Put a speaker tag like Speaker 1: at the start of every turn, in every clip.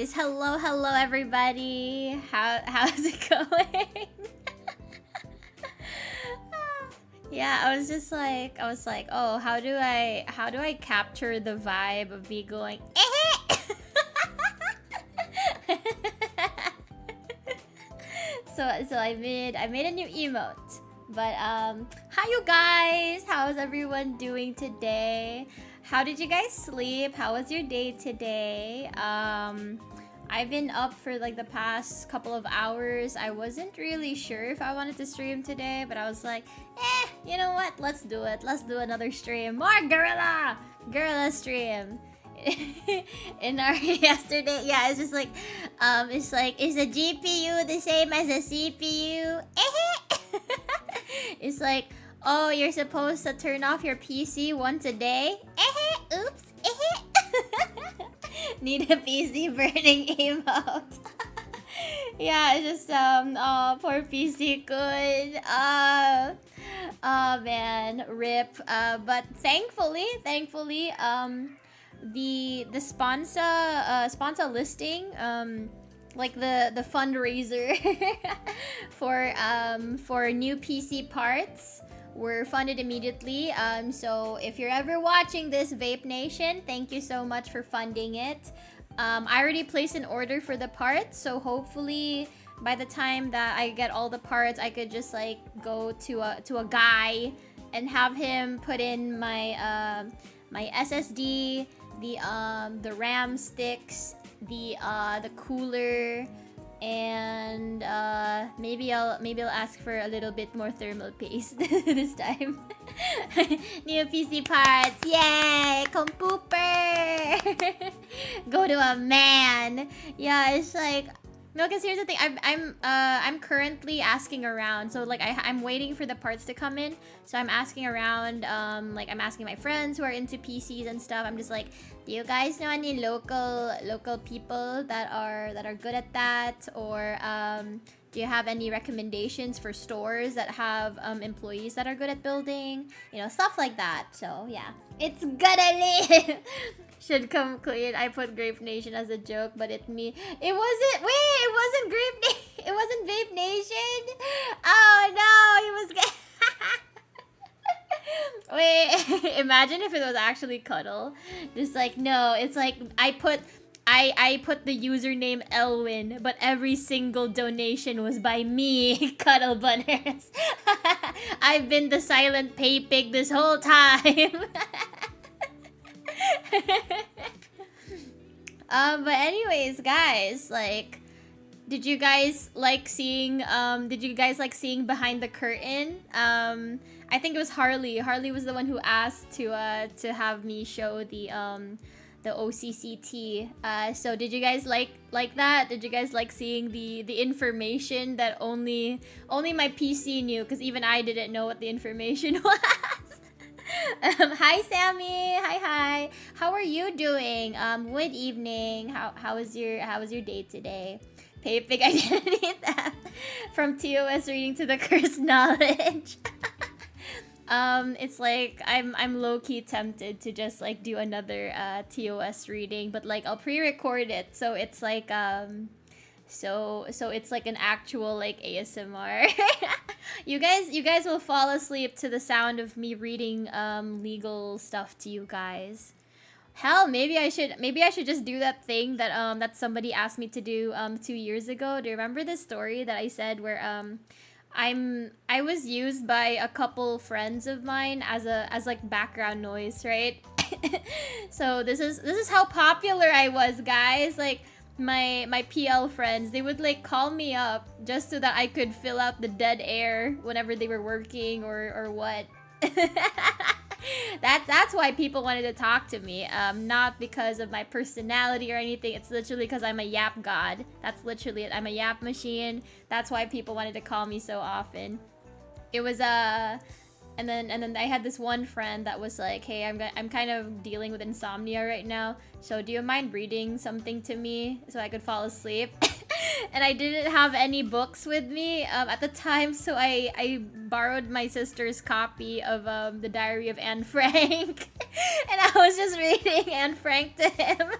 Speaker 1: guys. Hello everybody. How's it going? Yeah, I was like, oh, how do I capture the vibe of me going So I made a new emote. But hi you guys. How's everyone doing today? How did you guys sleep? How was your day today? I've been up for like the past couple of hours. I wasn't really sure if I wanted to stream today, but I was like, you know what? Let's do it. Let's do another stream. More gorilla stream. In our yesterday, yeah, it's just like, it's like, is a GPU the same as a CPU? It's like, oh, you're supposed to turn off your PC once a day? Oops. Need a PC burning emote. Yeah, it's just oh, poor PC good. Oh man, rip. But thankfully, the sponsor listing, like the fundraiser for new PC parts were funded immediately. So if you're ever watching this, Vape Nation, thank you so much for funding it. I already placed an order for the parts, so hopefully by the time that I get all the parts, I could just like go to a guy and have him put in my my SSD, the RAM sticks, the cooler, and maybe I'll ask for a little bit more thermal paste this time. New PC parts, yay! Compooper! Go to a man. Yeah, it's like, no, because here's the thing. I'm currently asking around. So like I'm waiting for the parts to come in. So I'm asking around. Like I'm asking my friends who are into PCs and stuff. I'm just like, do you guys know any local people that are good at that? Or do you have any recommendations for stores that have employees that are good at building? You know, stuff like that. So yeah, it's gonna live. Should come clean. I put Grape Nation as a joke, but it wasn't. Wait, it wasn't Grape Nation. It wasn't Vape Nation. Oh no, he was. Wait, imagine if it was actually Cuddle. Just like, no, it's like I put the username Elwin, but every single donation was by me, Cuddle Bunners. I've been the silent pay pig this whole time. But anyways, guys, like, did you guys like seeing behind the curtain? I think it was Harley. Harley was the one who asked to have me show the OCCT. So did you guys like that? Did you guys like seeing the information that only my PC knew? Because even I didn't know what the information was. Hi Sammy. Hi. How are you doing? Good evening. How was your day today? Paypic identity theft from TOS reading to the cursed knowledge. It's like I'm low-key tempted to just like do another TOS reading, but like I'll pre-record it, so it's like so it's like an actual like ASMR. You guys will fall asleep to the sound of me reading legal stuff to you guys. Hell, maybe I should just do that thing that somebody asked me to do 2 years ago. Do you remember this story that I said where I was used by a couple friends of mine as like background noise, right? So this is how popular I was, guys. Like my PL friends, they would like call me up just so that I could fill out the dead air whenever they were working or what. That's why people wanted to talk to me. Not because of my personality or anything. It's literally because I'm a yap god. That's literally it. I'm a yap machine. That's why people wanted to call me so often. It was and then I had this one friend that was like, hey, I'm kind of dealing with insomnia right now, so do you mind reading something to me so I could fall asleep? And I didn't have any books with me at the time, so I borrowed my sister's copy of the Diary of Anne Frank. And I was just reading Anne Frank to him.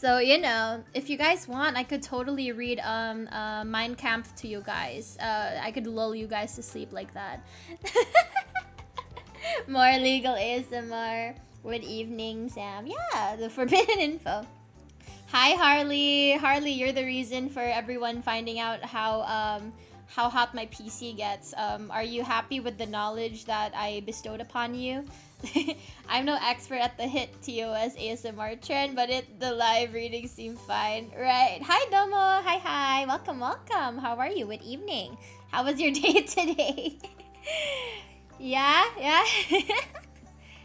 Speaker 1: So, you know, if you guys want, I could totally read Mein Kampf to you guys. I could lull you guys to sleep like that. More legal ASMR. Good evening, Sam. Yeah, the forbidden info. Hi, Harley. Harley, you're the reason for everyone finding out how hot my PC gets. Are you happy with the knowledge that I bestowed upon you? I'm no expert at the hit TOS ASMR trend, but the live readings seem fine. Right. Hi, Domo. Hi. Welcome. How are you? Good evening. How was your day today? Yeah.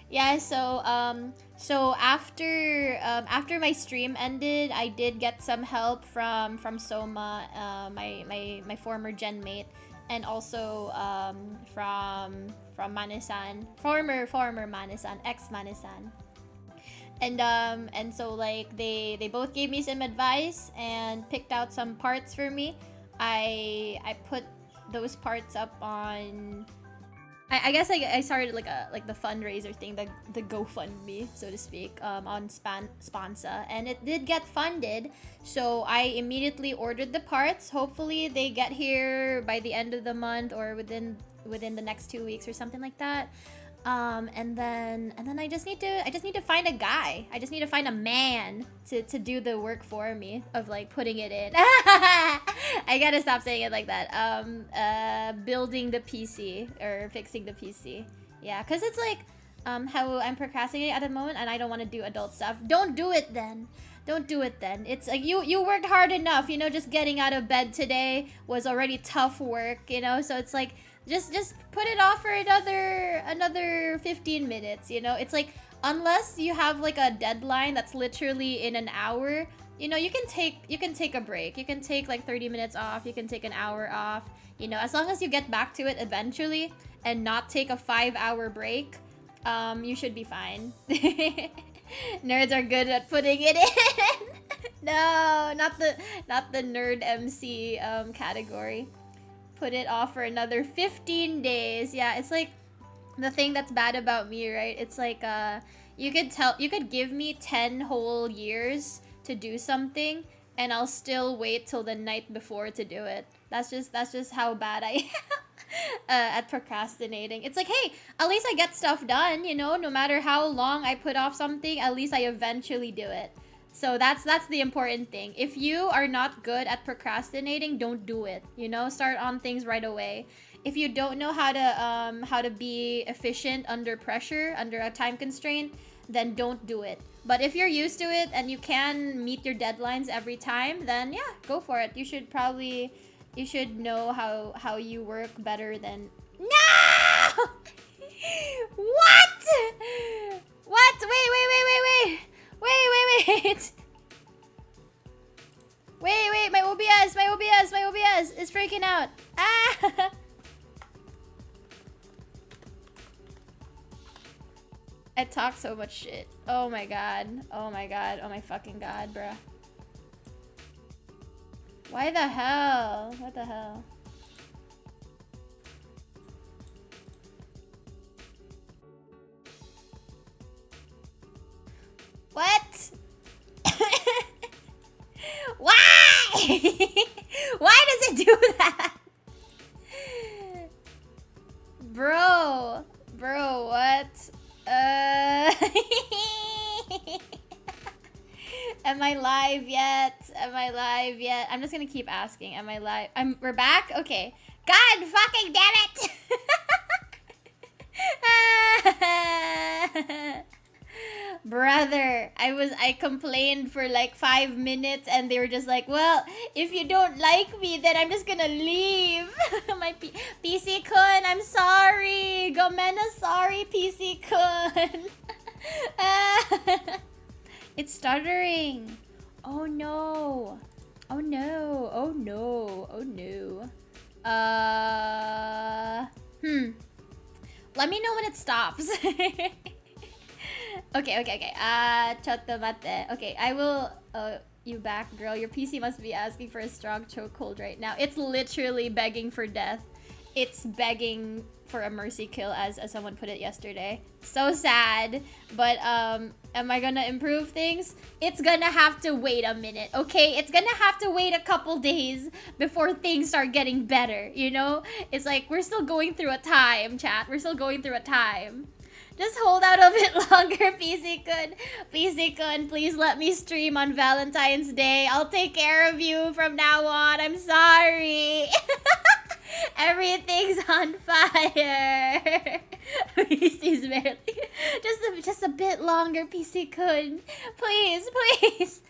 Speaker 1: Yeah, so after my stream ended, I did get some help from Soma, my former gen mate, and also from Manisan, former Manisan, ex Manisan. And so like they both gave me some advice and picked out some parts for me. I put those parts up on, I guess I started like the fundraiser thing, the GoFundMe, so to speak, on Sponsa, and it did get funded. So I immediately ordered the parts. Hopefully they get here by the end of the month or within the next 2 weeks or something like that. And then I just need to find a guy. I just need to find a man to do the work for me of like putting it in. I gotta stop saying it like that. Building the PC or fixing the PC. Yeah, cause it's like how I'm procrastinating at the moment and I don't want to do adult stuff. Don't do it then. It's like you worked hard enough, you know, just getting out of bed today was already tough work, you know, so it's like just put it off for another 15 minutes, you know. It's like unless you have like a deadline that's literally in an hour, you know, you can take a break. You can take like 30 minutes off, you can take an hour off, you know, as long as you get back to it eventually and not take a 5-hour break, you should be fine. Nerds are good at putting it in. No, not the nerd MC category. Put it off for another 15 days. Yeah, it's like the thing that's bad about me, right? It's like you could give me 10 whole years to do something and I'll still wait till the night before to do it. That's just how bad I am at procrastinating. It's like, hey, at least I get stuff done, you know, no matter how long I put off something, at least I eventually do it. So that's the important thing. If you are not good at procrastinating, don't do it. You know, start on things right away. If you don't know how to be efficient under pressure, under a time constraint, then don't do it. But if you're used to it and you can meet your deadlines every time, then yeah, go for it. You should know how you work better than No! What? Wait, my OBS is freaking out. Ah! I talk so much shit. Oh my god, oh my fucking god, bruh. Why the hell? What the hell? What? Why? Why does it do that? Bro, what? Am I live yet? I'm just gonna keep asking. Am I live? We're back? Okay. God fucking damn it! Brother, I complained for like 5 minutes and they were just like, well, if you don't like me, then I'm just gonna leave. My PC-kun, I'm sorry. Gomena, sorry, PC-kun. It's stuttering. Oh no. Oh no. Oh no. Oh no. Let me know when it stops. Okay. Chotomate. Okay, I will. You back, girl. Your PC must be asking for a strong chokehold right now. It's literally begging for death. it's begging for a mercy kill, as someone put it yesterday. So sad. But am I gonna improve things? It's gonna have to wait a minute, okay? It's gonna have to wait a couple days before things start getting better, you know? It's like we're still going through a time, chat. We're still going through a time. Just hold out a bit longer, PC-kun. PC-kun, please let me stream on Valentine's Day. I'll take care of you from now on. I'm sorry. Everything's on fire. PC's barely. Just a bit longer, PC-kun. Please, please.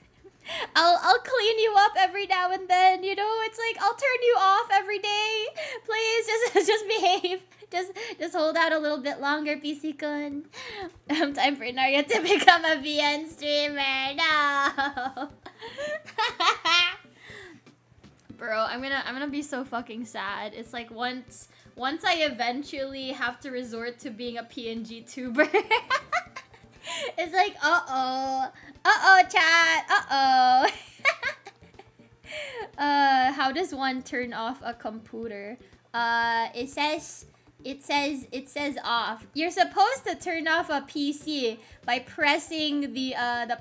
Speaker 1: I'll clean you up every now and then, you know? It's like I'll turn you off every day. Please, just behave. Just hold out a little bit longer, PC-kun. Time for Naria to become a VN streamer. No. Bro, I'm gonna be so fucking sad. It's like once I eventually have to resort to being a PNG tuber. It's like, chat, how does one turn off a computer? It says off. You're supposed to turn off a PC by pressing the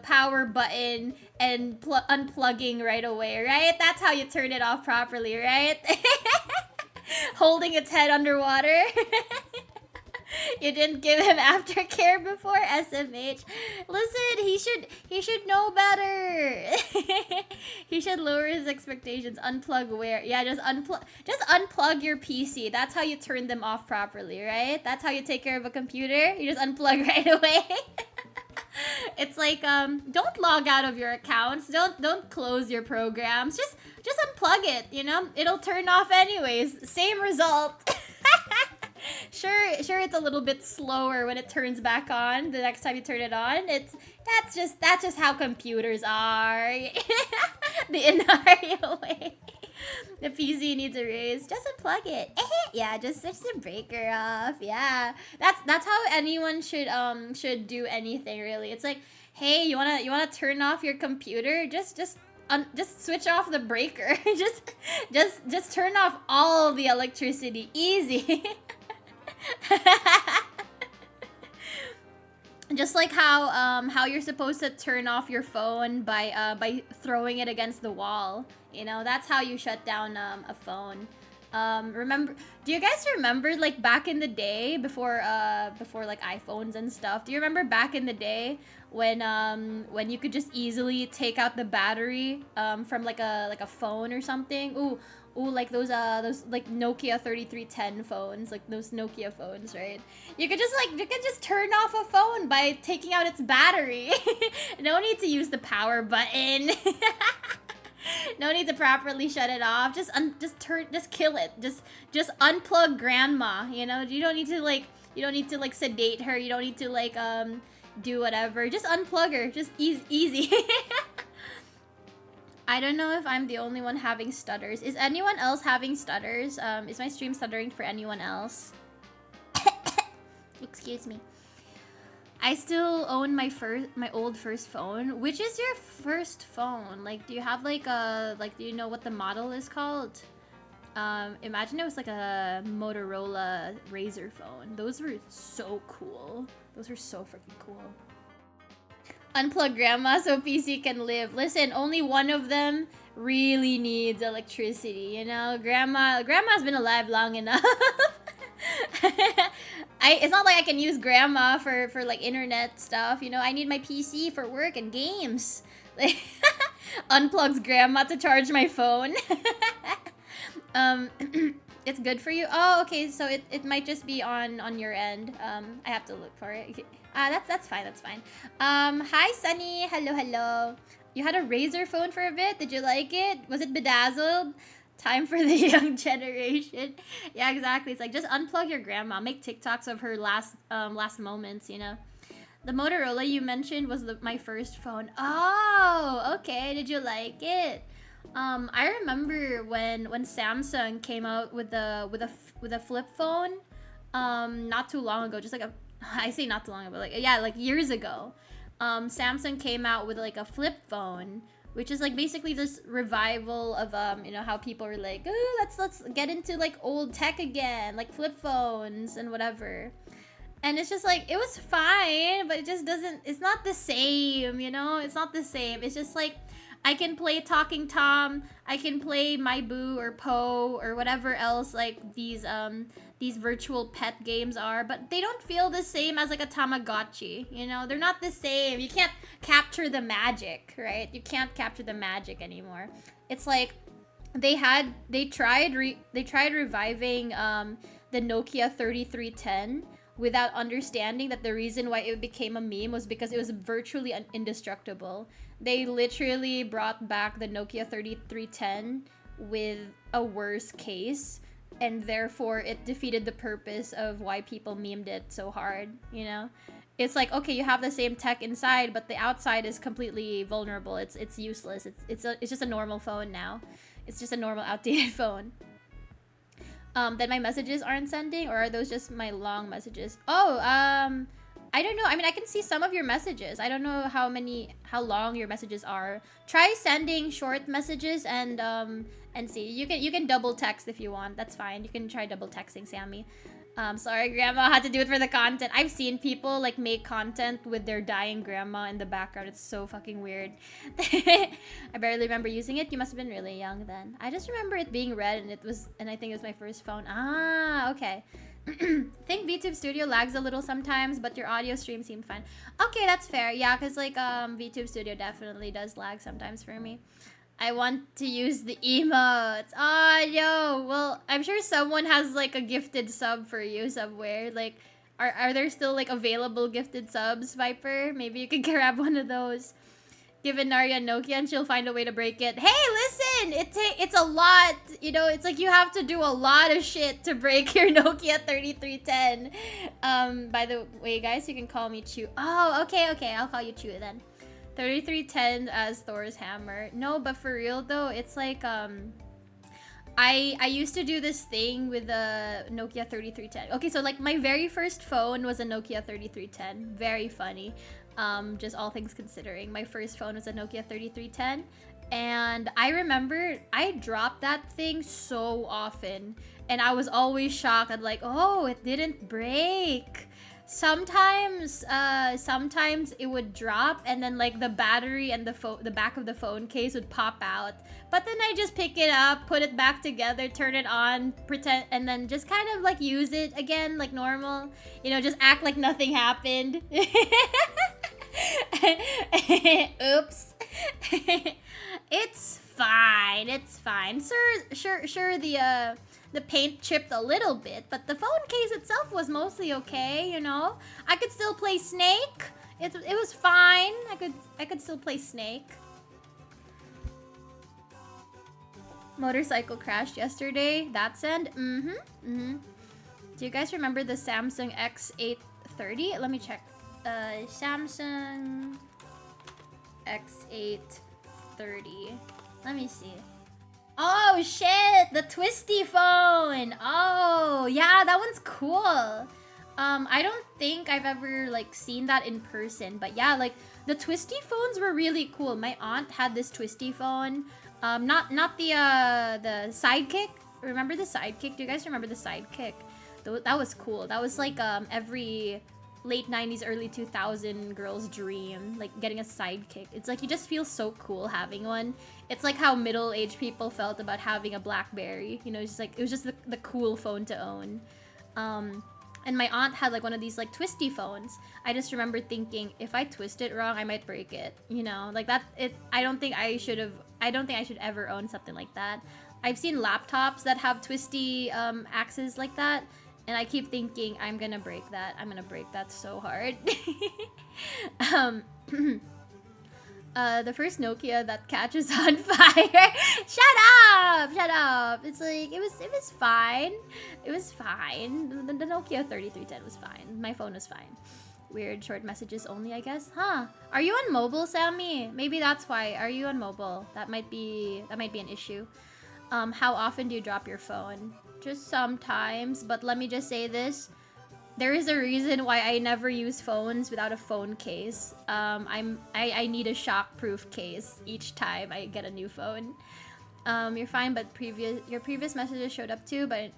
Speaker 1: power button and unplugging right away, right? That's how you turn it off properly, right? Holding its head underwater. You didn't give him aftercare before, SMH. Listen, he should know better. He should lower his expectations. Unplug where? Yeah, just unplug your PC. That's how you turn them off properly, right? That's how you take care of a computer. You just unplug right away. It's like don't log out of your accounts. Don't close your programs. Just unplug it, you know? It'll turn off anyways. Same result. Sure, it's a little bit slower when it turns back on the next time you turn it on. That's just how computers are. The Inario way. The PC needs a raise. Just unplug it. Yeah, just switch the breaker off. Yeah, that's how anyone should do anything really. It's like, hey, you wanna turn off your computer? Just switch off the breaker. just turn off all the electricity. Easy. Just like how you're supposed to turn off your phone by throwing it against the wall. You know, that's how you shut down a phone. Do you guys remember like back in the day before like iPhones and stuff? Do you remember back in the day when you could just easily take out the battery from like a phone or something? Ooh, like those like Nokia 3310 phones, like those Nokia phones, right? You could just turn off a phone by taking out its battery. No need to use the power button. No need to properly shut it off. Just kill it. Just unplug grandma, you know? You don't need to like sedate her. You don't need to like do whatever. Just unplug her. Just easy. I don't know if I'm the only one having stutters. Is anyone else having stutters? Is my stream stuttering for anyone else? Excuse me. I still own my old first phone. Which is your first phone? Like, do you have like do you know what the model is called? Imagine it was like a Motorola Razr phone. Those were so cool. Those were so freaking cool. Unplug grandma so PC can live. Listen, only one of them really needs electricity, you know? Grandma's been alive long enough. It's not like I can use grandma for like internet stuff, you know? I need my PC for work and games. Like, unplugs grandma to charge my phone. It's good for you? Oh, okay, so it might just be on your end. I have to look for it. Okay. That's fine, that's fine. Hi Sunny, hello. You had a Razr phone for a bit, did you like it? Was it bedazzled? Time for the young generation. Yeah, exactly. It's like, just unplug your grandma, make TikToks of her last moments, you know? The Motorola you mentioned was my first phone. Oh, okay, did you like it? I remember when Samsung came out with a flip phone, not too long ago, just like I say not too long ago, like, yeah, like years ago. Samsung came out with like a flip phone, which is like basically this revival of you know, how people were like, oh, let's get into like old tech again, like flip phones and whatever. And it's just like, it was fine, but it just doesn't, it's not the same, you know? It's not the same. It's just like, I can play Talking Tom, I can play My Boo or Poe or whatever else like these virtual pet games are, but they don't feel the same as like a Tamagotchi, you know? They're not the same. You can't capture the magic, right? You can't capture the magic anymore. It's like they tried reviving the Nokia 3310 without understanding that the reason why it became a meme was because it was virtually indestructible. They literally brought back the Nokia 3310 with a worse case, and therefore it defeated the purpose of why people memed it so hard, you know? It's like, okay, you have the same tech inside, but the outside is completely vulnerable. It's useless. It's just a normal phone now. It's just a normal outdated phone. Then my messages aren't sending, or are those just my long messages? Oh, I don't know. I mean, I can see some of your messages. I don't know how long your messages are. Try sending short messages and see. You can double text if you want. That's fine. You can try double texting, Sammy. Sorry, Grandma, I had to do it for the content. I've seen people like make content with their dying grandma in the background. It's so fucking weird. I barely remember using it. You must have been really young then. I just remember it being red, and I think it was my first phone. Ah, okay. I think VTube Studio lags a little sometimes, but your audio stream seemed fine. Okay, that's fair. Yeah, because like VTube Studio definitely does lag sometimes for me. I want to use the emotes. Oh, no. Well, I'm sure someone has, like, a gifted sub for you somewhere. Like, are there still, like, available gifted subs, Viper? Maybe you could grab one of those. Give Inaria Nokia and she'll find a way to break it. Hey, listen! It's a lot. You know, it's like you have to do a lot of shit to break your Nokia 3310. By the way, guys, you can call me Chew. Oh, okay. I'll call you Chew then. 3310 as Thor's hammer. No, but for real though, it's like I used to do this thing with the Nokia 3310. Okay, so like my very first phone was a Nokia 3310. Very funny. Just all things considering, my first phone was a Nokia 3310, and I remember I dropped that thing so often, and I was always shocked. I'm like, oh, it didn't break. Sometimes it would drop, and then like the battery and the back of the phone case would pop out. But then I just pick it up, put it back together, turn it on, pretend, and then just kind of like use it again like normal. You know, just act like nothing happened. Oops. It's fine. It's fine. Sure. The paint chipped a little bit, but the phone case itself was mostly okay, you know? I could still play Snake. It was fine. I could still play Snake. Motorcycle crashed yesterday. That's end. Do you guys remember the Samsung X830? Let me check. Samsung X830. Let me see. Oh shit, the twisty phone. Oh yeah, that one's cool. I don't think I've ever like seen that in person, but yeah, like the twisty phones were really cool. My aunt had this twisty phone. Not the Sidekick. Remember the Sidekick? Do you guys remember the Sidekick? That was cool. That was like every late 90s, early 2000 girl's dream, like getting a Sidekick. It's like you just feel so cool having one. It's like how middle-aged people felt about having a BlackBerry. You know, it's just like it was just the cool phone to own. And my aunt had like one of these like twisty phones. I just remember thinking, if I twist it wrong, I might break it. You know, like that. I don't think I should ever own something like that. I've seen laptops that have twisty axes like that. And I keep thinking, I'm gonna break that. I'm gonna break that so hard. The first Nokia that catches on fire. Shut up. It's like, it was fine. It was fine. The Nokia 3310 was fine. My phone was fine. Weird short messages only, I guess. Huh. Are you on mobile, Sammy? Maybe that's why. Are you on mobile? That might be an issue. How often do you drop your phone? Just sometimes, but let me just say this. there is a reason why I never use phones without a phone case. I need a shock-proof case each time I get a new phone. You're fine, but your previous messages showed up too, but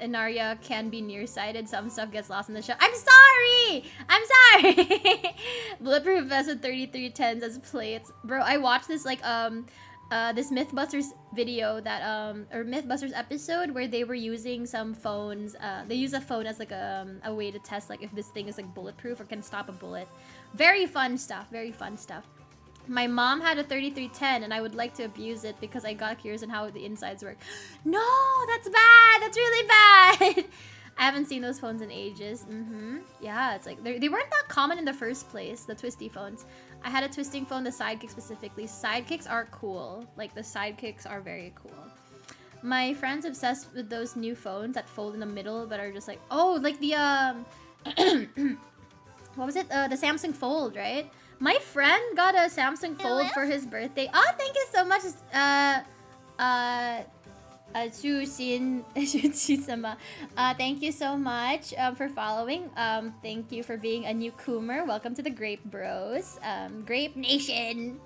Speaker 1: Inaria can be nearsighted. Some stuff gets lost in the show. I'm sorry! I'm sorry! Bulletproof vest with 3310s as plates. Bro, I watched this this Mythbusters video that or Mythbusters episode where they were using some phones. They use a phone as like a way to test like if this thing is like bulletproof or can stop a bullet. Very fun stuff. Very fun stuff. My mom had a 3310 and I would like to abuse it because I got curious on how the insides work. No, that's bad. That's really bad. I haven't seen those phones in ages. Yeah, it's like they weren't that common in the first place, the twisty phones. I had a twisting phone, the Sidekicks specifically. Sidekicks are cool. Like, the Sidekicks are very cool. My friend's obsessed with those new phones that fold in the middle but are just like, oh, like the, what was it? The Samsung Fold, right? My friend got a Samsung Fold for his birthday. Oh, thank you so much. Shushin-sama. Thank you so much for following. Thank you for being a newcomer. Welcome to the Grape Bros. Grape Nation.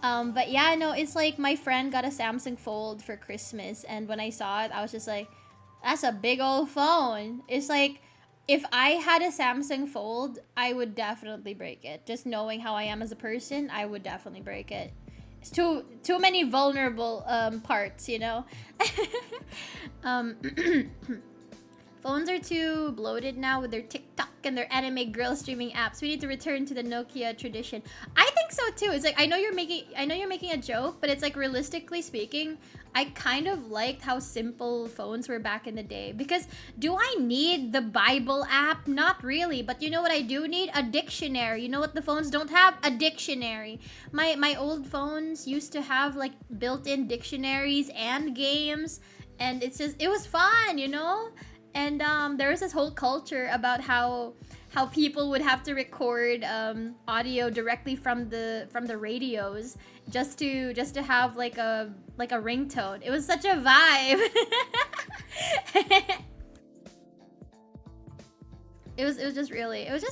Speaker 1: But yeah, no, it's like my friend got a Samsung Fold for Christmas, and when I saw it, I was just like, that's a big old phone. It's like, if I had a Samsung Fold, I would definitely break it. Just knowing how I am as a person, I would definitely break it. It's too many vulnerable parts, you know? Phones are too bloated now with their TikTok and their anime girl streaming apps. We need to return to the Nokia tradition. I think so too. It's like, I know you're making a joke, but it's like, realistically speaking, I kind of liked how simple phones were back in the day. Because do I need the Bible app? Not really. But you know what I do need? A dictionary. You know what the phones don't have? A dictionary. My old phones used to have like built-in dictionaries and games. And it's just, it was fun, you know? And there was this whole culture about how people would have to record audio directly from the radios just to have like a ringtone. It was such a vibe. It was just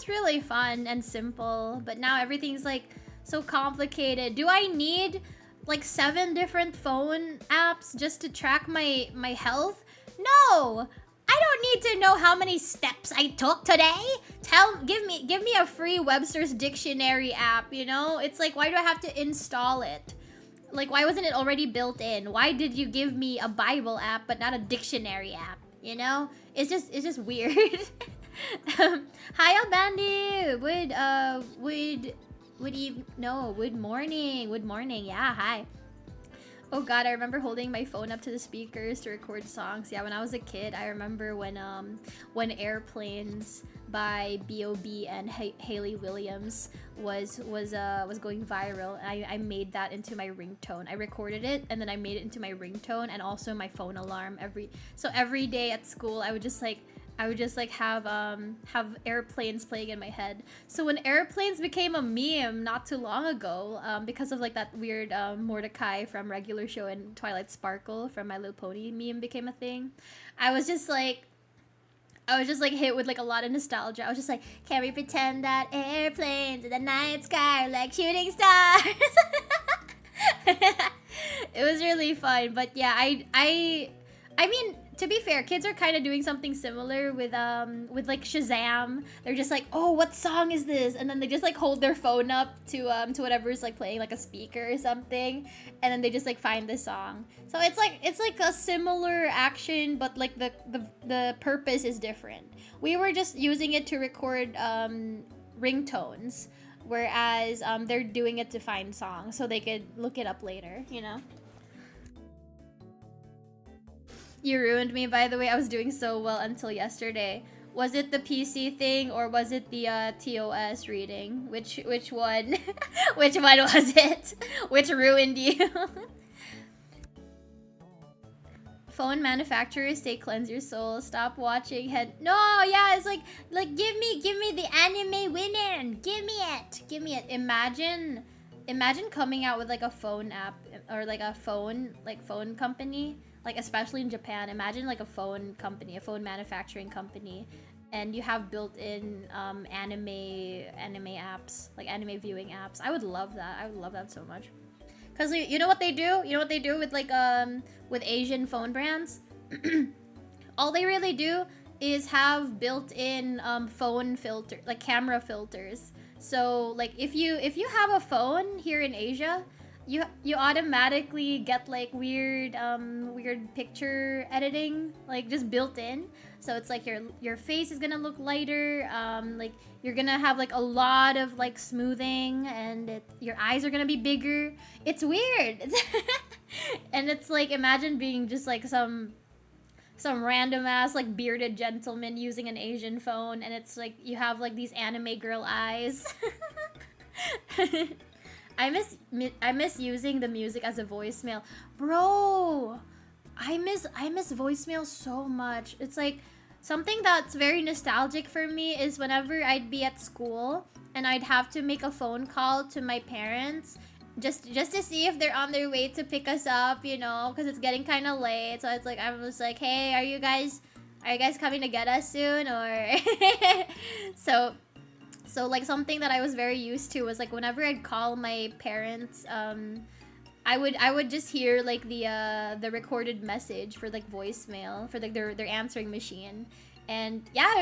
Speaker 1: really fun and simple. But now everything's like so complicated. Do I need like 7 different phone apps just to track my health? No. I don't need to know how many steps I took today. Give me a free Webster's Dictionary app, you know? It's like, why do I have to install it? Like, why wasn't it already built in? Why did you give me a Bible app but not a dictionary app, you know? It's just weird. Hi, Albandi. Good morning. Yeah, hi. Oh god, I remember holding my phone up to the speakers to record songs. Yeah, when I was a kid, I remember when Airplanes by B.O.B. and Hayley Williams was going viral. I made that into my ringtone. I recorded it and then I made it into my ringtone and also my phone alarm every day at school. I would just have Airplanes playing in my head. So when Airplanes became a meme not too long ago, because of like that weird Mordecai from Regular Show and Twilight Sparkle from My Little Pony meme became a thing, I was just like hit with like a lot of nostalgia. I was just like, can we pretend that airplanes in the night sky are like shooting stars? It was really fun. But yeah, I mean, to be fair, kids are kind of doing something similar with like Shazam. They're just like, oh, what song is this? And then they just like hold their phone up to whatever's like playing, like a speaker or something, and then they just like find the song. So it's like a similar action, but like the purpose is different. We were just using it to record ringtones, whereas they're doing it to find songs so they could look it up later, you know? You ruined me, by the way. I was doing so well until yesterday. Was it the PC thing or was it the TOS reading? Which one? Which one was it? Which ruined you? Phone manufacturers say cleanse your soul. Stop watching head. No, yeah, it's like give me the anime winner. Give me it. Imagine imagine coming out with like a phone app or like a phone company, like especially in Japan. Imagine like a phone company, a phone manufacturing company, and you have built-in anime apps, like anime viewing apps. I would love that. I would love that so much. Cause you know what they do? You know what they do with like with Asian phone brands? All they really do is have built-in phone filter, like camera filters. So like if you have a phone here in Asia, you automatically get like weird picture editing, like just built in. So it's like your face is gonna look lighter, like you're gonna have like a lot of like smoothing, and your eyes are gonna be bigger. It's weird. And it's like, imagine being just like some random ass like bearded gentleman using an Asian phone, and it's like you have like these anime girl eyes. I miss using the music as a voicemail. Bro, I miss voicemail so much. It's like something that's very nostalgic for me is whenever I'd be at school and I'd have to make a phone call to my parents just to see if they're on their way to pick us up, you know, because it's getting kind of late. So it's like, I was like, hey, are you guys coming to get us soon? Or so like something that I was very used to was like whenever I'd call my parents, I would just hear like the recorded message for like voicemail for like their answering machine. And yeah, it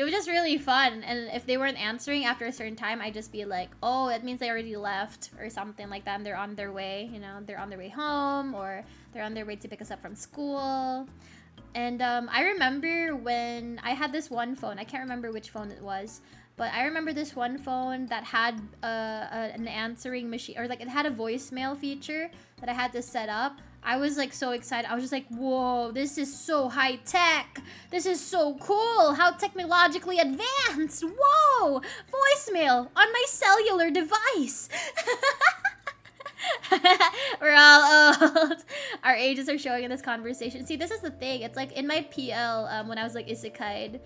Speaker 1: was just really fun. And if they weren't answering after a certain time, I'd just be like, oh, that means they already left or something like that, and they're on their way, you know, they're on their way home, or they're on their way to pick us up from school. And I remember when I had this one phone, I can't remember which phone it was, but I remember this one phone that had an answering machine, or like it had a voicemail feature that I had to set up. I was like so excited. I was just like, whoa, this is so high tech. This is so cool. How technologically advanced. Whoa, voicemail on my cellular device. We're all old. Our ages are showing in this conversation. See, this is the thing. It's like in my PL, when I was like isekai,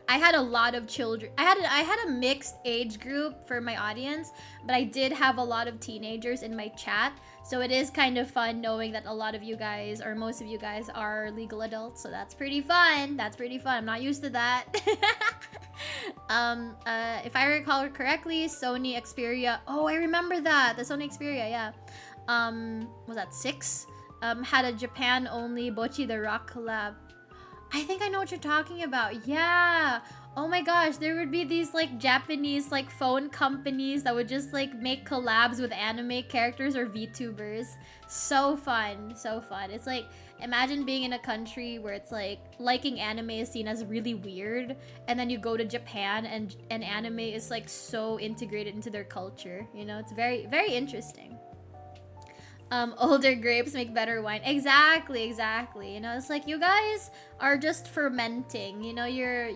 Speaker 1: I had a lot of children. I had a mixed age group for my audience, but I did have a lot of teenagers in my chat. So it is kind of fun knowing that a lot of you guys, or most of you guys, are legal adults. So that's pretty fun. That's pretty fun. I'm not used to that. If I recall correctly, Sony Xperia. Oh, I remember that. The Sony Xperia, yeah. Was that 6? Had a Japan-only Bocchi the Rock collab. I think I know what you're talking about. Yeah. Oh my gosh, there would be these like Japanese like phone companies that would just like make collabs with anime characters or VTubers. So fun, so fun. It's like, imagine being in a country where it's like liking anime is seen as really weird, and then you go to Japan and anime is like so integrated into their culture. You know, it's very, very interesting. Older grapes make better wine. Exactly. You know, it's like you guys are just fermenting. You know, you're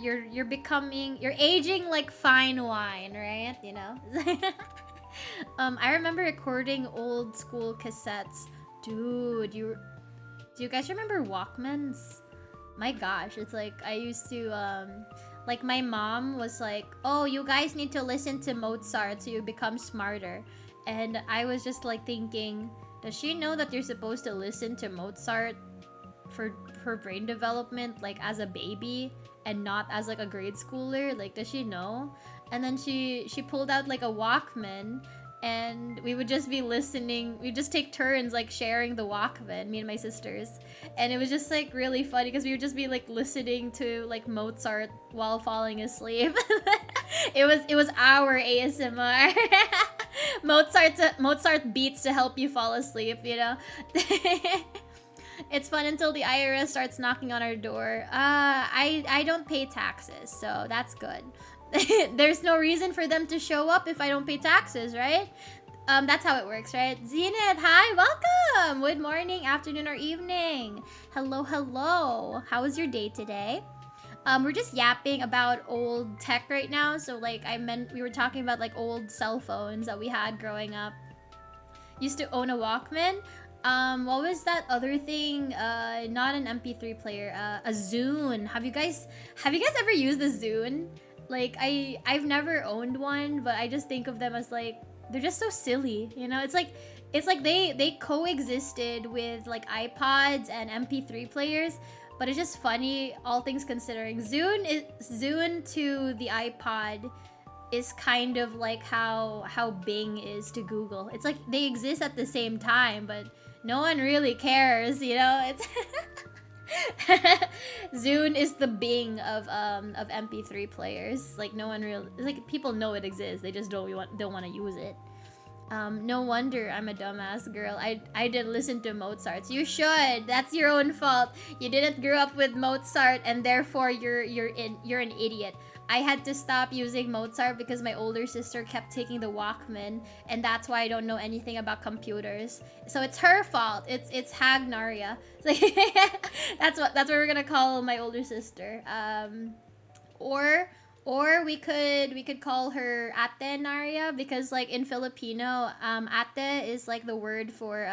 Speaker 1: aging like fine wine, right? You know. I remember recording old school cassettes. Dude, do you guys remember Walkmans? My gosh, it's like I used to like my mom was like, "Oh, you guys need to listen to Mozart so you become smarter." And I was just like thinking, does she know that you're supposed to listen to Mozart for brain development, like as a baby and not as like a grade schooler? Like, does she know? And then she pulled out like a Walkman, and we would just be listening. We'd just take turns like sharing the Walkman, me and my sisters. And it was just like really funny because we would just be like listening to like Mozart while falling asleep. It was our ASMR. Mozart beats to help you fall asleep, you know. It's fun until the IRS starts knocking on our door. I don't pay taxes, so that's good. There's no reason for them to show up if I don't pay taxes, right? That's how it works, right? Zenith, hi, welcome. Good morning, afternoon, or evening. Hello. How was your day today? We're just yapping about old tech right now. So like we were talking about like old cell phones that we had growing up. Used to own a Walkman. What was that other thing? Not an MP3 player, a Zune. Have you guys ever used the Zune? Like I've never owned one, but I just think of them as like they're just so silly, you know? It's like they coexisted with like iPods and MP3 players, but it's just funny, all things considering. Zune to the iPod is kind of like how Bing is to Google. It's like they exist at the same time, but no one really cares, you know? It's Zune is the Bing of MP3 players. Like no one really, like people know it exists. They just don't want to use it. No wonder I'm a dumbass girl. I didn't listen to Mozart. You should. That's your own fault. You didn't grow up with Mozart, and therefore you're an idiot. I had to stop using Mozart because my older sister kept taking the Walkman, and that's why I don't know anything about computers. So it's her fault. It's Hagnaria. That's what we're gonna call my older sister. Or we could call her Ate Naria, because like in Filipino, ate is like the word for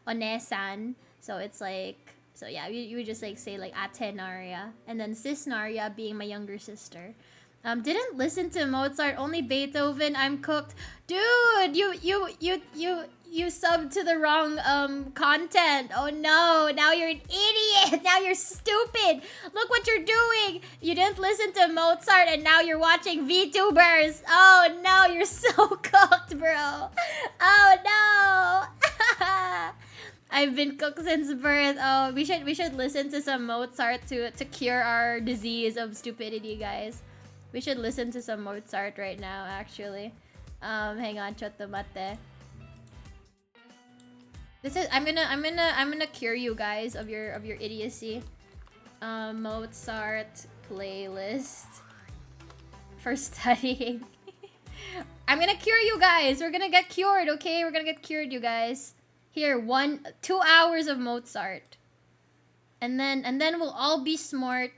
Speaker 1: onesan. So it's like, so yeah, you would just like say like Ate Naria, and then Sis Naria being my younger sister. Didn't listen to Mozart, only Beethoven. I'm cooked, dude. You subbed to the wrong content. Oh no, now you're an idiot. Now you're stupid. Look what you're doing. You didn't listen to Mozart and now you're watching VTubers. Oh no, you're so cooked, bro. Oh no. I've been cooked since birth. Oh, we should listen to some Mozart to cure our disease of stupidity, guys. We should listen to some Mozart right now, actually. Hang on, chotto mate. This is I'm gonna cure you guys of your idiocy. Mozart playlist for studying. I'm gonna cure you guys. We're gonna get cured, okay? We're gonna get cured, you guys. Here, 2 hours of Mozart, and then we'll all be smart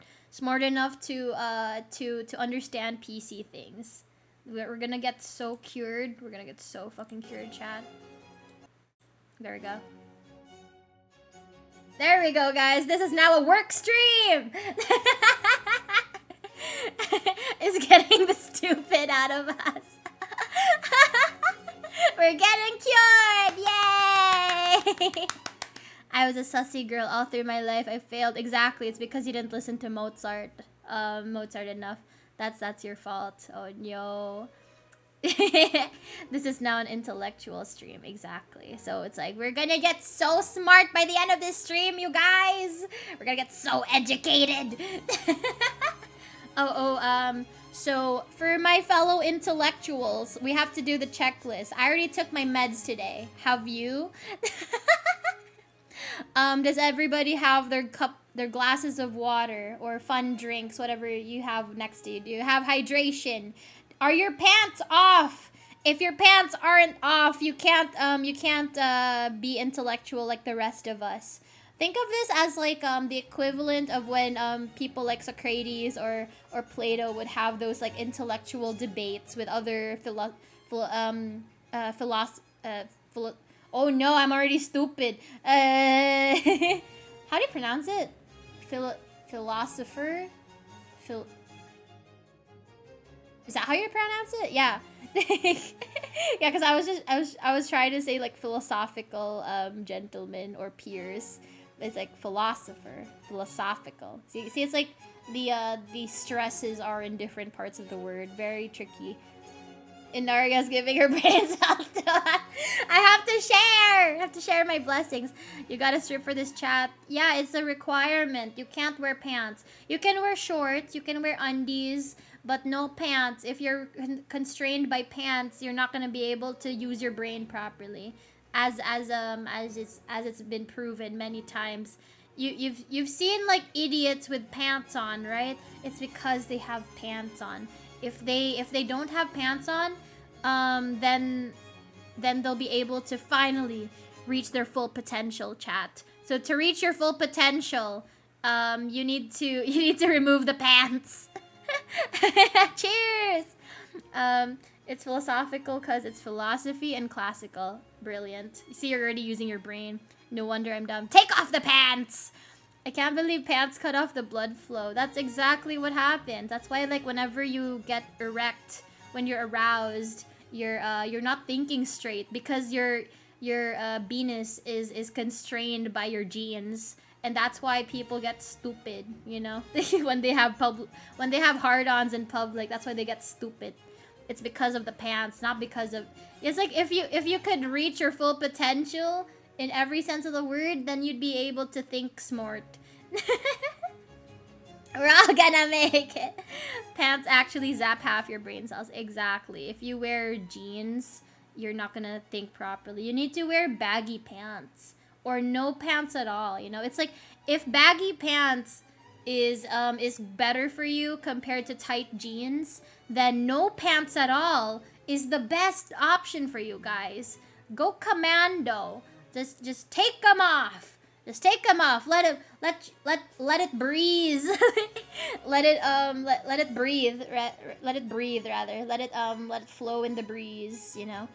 Speaker 1: enough to understand PC things. We're gonna get so cured. We're gonna get so fucking cured, chat. There we go. There we go, guys. This is now a work stream. It's getting the stupid out of us. We're getting cured! Yay! I was a sussy girl all through my life. I failed. Exactly. It's because you didn't listen to Mozart. Mozart enough. That's your fault. Oh no. This is now an intellectual stream. Exactly. So it's like we're gonna get so smart by the end of this stream, you guys. We're gonna get so educated. So for my fellow intellectuals, we have to do the checklist. I already took my meds today. Have you? Does everybody have their glasses of water or fun drinks, whatever you have next to you? Do you have hydration? Are your pants off? If your pants aren't off, you can't be intellectual like the rest of us. Think of this as like the equivalent of when people like Socrates or Plato would have those like intellectual debates with other oh no, I'm already stupid. How do you pronounce it? Philosopher? Is that how you pronounce it? Yeah. Yeah, because I was trying to say like philosophical gentlemen or peers. It's like philosopher, philosophical. See, it's like the stresses are in different parts of the word. Very tricky. Inaria's giving her brains out to us. I have to share my blessings. You gotta strip for this chat. Yeah, it's a requirement. You can't wear pants. You can wear shorts. You can wear undies, but no pants. If you're constrained by pants, you're not gonna be able to use your brain properly. As it's been proven many times. You've seen like idiots with pants on, right? It's because they have pants on. If they don't have pants on, then they'll be able to finally reach their full potential, chat. So to reach your full potential, you need to remove the pants. Cheers. It's philosophical because it's philosophy and classical. Brilliant. You see, you're already using your brain. No wonder I'm dumb. Take off the pants! I can't believe pants cut off the blood flow. That's exactly what happens. That's why, like, whenever you get erect, when you're aroused, you're not thinking straight because your penis is constrained by your genes, and that's why people get stupid, you know. when they have hard-ons in public, that's why they get stupid. It's because of the pants, not because of... It's like if you could reach your full potential in every sense of the word, then you'd be able to think smart. We're all gonna make it. Pants actually zap half your brain cells. Exactly. If you wear jeans, you're not gonna think properly. You need to wear baggy pants or no pants at all. You know, it's like if baggy pants is better for you compared to tight jeans, then no pants at all is the best option for you guys. Go commando. Just take them off. Just take them off. Let it breathe. let it breathe. Let it breathe rather. Let it flow in the breeze. You know.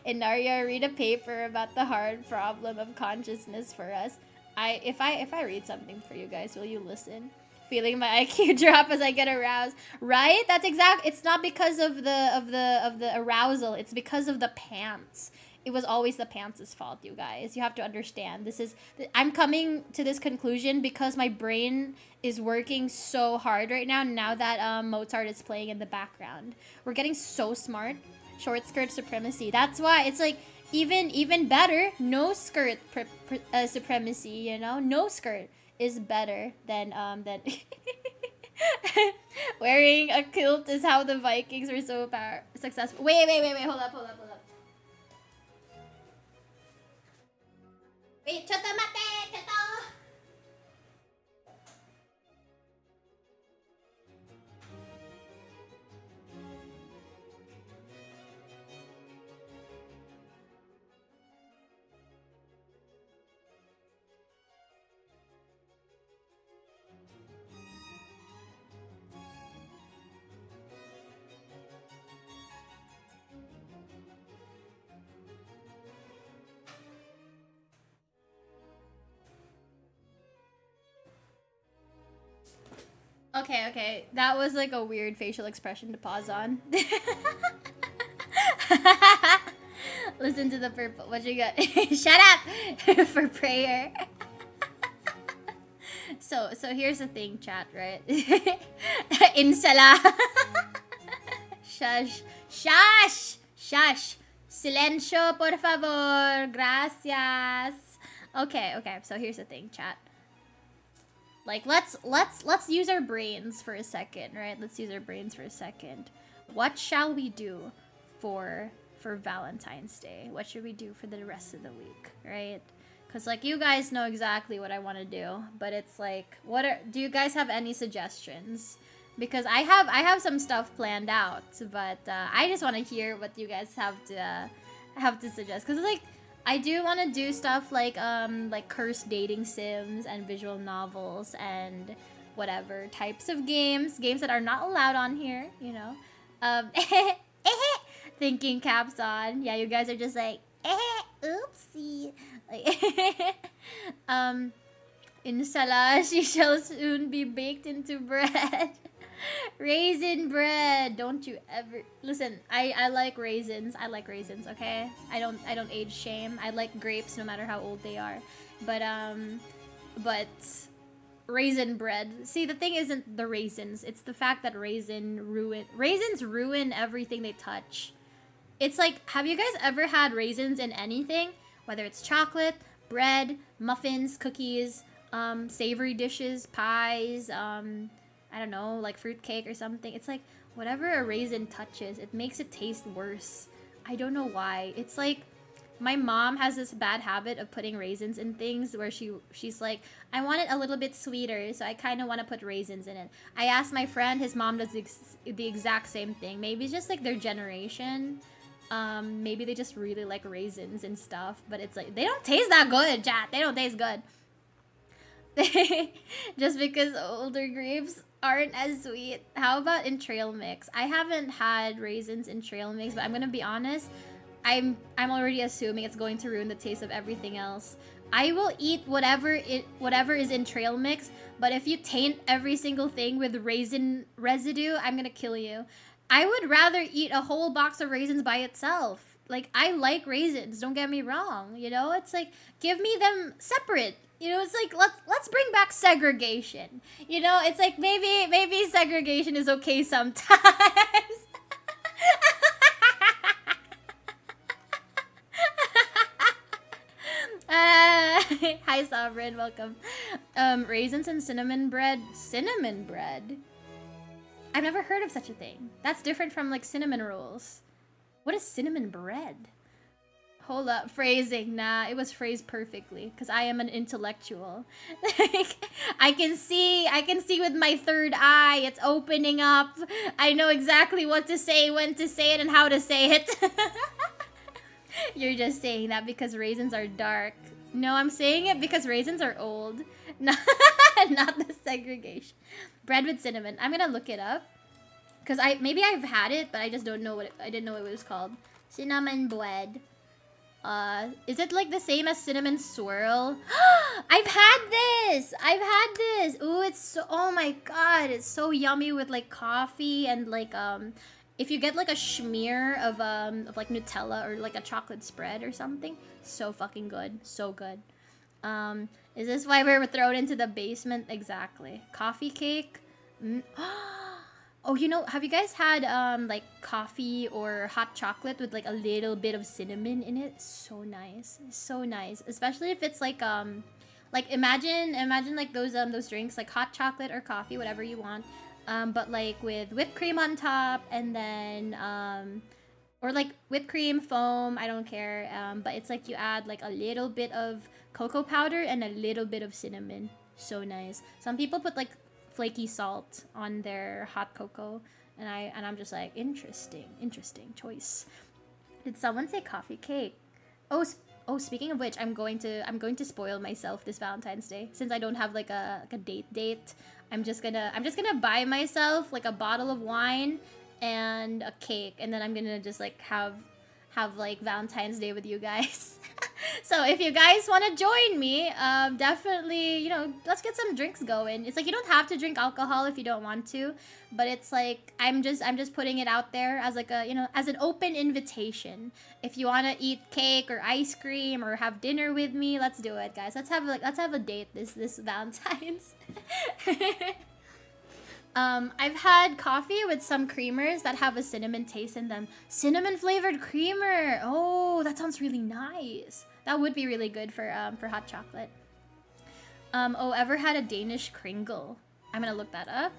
Speaker 1: Inaria, read a paper about the hard problem of consciousness for us. If I read something for you guys, will you listen? Feeling my IQ drop as I get aroused. Right? That's exact. It's not because of the arousal. It's because of the pants. It was always the pants' fault, you guys. You have to understand. I'm coming to this conclusion because my brain is working so hard right now that Mozart is playing in the background. We're getting so smart. Short skirt supremacy. That's why it's like even better. No skirt supremacy, you know? No skirt is better than wearing a kilt is how the Vikings were so successful. Wait. Hold up. Wait, choto mate, choto! Okay. That was like a weird facial expression to pause on. Listen to the purple. What you got? Shut up! For prayer. So here's the thing, chat, right? Insala. Shush. Silencio, por favor. Gracias. Okay. So here's the thing, chat. Like, let's use our brains for a second, right? Let's use our brains for a second. What shall we do for Valentine's Day? What should we do for the rest of the week, right? Because, like, you guys know exactly what I want to do, but it's like, do you guys have any suggestions? Because I have some stuff planned out, but I just want to hear what you guys have to suggest. Because, like, I do want to do stuff like cursed dating sims and visual novels and whatever types of games that are not allowed on here, you know. Thinking caps on. Yeah, you guys are just like, oopsie. Like, inshallah, she shall soon be baked into bread. Raisin bread. Don't you ever listen. I like raisins. Okay, I don't age shame. I like grapes no matter how old they are, but raisin bread. See, the thing isn't the raisins, it's the fact that raisins ruin everything they touch. It's like, have you guys ever had raisins in anything? Whether it's chocolate, bread, muffins, cookies, savory dishes, pies, I don't know, like fruit cake or something. It's like, whatever a raisin touches, it makes it taste worse. I don't know why. It's like, my mom has this bad habit of putting raisins in things where she's like, I want it a little bit sweeter, so I kind of want to put raisins in it. I asked my friend, his mom does the exact same thing. Maybe it's just like their generation. Maybe they just really like raisins and stuff, but it's like, they don't taste that good, chat. They don't taste good. Just because older grapes aren't as sweet. How about in trail mix? I haven't had raisins in trail mix, but I'm gonna be honest, I'm already assuming it's going to ruin the taste of everything else. I will eat whatever is in trail mix, but if you taint every single thing with raisin residue, I'm gonna kill you. I would rather eat a whole box of raisins by itself. Like, I like raisins, don't get me wrong, you know? It's like, give me them separate. You know, it's like, let's bring back segregation. You know, it's like, maybe segregation is okay sometimes. Hi, Sovereign, welcome. Raisins and cinnamon bread. Cinnamon bread? I've never heard of such a thing. That's different from, like, cinnamon rolls. What is cinnamon bread? Hold up, phrasing. Nah, it was phrased perfectly, because I am an intellectual. Like, I can see with my third eye. It's opening up. I know exactly what to say, when to say it, and how to say it. You're just saying that because raisins are dark. No, I'm saying it because raisins are old. Not the segregation. Bread with cinnamon. I'm gonna look it up. Because maybe I've had it, but I just don't know what I didn't know what it was called. Cinnamon bread. Is it like the same as cinnamon swirl? I've had this! I've had this! Ooh, it's so, oh my god, it's so yummy with like coffee and like, if you get like a smear of like Nutella or like a chocolate spread or something, so fucking good, so good. Is this why we were thrown into the basement? Exactly. Coffee cake? Oh, you know, have you guys had like coffee or hot chocolate with like a little bit of cinnamon in it? So nice, so nice. Especially if it's like imagine like those drinks like hot chocolate or coffee, whatever you want. But like with whipped cream on top, and then or like whipped cream foam, I don't care. But it's like you add like a little bit of cocoa powder and a little bit of cinnamon. So nice. Some people put like flaky salt on their hot cocoa, and I'm just like, interesting choice. Did someone say coffee cake? Oh, speaking of which, I'm going to spoil myself this Valentine's Day, since I don't have like a date. I'm just gonna buy myself like a bottle of wine and a cake, and then I'm gonna just like have like Valentine's Day with you guys. So if you guys want to join me, definitely, you know, let's get some drinks going. It's like you don't have to drink alcohol if you don't want to, but it's like I'm just putting it out there as like a, you know, as an open invitation. If you want to eat cake or ice cream or have dinner with me, let's do it, guys. Let's have a date this Valentine's. I've had coffee with some creamers that have a cinnamon taste in them. Cinnamon flavored creamer. Oh, that sounds really nice. That would be really good for hot chocolate. Oh, ever had a Danish Kringle? I'm gonna look that up.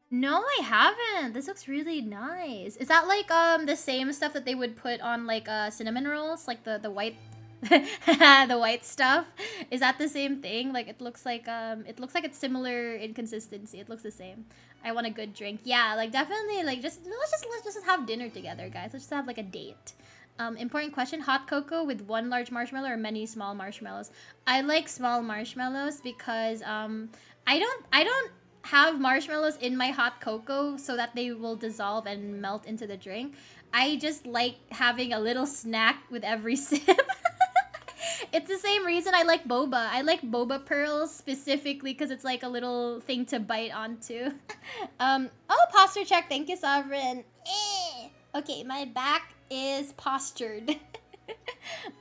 Speaker 1: No, I haven't. This looks really nice. Is that like the same stuff that they would put on like cinnamon rolls, like the white the white stuff? Is that the same thing? Like it looks like it's similar in consistency. It looks the same. I want a good drink. Yeah, like definitely like let's just have dinner together, guys. Let's just have like a date. Important question: hot cocoa with one large marshmallow or many small marshmallows? I like small marshmallows because I don't have marshmallows in my hot cocoa so that they will dissolve and melt into the drink. I just like having a little snack with every sip. It's the same reason I like boba. I like boba pearls specifically because it's like a little thing to bite onto. Oh, posture check. Thank you, Sovereign. Okay, my back is postured.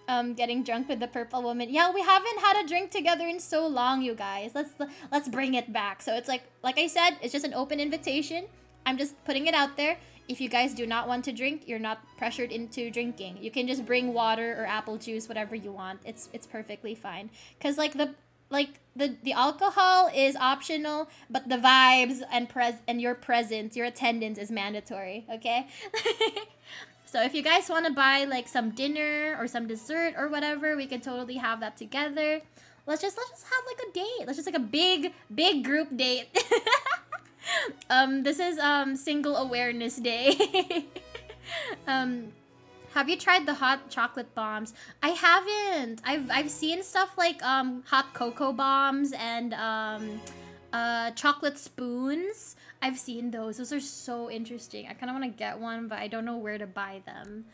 Speaker 1: Getting drunk with the purple woman. Yeah, we haven't had a drink together in so long, you guys. Let's bring it back. So it's like I said, it's just an open invitation. I'm just putting it out there. If you guys do not want to drink, you're not pressured into drinking. You can just bring water or apple juice, whatever you want. It's perfectly fine. Cause like the alcohol is optional, but the vibes and your presence, your attendance is mandatory. Okay. So if you guys want to buy like some dinner or some dessert or whatever, we can totally have that together. Let's just have like a date. Let's just like a big group date. This is single awareness day. Have you tried the hot chocolate bombs? I haven't. I've seen stuff like hot cocoa bombs and chocolate spoons. I've seen those. Those are so interesting. I kind of want to get one, but I don't know where to buy them.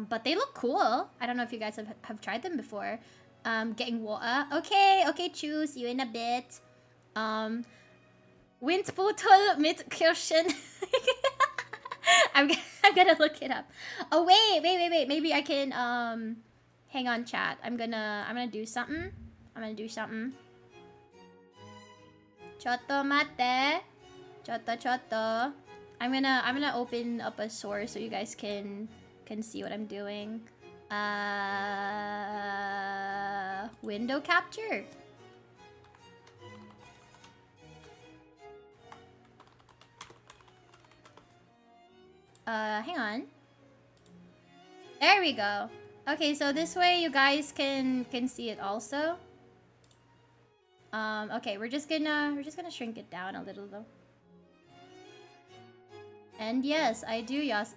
Speaker 1: But they look cool. I don't know if you guys have tried them before. Getting water. Okay, choose you in a bit. Windbeutel mit Kirschen. I'm gonna look it up. Oh wait. Maybe I can hang on, chat. I'm gonna do something. Chotto mate. Chotto. I'm gonna open up a source so you guys can see what I'm doing. Window capture. Hang on. There we go. Okay, so this way you guys can see it also. Okay, we're just gonna shrink it down a little though. And yes, I do use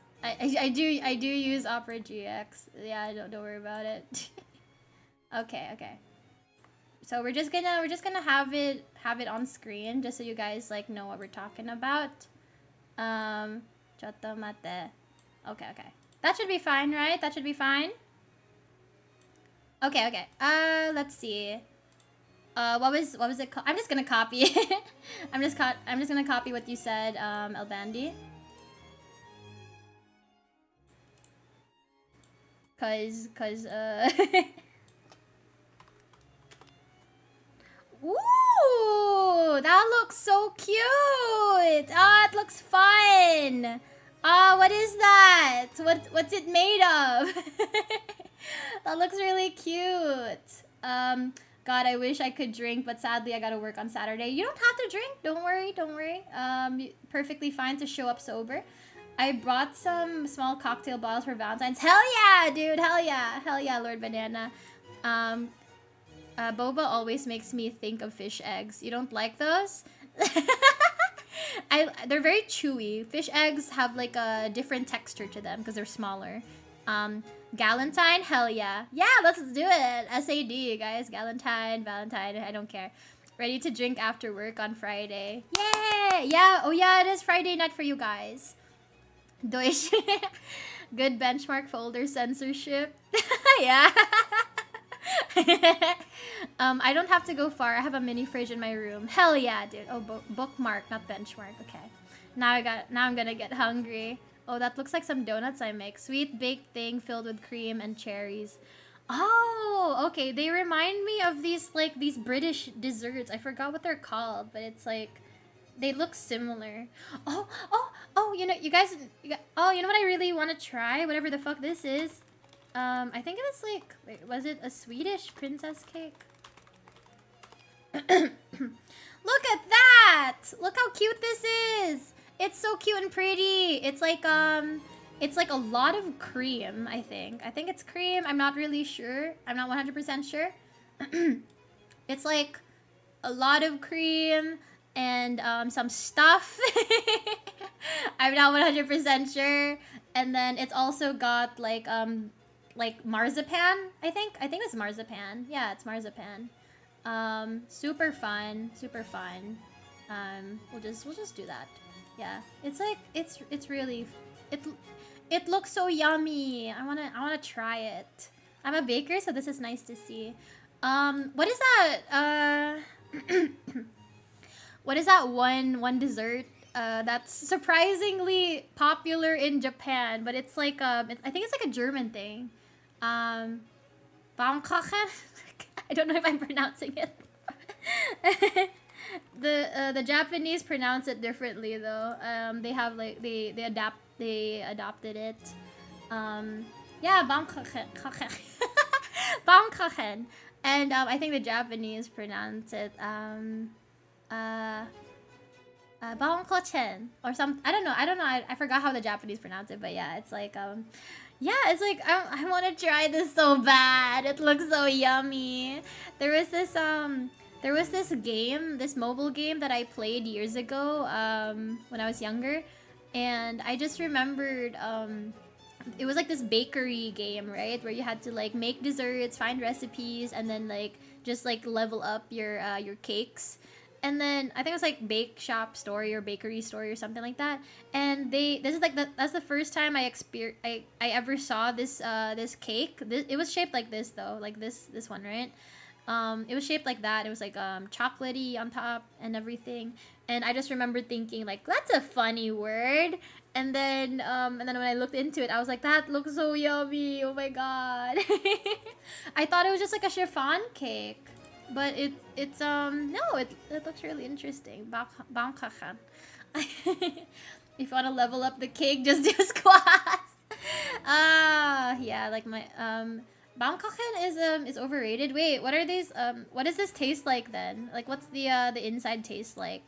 Speaker 1: Opera GX. Yeah, don't worry about it. Okay. So we're just gonna have it on screen just so you guys like know what we're talking about. Chotto mate. Okay. That should be fine, right? That should be fine. Okay. Let's see. What was it called? I'm just gonna copy it. I'm just gonna copy what you said, Elbandi. Cause Ooh, that looks so cute. Oh, it looks fun. Oh, what is that? What's it made of? That looks really cute. God, I wish I could drink, but sadly I gotta work on Saturday. You don't have to drink. Don't worry. Perfectly fine to show up sober. I brought some small cocktail bottles for Valentine's. Hell yeah, dude. Hell yeah, Lord Banana. Boba always makes me think of fish eggs. You don't like those? They're very chewy. Fish eggs have like a different texture to them because they're smaller. Galentine, hell yeah. Yeah, let's do it. SAD, guys. Galentine, Valentine, I don't care. Ready to drink after work on Friday. Yay! Yeah, oh yeah, it is Friday night for you guys. Deutsch. Good benchmark folder censorship. Yeah. I don't have to go far. I have a mini fridge in my room. Hell yeah, dude. Oh, bookmark, not benchmark. Okay. Now I'm gonna get hungry. Oh, that looks like some donuts I make. Sweet baked thing filled with cream and cherries. Oh, okay. They remind me of these British desserts. I forgot what they're called, but it's like they look similar. Oh, you know, you guys oh, you know what I really want to try? Whatever the fuck this is. I think it was like, wait, was it a Swedish princess cake? Look at that! Look how cute this is! It's so cute and pretty. It's like a lot of cream, I think. I think it's cream. I'm not really sure. I'm not 100% sure. It's like a lot of cream and some stuff. I'm not 100% sure. And then it's also got like marzipan, I think it's marzipan. Yeah, it's marzipan. Super fun. We'll just do that. Yeah, it's like it's really it looks so yummy. I wanna try it. I'm a baker, so this is nice to see. What is that? What is that one dessert that's surprisingly popular in Japan, but it's like I think it's like a German thing. Baumkuchen? I don't know if I'm pronouncing it. The Japanese pronounce it differently though. They have like they adopted it. Yeah, Baumkuchen. Baumkuchen. And I think the Japanese pronounce it Baumkuchen or some. I don't know. I forgot how the Japanese pronounce it, but yeah, it's like yeah, it's like I want to try this so bad. It looks so yummy. There was this game, this mobile game that I played years ago when I was younger, and I just remembered it was like this bakery game, right? Where you had to like make desserts, find recipes, and then like just like level up your cakes. And then I think it was like bake shop story or bakery story or something like that. And that's the first time I ever saw this cake. It was shaped like this though, like this one, right? It was shaped like that. It was like chocolatey on top and everything. And I just remember thinking like, that's a funny word. And then when I looked into it, I was like, that looks so yummy. Oh my god. I thought it was just like a chiffon cake. But it's no, it looks really interesting. Bangkakan. If you want to level up the cake, just do squats. Yeah, like my Bangkaken is overrated. Wait, what are these what does this taste like then? Like what's the inside taste like?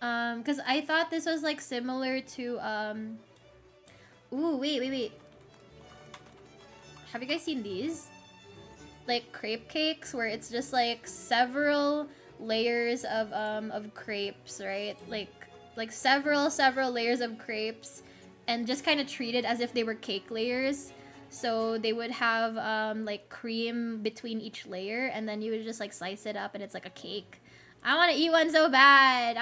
Speaker 1: Cuz I thought this was like similar to ooh, wait. Have you guys seen these? Like crepe cakes where it's just like several layers of crepes, right? Like several layers of crepes and just kind of treated as if they were cake layers. So they would have like cream between each layer and then you would just like slice it up and it's like a cake. I want to eat one so bad.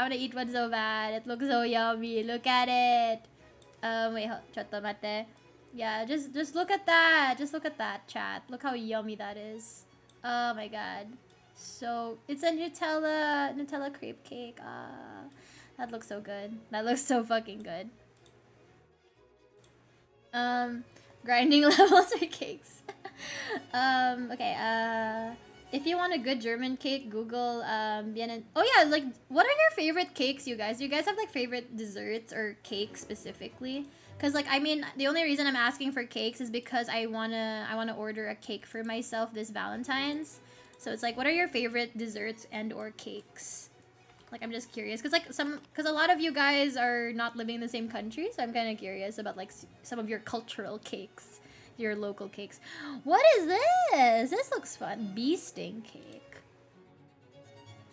Speaker 1: It looks so yummy. Look at it. Wait, chotto mate. Yeah, just look at that. Just look at that, chat. Look how yummy that is. Oh my god. So, it's a Nutella crepe cake. That looks so good. That looks so fucking good. Grinding levels for cakes. Okay, if you want a good German cake, Google Bienen. Oh yeah, like what are your favorite cakes, you guys? Do you guys have like favorite desserts or cakes specifically? Cause like I mean, the only reason I'm asking for cakes is because I wanna order a cake for myself this Valentine's. So it's like, what are your favorite desserts and or cakes? Like I'm just curious, cause a lot of you guys are not living in the same country, so I'm kind of curious about like some of your cultural cakes. Your local cakes. What is this? This looks fun. Bee sting cake.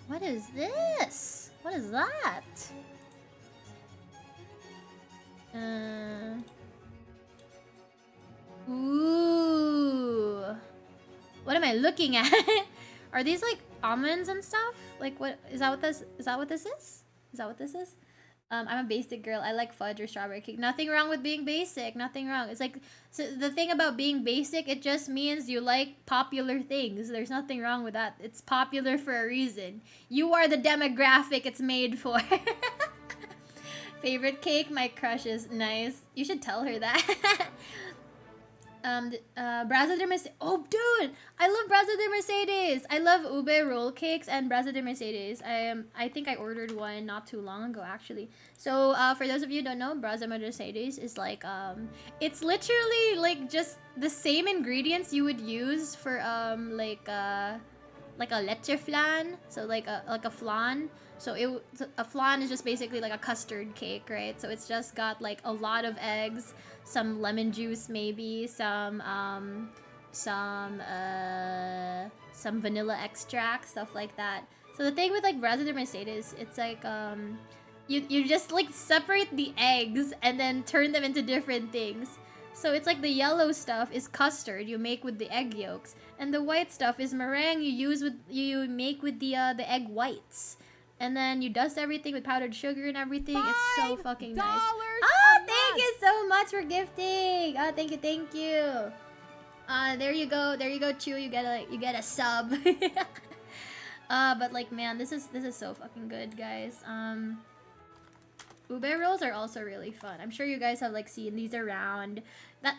Speaker 1: What is this? What is that? Ooh. What am I looking at? Are these like almonds and stuff? Like what is that what this is? Is that what this is? Is that what this is? I'm a basic girl. I like fudge or strawberry cake. Nothing wrong with being basic. Nothing wrong. It's like, so the thing about being basic, it just means you like popular things. There's nothing wrong with that. It's popular for a reason. You are the demographic it's made for. Favorite cake? My crush is nice. You should tell her that. Brazo de Mercedes. Oh, dude! I love Brazo de Mercedes! I love ube roll cakes and Brazo de Mercedes. I think I ordered one not too long ago, actually. So, for those of you who don't know, Brazo de Mercedes is like, it's literally, like, just the same ingredients you would use for, like a leche flan. So, like a flan. So, a flan is just basically like a custard cake, right? So, it's just got, like, a lot of eggs, some lemon juice maybe, some vanilla extract, stuff like that. So the thing with like Brazo de Mercedes, it's like you just like separate the eggs and then turn them into different things. So it's like the yellow stuff is custard you make with the egg yolks, and the white stuff is meringue you make with the egg whites. And then you dust everything with powdered sugar and everything. It's so fucking nice. Oh, thank you so much for gifting. Oh, thank you. There you go, Chew. You get a sub. But like, man, this is so fucking good, guys. Ube rolls are also really fun. I'm sure you guys have like seen these around.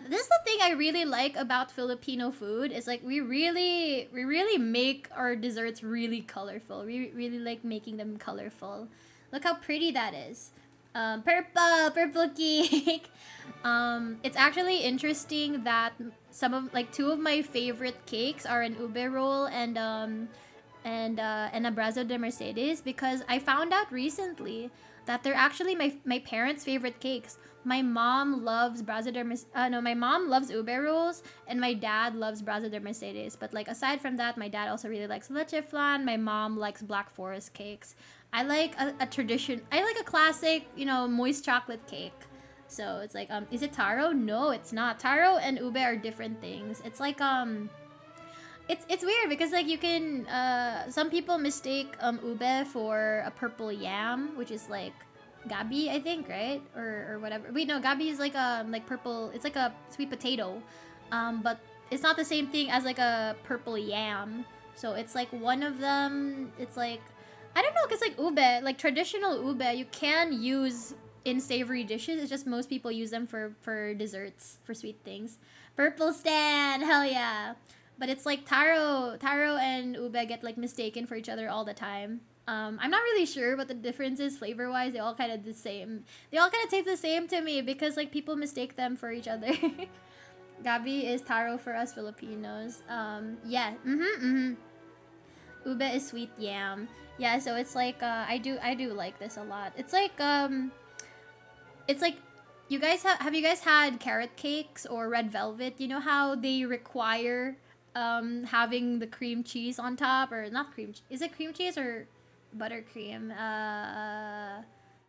Speaker 1: This is the thing I really like about Filipino food is like we really make our desserts really colorful. We really like making them colorful. Look how pretty that is. Purple cake. It's actually interesting that two of my favorite cakes are an ube roll and a Brazo de Mercedes, because I found out recently that they're actually my parents' favorite cakes. My mom loves my mom loves ube rolls and my dad loves Brazo de Mercedes. But like aside from that, my dad also really likes leche flan. My mom likes Black Forest cakes. I like a tradition. I like a classic, moist chocolate cake. So it's like, is it taro? No, it's not. Taro and ube are different things. It's like it's weird because like you can some people mistake ube for a purple yam, which is like gabi, I think, right? Or whatever. Wait, no, gabi is like purple. It's like a sweet potato, but it's not the same thing as like a purple yam. So it's like one of them, it's like, I don't know, because like ube, like traditional ube, you can use in savory dishes. It's just most people use them for desserts, for sweet things. Purple Stan, hell yeah. But it's like taro and ube get like mistaken for each other all the time. I'm not really sure what the difference is flavor-wise. They all kind of the same. They all kind of taste the same to me because like people mistake them for each other. Gabi is taro for us Filipinos. Yeah. Ube is sweet yam. Yeah, so it's like I do like this a lot. It's like you guys have you guys had carrot cakes or red velvet? You know how they require having the cream cheese on top, or not cream, is it cream cheese or buttercream?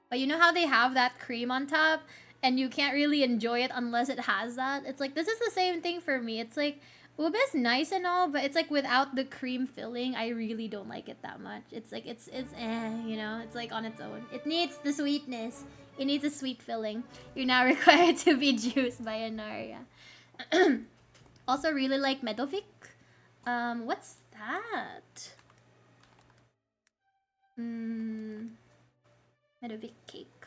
Speaker 1: But you know how they have that cream on top and you can't really enjoy it unless it has that? It's like this is the same thing for me. It's like ube is nice and all, but it's like without the cream filling, I really don't like it that much. It's like it's you know, it's like on its own. It needs the sweetness. It needs a sweet filling. You're now required to be juiced by Enaria. Also really like Medovic. What's that? Medovic cake.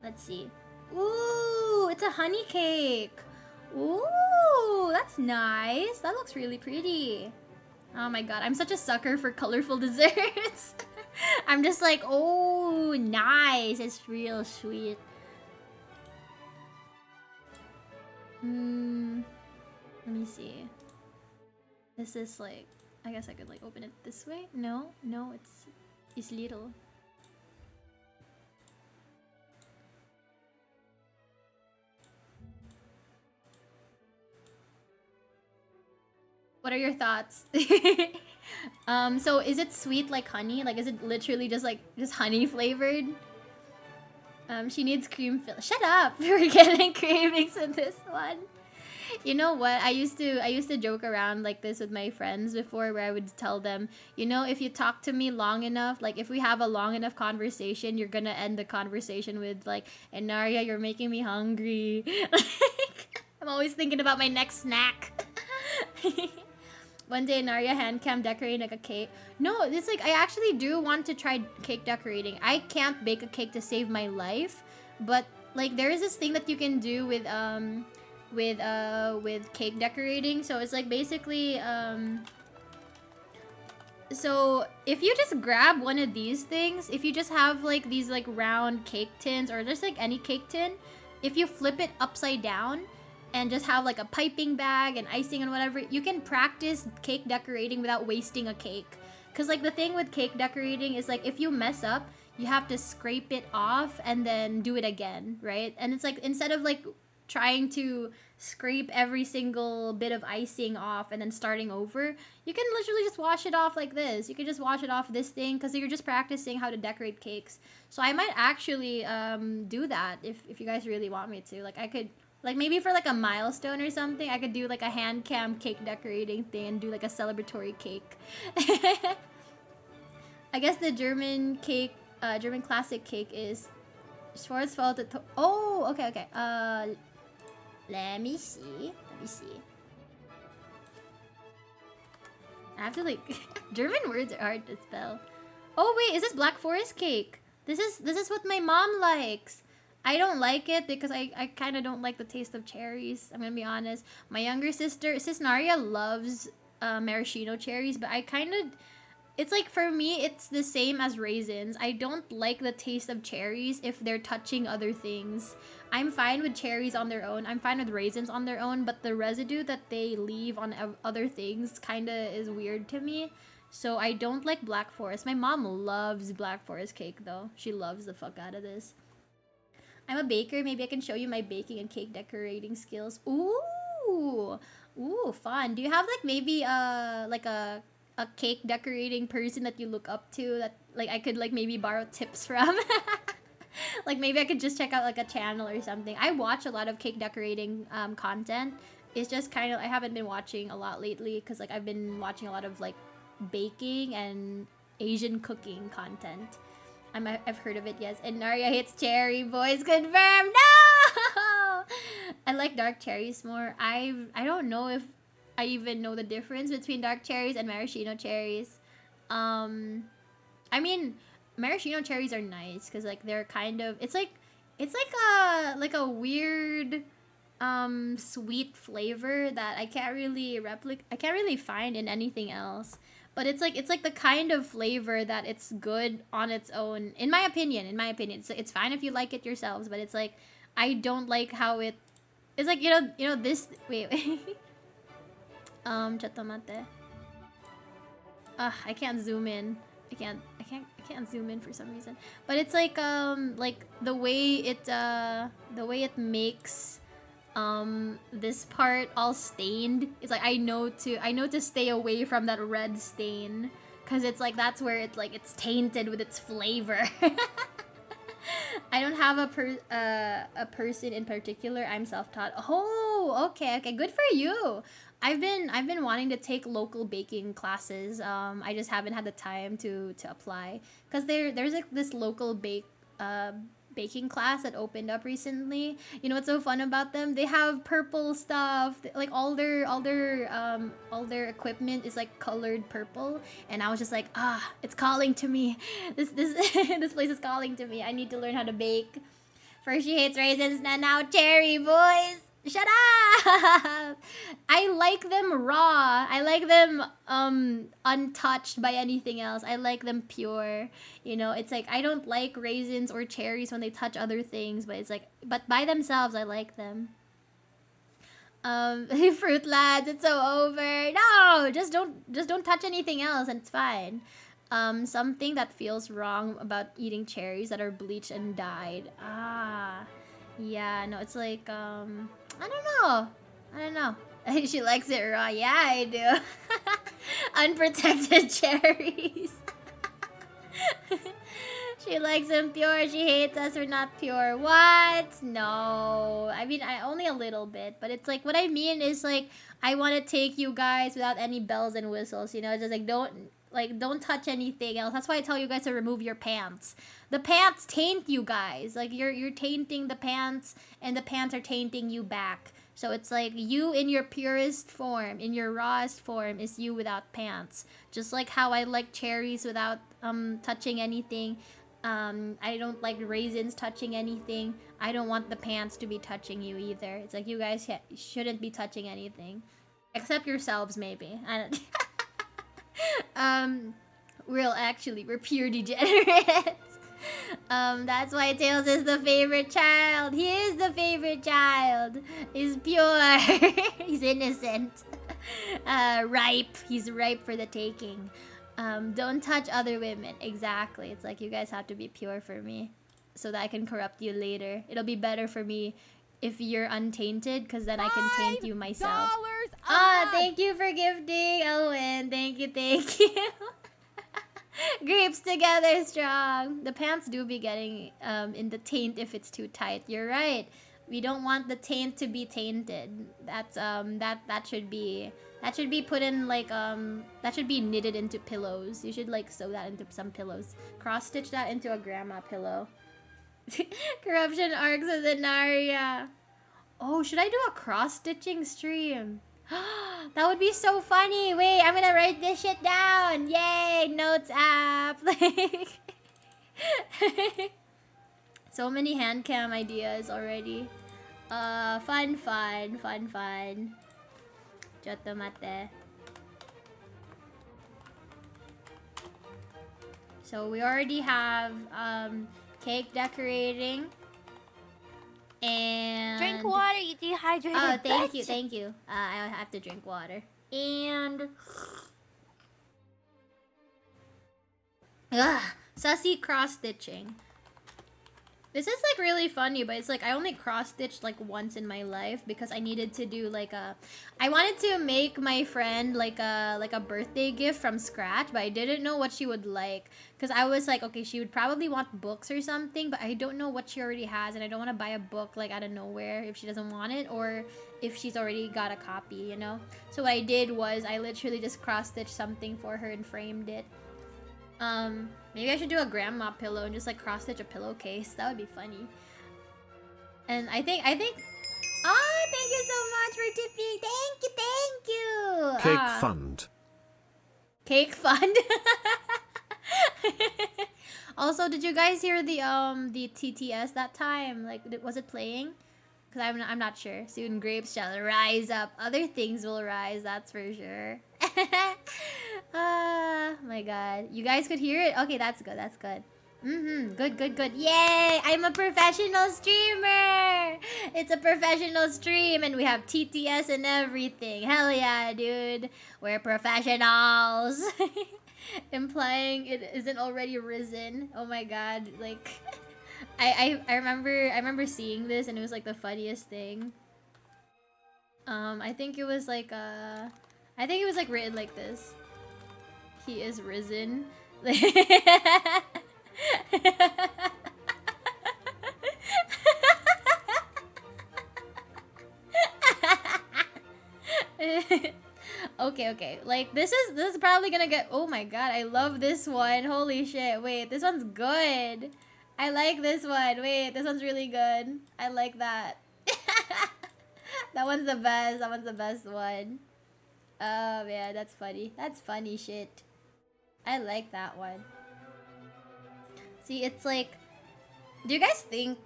Speaker 1: Let's see. Ooh, it's a honey cake. Ooh, that's nice. That looks really pretty. Oh my god, I'm such a sucker for colorful desserts. I'm just like, oh, nice. It's real sweet. Let me see. This is like, I guess I could like open it this way. No, it's little. What are your thoughts? So is it sweet like honey? Like, is it literally just like just honey flavored? She needs cream fill. Shut up! We're getting cravings in this one. You know what? I used to joke around like this with my friends before, where I would tell them, you know, if you talk to me long enough, like if we have a long enough conversation, you're gonna end the conversation with like, Enaria, you're making me hungry. Like, I'm always thinking about my next snack. One day, Enaria hand cam decorating like a cake. No, it's like I actually do want to try cake decorating. I can't bake a cake to save my life, but like there is this thing that you can do with cake decorating. So it's like basically so if you just grab one of these things, if you just have like these like round cake tins or just like any cake tin, if you flip it upside down and just have like a piping bag and icing and whatever, you can practice cake decorating without wasting a cake. Because like the thing with cake decorating is like if you mess up, you have to scrape it off and then do it again, right? And it's like instead of like trying to scrape every single bit of icing off and then starting over, you can literally just wash it off like this. You can just wash it off this thing because you're just practicing how to decorate cakes. So I might actually do that if you guys really want me to. Like I could, like maybe for like a milestone or something, I could do like a hand cam cake decorating thing and do like a celebratory cake. I guess the German cake, German classic cake is Schwarzwälder. Oh, okay. Let me see. I have to like German words are hard to spell. Oh wait, is this Black Forest cake? This is what my mom likes. I don't like it because I kind of don't like the taste of cherries. I'm gonna be honest. My younger sister, Sis Naria, loves maraschino cherries, but I kind of, it's like for me, it's the same as raisins. I don't like the taste of cherries if they're touching other things. I'm fine with cherries on their own. I'm fine with raisins on their own, but the residue that they leave on other things kind of is weird to me. So I don't like Black Forest. My mom loves Black Forest cake though. She loves the fuck out of this. I'm a baker. Maybe I can show you my baking and cake decorating skills. Ooh, fun. Do you have like maybe like a cake decorating person that you look up to that like I could like maybe borrow tips from? Like maybe I could just check out like a channel or something. I watch a lot of cake decorating content. It's just kind of, I haven't been watching a lot lately because like I've been watching a lot of like baking and Asian cooking content. I've heard of it, yes. And Naria hates cherry, boys confirmed. No! I like dark cherries more. I don't know if I even know the difference between dark cherries and maraschino cherries. I mean, maraschino cherries are nice because like they're kind of it's like a weird sweet flavor that I can't really find in anything else. But it's like the kind of flavor that it's good on its own. In my opinion, it's fine if you like it yourselves, but it's like I don't like how it's like this wait. Chatomate. I can't zoom in. I can't zoom in for some reason. But it's like the way it makes this part all stained. It's like I know to stay away from that red stain, cuz it's like that's where it's tainted with its flavor. I don't have a person in particular. I'm self-taught. Oh, okay, good for you. I've been wanting to take local baking classes. I just haven't had the time to apply because there's like this local baking class that opened up recently. You know what's so fun about them? They have purple stuff. Like all their equipment is like colored purple, and I was just like, it's calling to me. This this place is calling to me. I need to learn how to bake. First she hates raisins, now cherry, boys. Shut up! I like them raw. I like them untouched by anything else. I like them pure. You know, it's like I don't like raisins or cherries when they touch other things, but it's like but by themselves I like them. Fruit lads, it's so over. No, just don't touch anything else and it's fine. Something that feels wrong about eating cherries that are bleached and dyed. Yeah, no, it's like I don't know. She likes it raw. Yeah, I do. Unprotected cherries. She likes them pure. She hates us for not pure. What? No. I mean, I only a little bit, but it's like what I mean is like I want to take you guys without any bells and whistles. You know, just like don't touch anything else. That's why I tell you guys to remove your pants. The pants taint you guys. Like you're tainting the pants, and the pants are tainting you back. So it's like you in your purest form, in your rawest form, is you without pants. Just like how I like cherries without touching anything. I don't like raisins touching anything. I don't want the pants to be touching you either. It's like you guys shouldn't be touching anything, except yourselves maybe. I don't. We're pure degenerates. That's why Tails is the favorite child. He is the favorite child. He's pure. He's innocent. Ripe. He's ripe for the taking. Don't touch other women. Exactly. It's like you guys have to be pure for me, so that I can corrupt you later. It'll be better for me if you're untainted, because then I can taint you myself. Thank you for gifting, Owen. Thank you. Grapes together strong. The pants do be getting in the taint if it's too tight. You're right. We don't want the taint to be tainted. That's that should be put in like that should be knitted into pillows. You should like sew that into some pillows. Cross stitch that into a grandma pillow. Corruption arcs of the Narya. Oh, should I do a cross stitching stream? That would be so funny. Wait, I'm gonna write this shit down. Yay, notes app. Like so many hand cam ideas already. Fun. Chotto mate. So we already have cake decorating. And
Speaker 2: drink water, you dehydrated.
Speaker 1: Oh, thank you. I have to drink water. And sussy cross stitching. This is like really funny, but it's like I only cross stitched like once in my life because I needed to do like I wanted to make my friend like a birthday gift from scratch, but I didn't know what she would like, because I was like, okay, she would probably want books or something, but I don't know what she already has, and I don't want to buy a book like out of nowhere if she doesn't want it, or if she's already got a copy, you know. So what I did was I literally just cross stitched something for her and framed it. Maybe I should do a grandma pillow and just like cross stitch a pillowcase. That would be funny. And I think oh, thank you so much for tipping. Thank you.
Speaker 2: Cake fund.
Speaker 1: Cake fund. Also, did you guys hear the TTS that time? Like, was it playing? Because I'm not sure. Soon grapes shall rise up. Other things will rise, that's for sure. My god. You guys could hear it? Okay, that's good, that's good. Good. Yay! I'm a professional streamer! It's a professional stream and we have TTS and everything. Hell yeah, dude. We're professionals. Implying it isn't already risen. Oh my god, like I remember seeing this and it was like the funniest thing. I think it was like written like this. He is risen. Okay. Like this is probably gonna get. Oh my god, I love this one. Holy shit. Wait, this one's good. I like this one. Wait, this one's really good. I like that. That one's the best. That one's the best one. Oh man, that's funny. That's funny shit. I like that one. See, it's like, do you guys think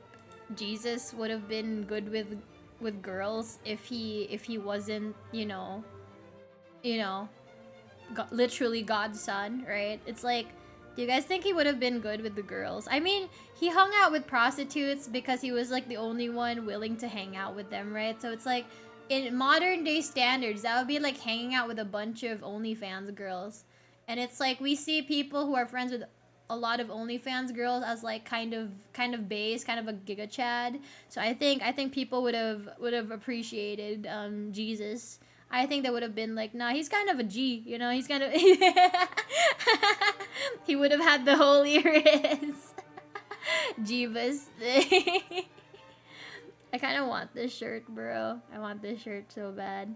Speaker 1: Jesus would have been good with girls if he wasn't, literally God's son, right? It's like, do you guys think he would have been good with the girls? I mean, he hung out with prostitutes because he was like the only one willing to hang out with them, right? So it's like, in modern day standards, that would be like hanging out with a bunch of OnlyFans girls. And it's like, we see people who are friends with a lot of OnlyFans girls as like kind of base, kind of a giga chad. So I think people would have appreciated Jesus. I think they would have been like, nah, he's kind of a G, he's kind of he would have had the holy wrist. Jeebus. I kind of want this shirt, bro. I want this shirt so bad.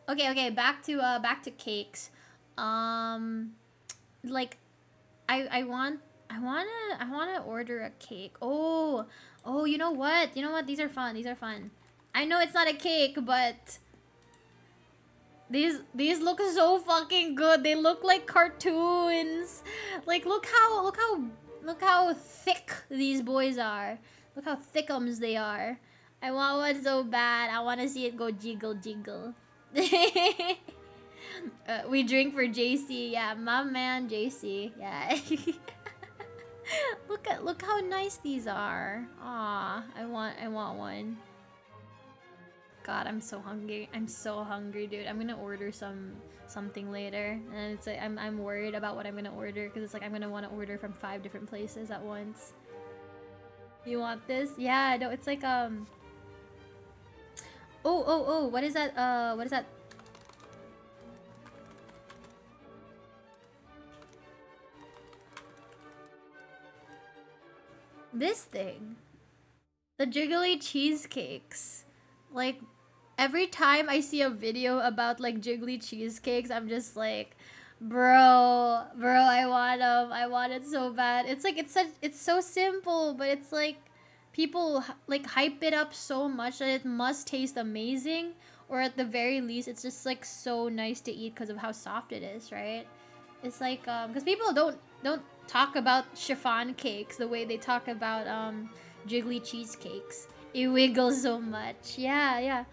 Speaker 1: Okay, back to cakes. Like I wanna order a cake. Oh, you know what? These are fun. I know it's not a cake, but these look so fucking good. They look like cartoons. Like look how thick these boys are. Look how thickums they are. I want one so bad. I want to see it go jiggle. We drink for JC. Yeah, my man JC. Yeah. Look how nice these are. Aw, I want one. God, I'm so hungry. Dude. I'm gonna order something later, and it's like I'm worried about what I'm gonna order because it's like I'm gonna want to order from 5 different places at once. You want this? Yeah, no, it's like Oh, what is that? What is that? This thing. The jiggly cheesecakes. Like, every time I see a video about like jiggly cheesecakes, I'm just like, bro, I want them. I want it so bad. It's like, it's so simple, but it's like, people like hype it up so much that it must taste amazing, or at the very least, it's just like so nice to eat because of how soft it is, right? It's like, because people don't talk about chiffon cakes the way they talk about jiggly cheesecakes. It wiggles so much. Yeah.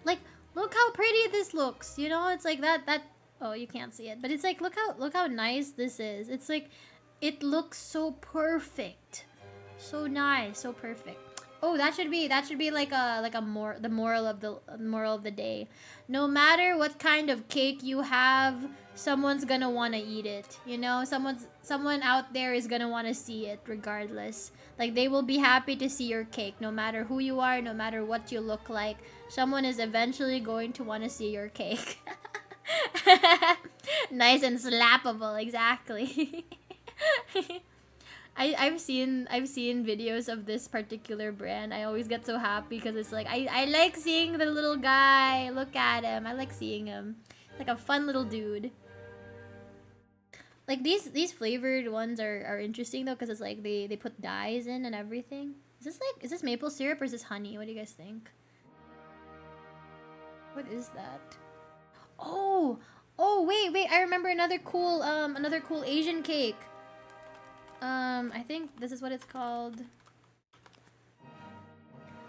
Speaker 1: Like, look how pretty this looks. It's like that. Oh, you can't see it, but it's like, look how nice this is. It's like, it looks so perfect, so nice, so perfect. Oh, that should be like the moral of the day. No matter what kind of cake you have, someone's gonna want to eat it. Someone out there is gonna want to see it regardless. Like, they will be happy to see your cake, no matter who you are, no matter what you look like. Someone is eventually going to want to see your cake. Nice and slappable, exactly. I've seen videos of this particular brand. I always get so happy because it's like, I like seeing the little guy. Look at him. I like seeing him. Like a fun little dude. Like, these flavored ones are interesting though, because it's like they put dyes in and everything. Is this maple syrup or is this honey? What do you guys think? What is that? Oh, wait. I remember another cool Asian cake. I think this is what it's called.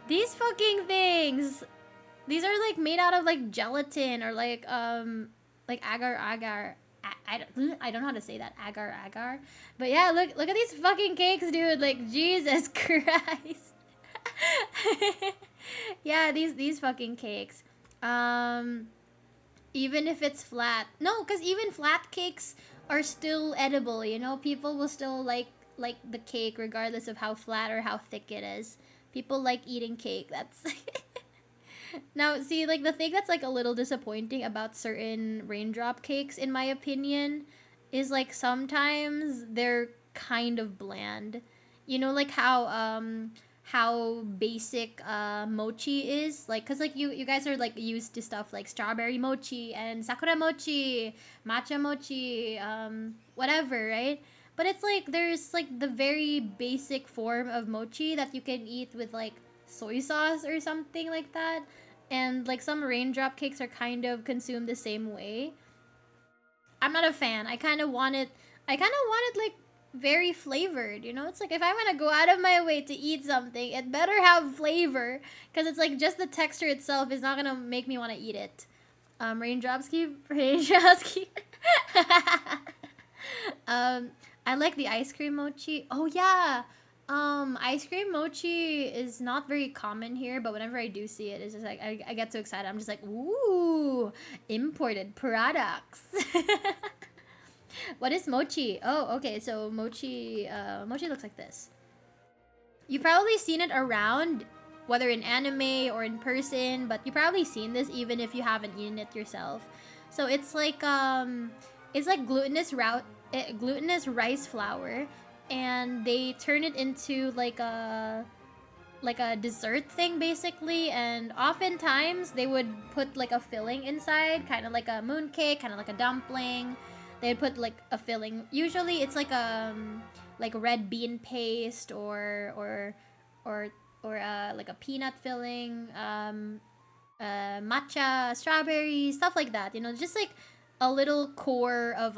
Speaker 1: These fucking things. These are like made out of like gelatin or like agar agar. I don't know how to say that, agar agar. But yeah, look at these fucking cakes, dude. Like Jesus Christ. Yeah, these fucking cakes. Even if it's flat. No, cuz even flat cakes are still edible, you know? People will still like the cake regardless of how flat or how thick it is. People like eating cake. That's Now, see, like the thing that's like a little disappointing about certain raindrop cakes, in my opinion, is like sometimes they're kind of bland. You know, like how basic mochi is, like, cause like you guys are like used to stuff like strawberry mochi and sakura mochi, matcha mochi, whatever, right? But it's like there's like the very basic form of mochi that you can eat with like soy sauce or something like that. And like some raindrop cakes are kind of consumed the same way. I'm not a fan. I kind of want it like very flavored, you know? It's like if I'm gonna go out of my way to eat something, it better have flavor. Because it's like just the texture itself is not gonna make me want to eat it. Raindrops keep. I like the ice cream mochi. Oh yeah. Ice cream mochi is not very common here, but whenever I do see it, it's just like I get so excited. I'm just like, ooh, imported products. What is mochi? Oh, okay. So mochi looks like this. You've probably seen it around, whether in anime or in person, but you've probably seen this even if you haven't eaten it yourself. So it's like glutinous rice flour, and they turn it into like a dessert thing basically, and oftentimes they would put like a filling inside, kind of like a mooncake, kind of like a dumpling. They'd put like a filling. Usually it's like red bean paste or like a peanut filling, matcha, strawberry, stuff like that. You know, just like a little core of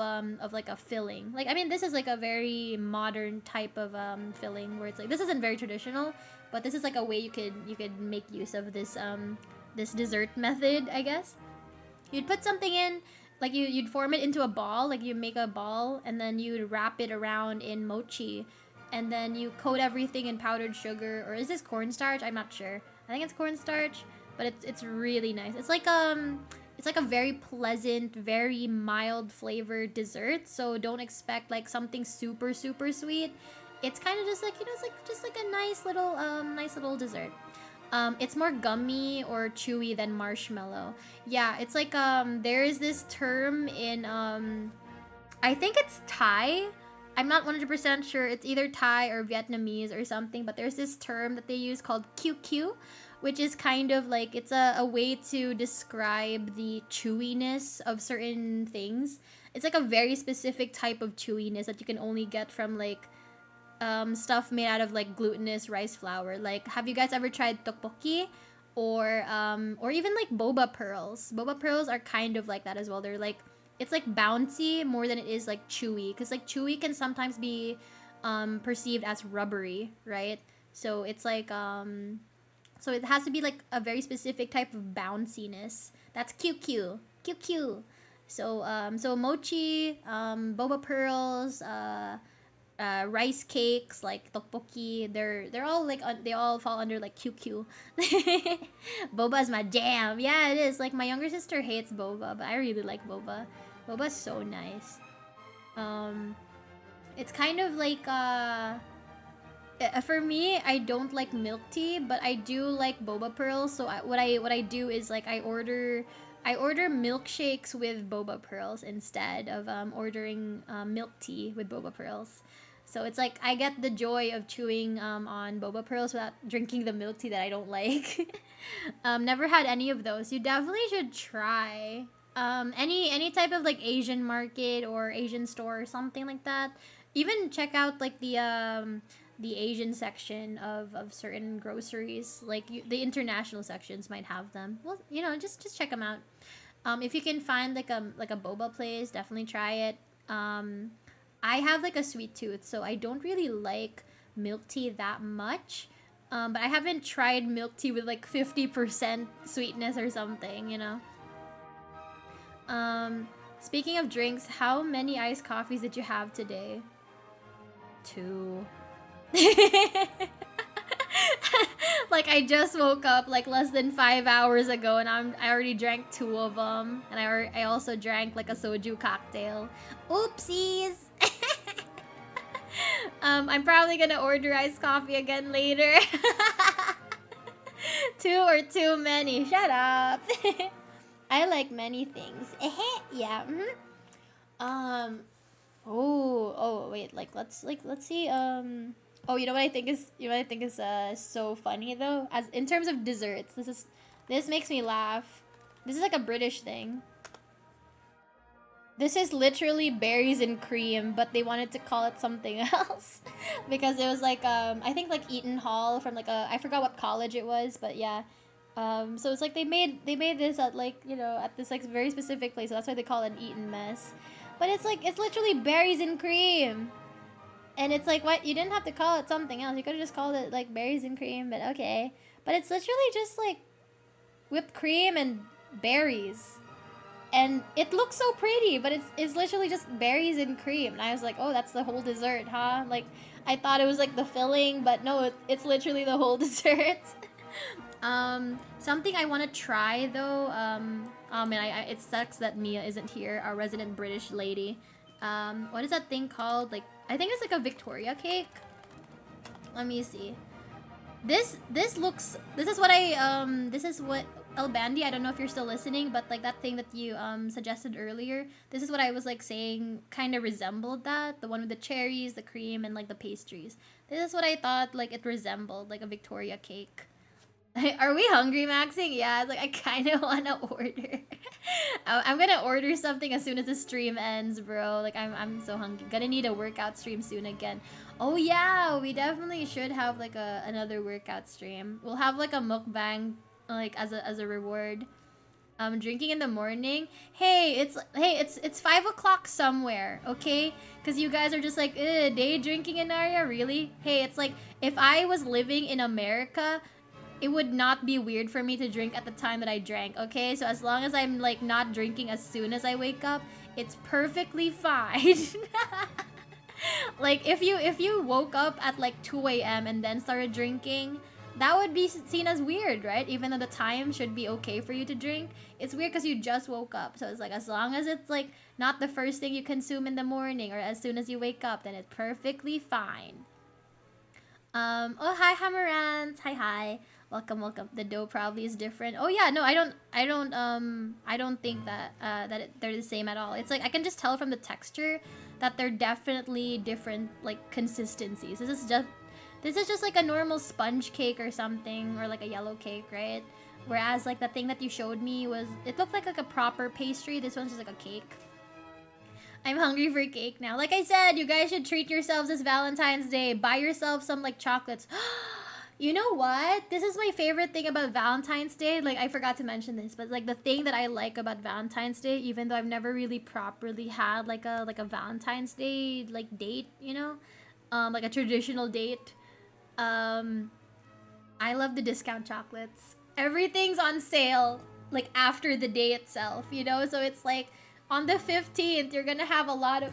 Speaker 1: like a filling. Like I mean, this is like a very modern type of filling where it's like this isn't very traditional, but this is like a way you could make use of this dessert method, I guess. You'd put something in, like you'd form it into a ball, like you make a ball and then you'd wrap it around in mochi, and then you coat everything in powdered sugar, or is this cornstarch? I'm not sure. I think it's cornstarch, but it's really nice. It's like a very pleasant, very mild flavored dessert. So don't expect like something super super sweet. It's kind of just like, you know, it's like just like a nice little dessert. It's more gummy or chewy than marshmallow. Yeah, it's like there is this term in I think it's Thai. I'm not 100% sure. It's either Thai or Vietnamese or something, but there's this term that they use called QQ, which is kind of like it's a way to describe the chewiness of certain things. It's like a very specific type of chewiness that you can only get from like stuff made out of like glutinous rice flour. Like, have you guys ever tried tteokbokki or even like boba pearls? Boba pearls are kind of like that as well. They're like, it's like bouncy more than it is like chewy, because like chewy can sometimes be perceived as rubbery, right? So it's like so it has to be like a very specific type of bounciness. That's QQ. QQ. So mochi, boba pearls, rice cakes like tteokbokki, they're all like they all fall under like QQ. Boba is my jam. Yeah, it is. Like my younger sister hates boba, but I really like boba. Boba's so nice. It's kind of like for me, I don't like milk tea, but I do like boba pearls. So what I do is like I order milkshakes with boba pearls instead of ordering milk tea with boba pearls. So it's like I get the joy of chewing on boba pearls without drinking the milk tea that I don't like. Never had any of those. You definitely should try. Any type of like Asian market or Asian store or something like that. Even check out like the Asian section of certain groceries. Like the international sections might have them. Well, you know, just check them out. If you can find like a boba place, definitely try it. I have like a sweet tooth, so I don't really like milk tea that much. But I haven't tried milk tea with like 50% sweetness or something, you know. Speaking of drinks, how many iced coffees did you have today? 2. Like I just woke up like less than 5 hours ago, and I already drank 2 of them, and I also drank like a soju cocktail. Oopsies. I'm probably gonna order iced coffee again later. 2 or too many. Shut up. I like many things. Yeah. Oh wait, let's see. Oh, you know what I think is so funny though? As in terms of desserts, this makes me laugh. This is like a British thing. This is literally berries and cream, but they wanted to call it something else because it was like I think like Eton Hall from like I forgot what college it was, but yeah. So it's like they made this at like, you know, at this like very specific place, so that's why they call it an Eton mess. But it's like it's literally berries and cream. And it's like, what? You didn't have to call it something else. You could have just called it like berries and cream, but okay. But it's literally just like whipped cream and berries. And it looks so pretty, but it's literally just berries and cream. And I was like, oh, that's the whole dessert, huh? Like, I thought it was like the filling, but no, it's literally the whole dessert. Something I want to try though, oh man, it sucks that Mia isn't here, our resident British lady. What is that thing called? Like, I think it's like a Victoria cake. Let me see. This is what El Bandy, I don't know if you're still listening, but like that thing that you suggested earlier, this is what I was like saying kind of resembled that, the one with the cherries, the cream, and like the pastries. This is what I thought like it resembled, like a Victoria cake. Are we hungry, Maxing? Yeah, it's like I kind of want to order. I'm gonna order something as soon as the stream ends, bro. Like I'm so hungry. Gonna need a workout stream soon again. Oh yeah, we definitely should have like another workout stream. We'll have like a mukbang, like as a reward. Drinking in the morning. Hey, it's 5 o'clock somewhere, okay? Because you guys are just like, day drinking in area, really? Hey, it's like if I was living in America, it would not be weird for me to drink at the time that I drank, okay? So as long as I'm like not drinking as soon as I wake up, it's perfectly fine. Like if you woke up at like 2 a.m. and then started drinking, that would be seen as weird, right? Even though the time should be okay for you to drink, it's weird because you just woke up. So it's like as long as it's like not the first thing you consume in the morning or as soon as you wake up, then it's perfectly fine. Oh hi Hamarant, hi. Welcome. The dough probably is different. Oh yeah, no, I don't think that they're the same at all. It's like I can just tell from the texture that they're definitely different like consistencies. This is just like a normal sponge cake or something, or like a yellow cake, right? Whereas like the thing that you showed me it looked like a proper pastry. This one's just like a cake. I'm hungry for cake now. Like I said, you guys should treat yourselves this Valentine's Day. Buy yourself some like chocolates. You know what? This is my favorite thing about Valentine's Day. Like, I forgot to mention this, but like the thing that I like about Valentine's Day, even though I've never really properly had like a Valentine's Day like date, you know, like a traditional date. I love the discount chocolates. Everything's on sale like after the day itself, you know. So it's like on the 15th, you're gonna have a lot of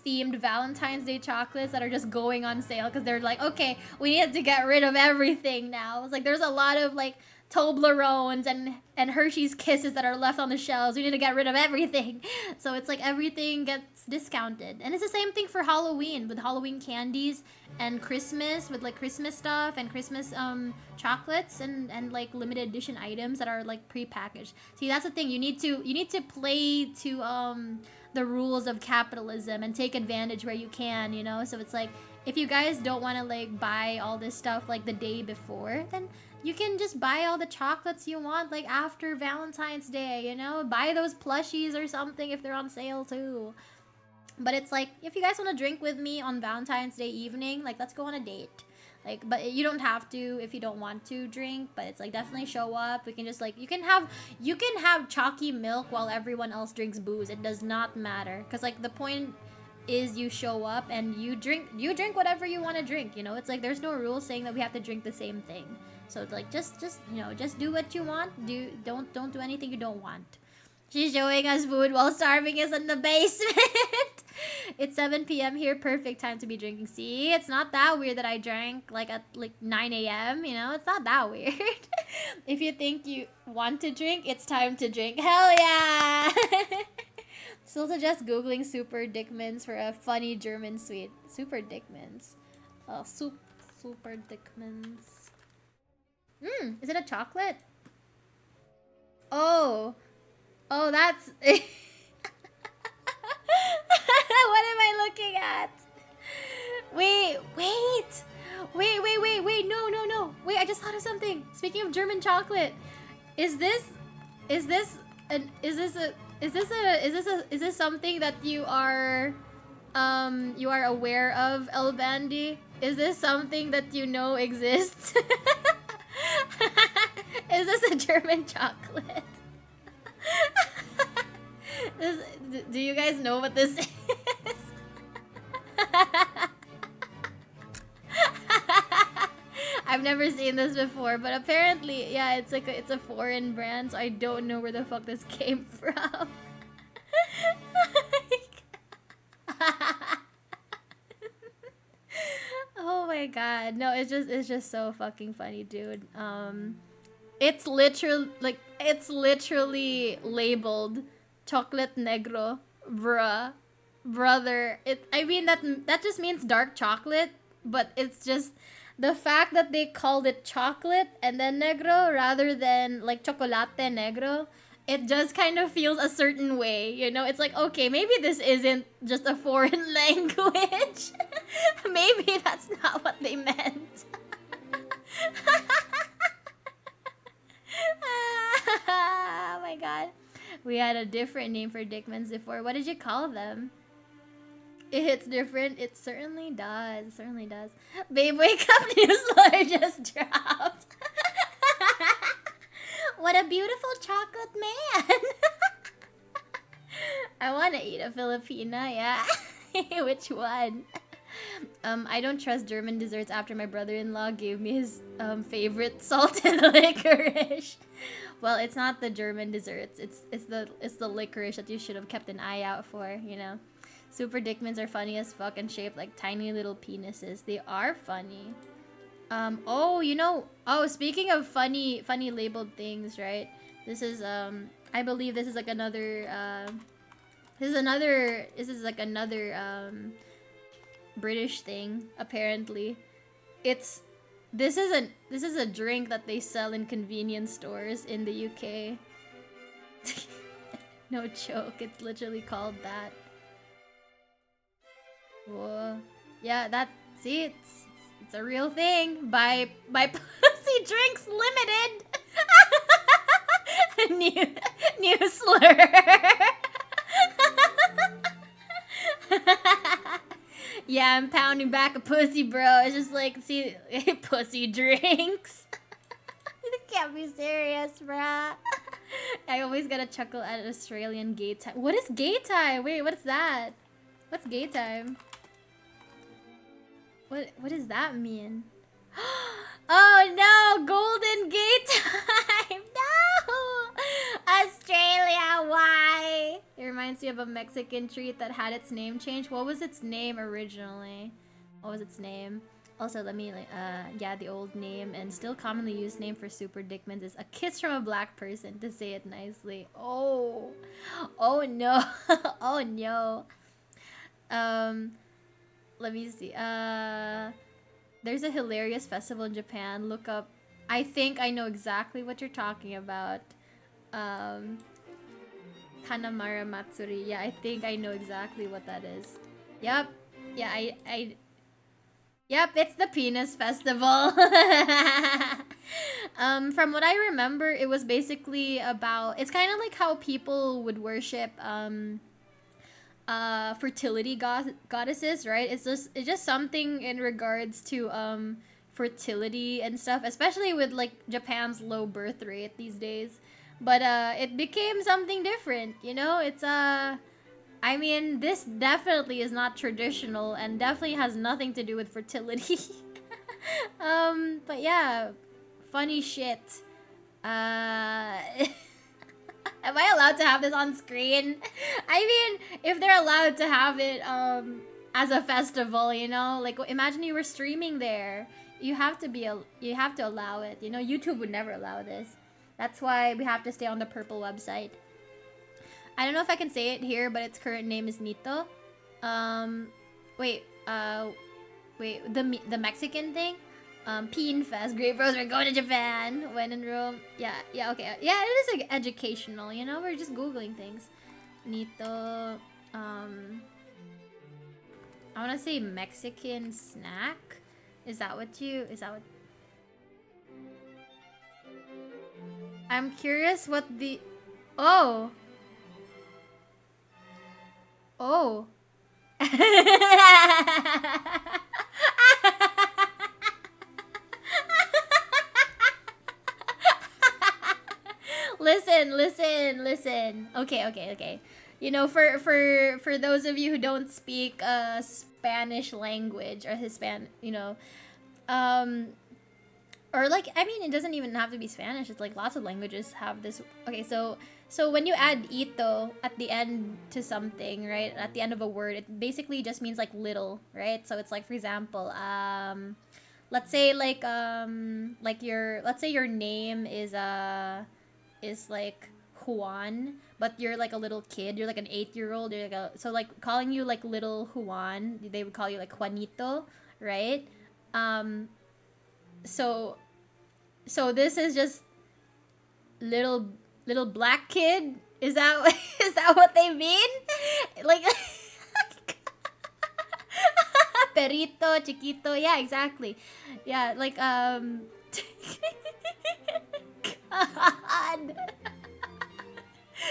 Speaker 1: themed Valentine's Day chocolates that are just going on sale because they're like, okay, we need to get rid of everything now. It's like there's a lot of like Toblerones and Hershey's Kisses that are left on the shelves. We need to get rid of everything. So it's like everything gets discounted. And it's the same thing for Halloween with Halloween candies and Christmas with like Christmas stuff and Christmas chocolates and like limited edition items that are like pre-packaged. See, that's the thing. You need to play to the rules of capitalism and take advantage where you can, you know? So it's like if you guys don't want to like buy all this stuff like the day before, then you can just buy all the chocolates you want like after Valentine's Day, you know? Buy those plushies or something if they're on sale too. But it's like, if you guys want to drink with me on Valentine's Day evening, like, let's go on a date. Like, but you don't have to if you don't want to drink, but it's like, definitely show up. We can just like, you can have chalky milk while everyone else drinks booze. It does not matter. Cause like the point is you show up and you drink whatever you want to drink, you know? It's like, there's no rule saying that we have to drink the same thing. So it's like, just you know, just do what you want. Don't do anything you don't want. She's showing us food while starving us in the basement. It's 7 p.m. here. Perfect time to be drinking. See, it's not that weird that I drank like at like 9 a.m. You know, it's not that weird. If you think you want to drink, it's time to drink. Hell yeah! Still suggest Googling Super Dickmans for a funny German sweet. Super Dickmans. Oh, Super Dickmans. Is it a chocolate? Oh, that's... What am I looking at? Wait. No. Wait, I just thought of something. Speaking of German chocolate, is this something that you are aware of, El Bandy? Is this something that you know exists? Is this a German chocolate? Do you guys know what this is? I've never seen this before, but apparently, yeah, it's like it's a foreign brand, so I don't know where the fuck this came from. Oh my god. No, it's just so fucking funny, dude. It's literally labeled chocolate negro, brother. I mean that just means dark chocolate, but it's just the fact that they called it chocolate and then negro rather than like chocolate negro. It just kind of feels a certain way, you know? It's like, okay, maybe this isn't just a foreign language. Maybe that's not what they meant. Oh my god. We had a different name for Dickmans before. What did you call them? It hits different. It certainly does. It certainly does. Babe, wake up, newsletter just dropped. What a beautiful chocolate man. I want to eat a Filipina, yeah. Which one? I don't trust German desserts after my brother-in-law gave me his favorite salted licorice. Well, it's not the German desserts. It's the licorice that you should have kept an eye out for, you know. Super Dickmans are funny as fuck and shaped like tiny little penises. They are funny. Oh, you know, speaking of funny labeled things, right? This is I believe this is like another British thing, apparently. This is a drink that they sell in convenience stores in the UK. No joke, it's literally called that. Whoa. Yeah, see, it's a real thing. By Pussy Drinks Limited. New slur. Yeah, I'm pounding back a pussy, bro. It's just like, see, Pussy Drinks. You can't be serious, bruh. I always gotta chuckle at Australian gay time. What is gay time? Wait, what's that? What's gay time? What does that mean? Oh no, Golden Gay time! No! Australia, why? It reminds me of a Mexican treat that had its name changed. What was its name originally? What was its name? Also, let me, yeah, the old name and still commonly used name for Super Dickmans is a kiss from a black person, to say it nicely. Oh. Oh no. Oh no. Let me see. There's a hilarious festival in Japan. Look up. I think I know exactly what you're talking about. Kanamara Matsuri. Yeah, I think I know exactly what that is. Yep. Yeah, Yep, it's the Penis Festival. From what I remember, it was basically about... It's kind of like how people would worship... fertility goddesses, right? It's just something in regards to fertility and stuff, especially with like Japan's low birth rate these days. But it became something different, you know? It's I mean, this definitely is not traditional and definitely has nothing to do with fertility. But yeah, funny shit. Am I allowed to have this on screen? I mean, if they're allowed to have it as a festival, you know, like imagine you were streaming there. You have to allow it. You know, YouTube would never allow this. That's why we have to stay on the purple website. I don't know if I can say it here, but its current name is Nito. Um, wait, the Mexican thing? Peen Fest. Great bros, we're going to Japan. When in Rome. Yeah, okay. Yeah, it is like educational, you know? We're just Googling things. Nito. I want to say Mexican snack. Is that what? I'm curious what the... Oh. Oh. Listen. Okay. You know, for those of you who don't speak Spanish language or you know, or like, I mean, it doesn't even have to be Spanish. It's like lots of languages have this. Okay, so when you add ito at the end to something, right? At the end of a word, it basically just means like little, right? So it's like, for example, let's say let's say your name is like Juan, but you're like a little kid. You're like an 8-year-old. You're like so like calling you like little Juan, they would call you like Juanito, right? So this is just little black kid. Is that is that what they mean? Like perrito, chiquito. Yeah, exactly. Yeah, like God.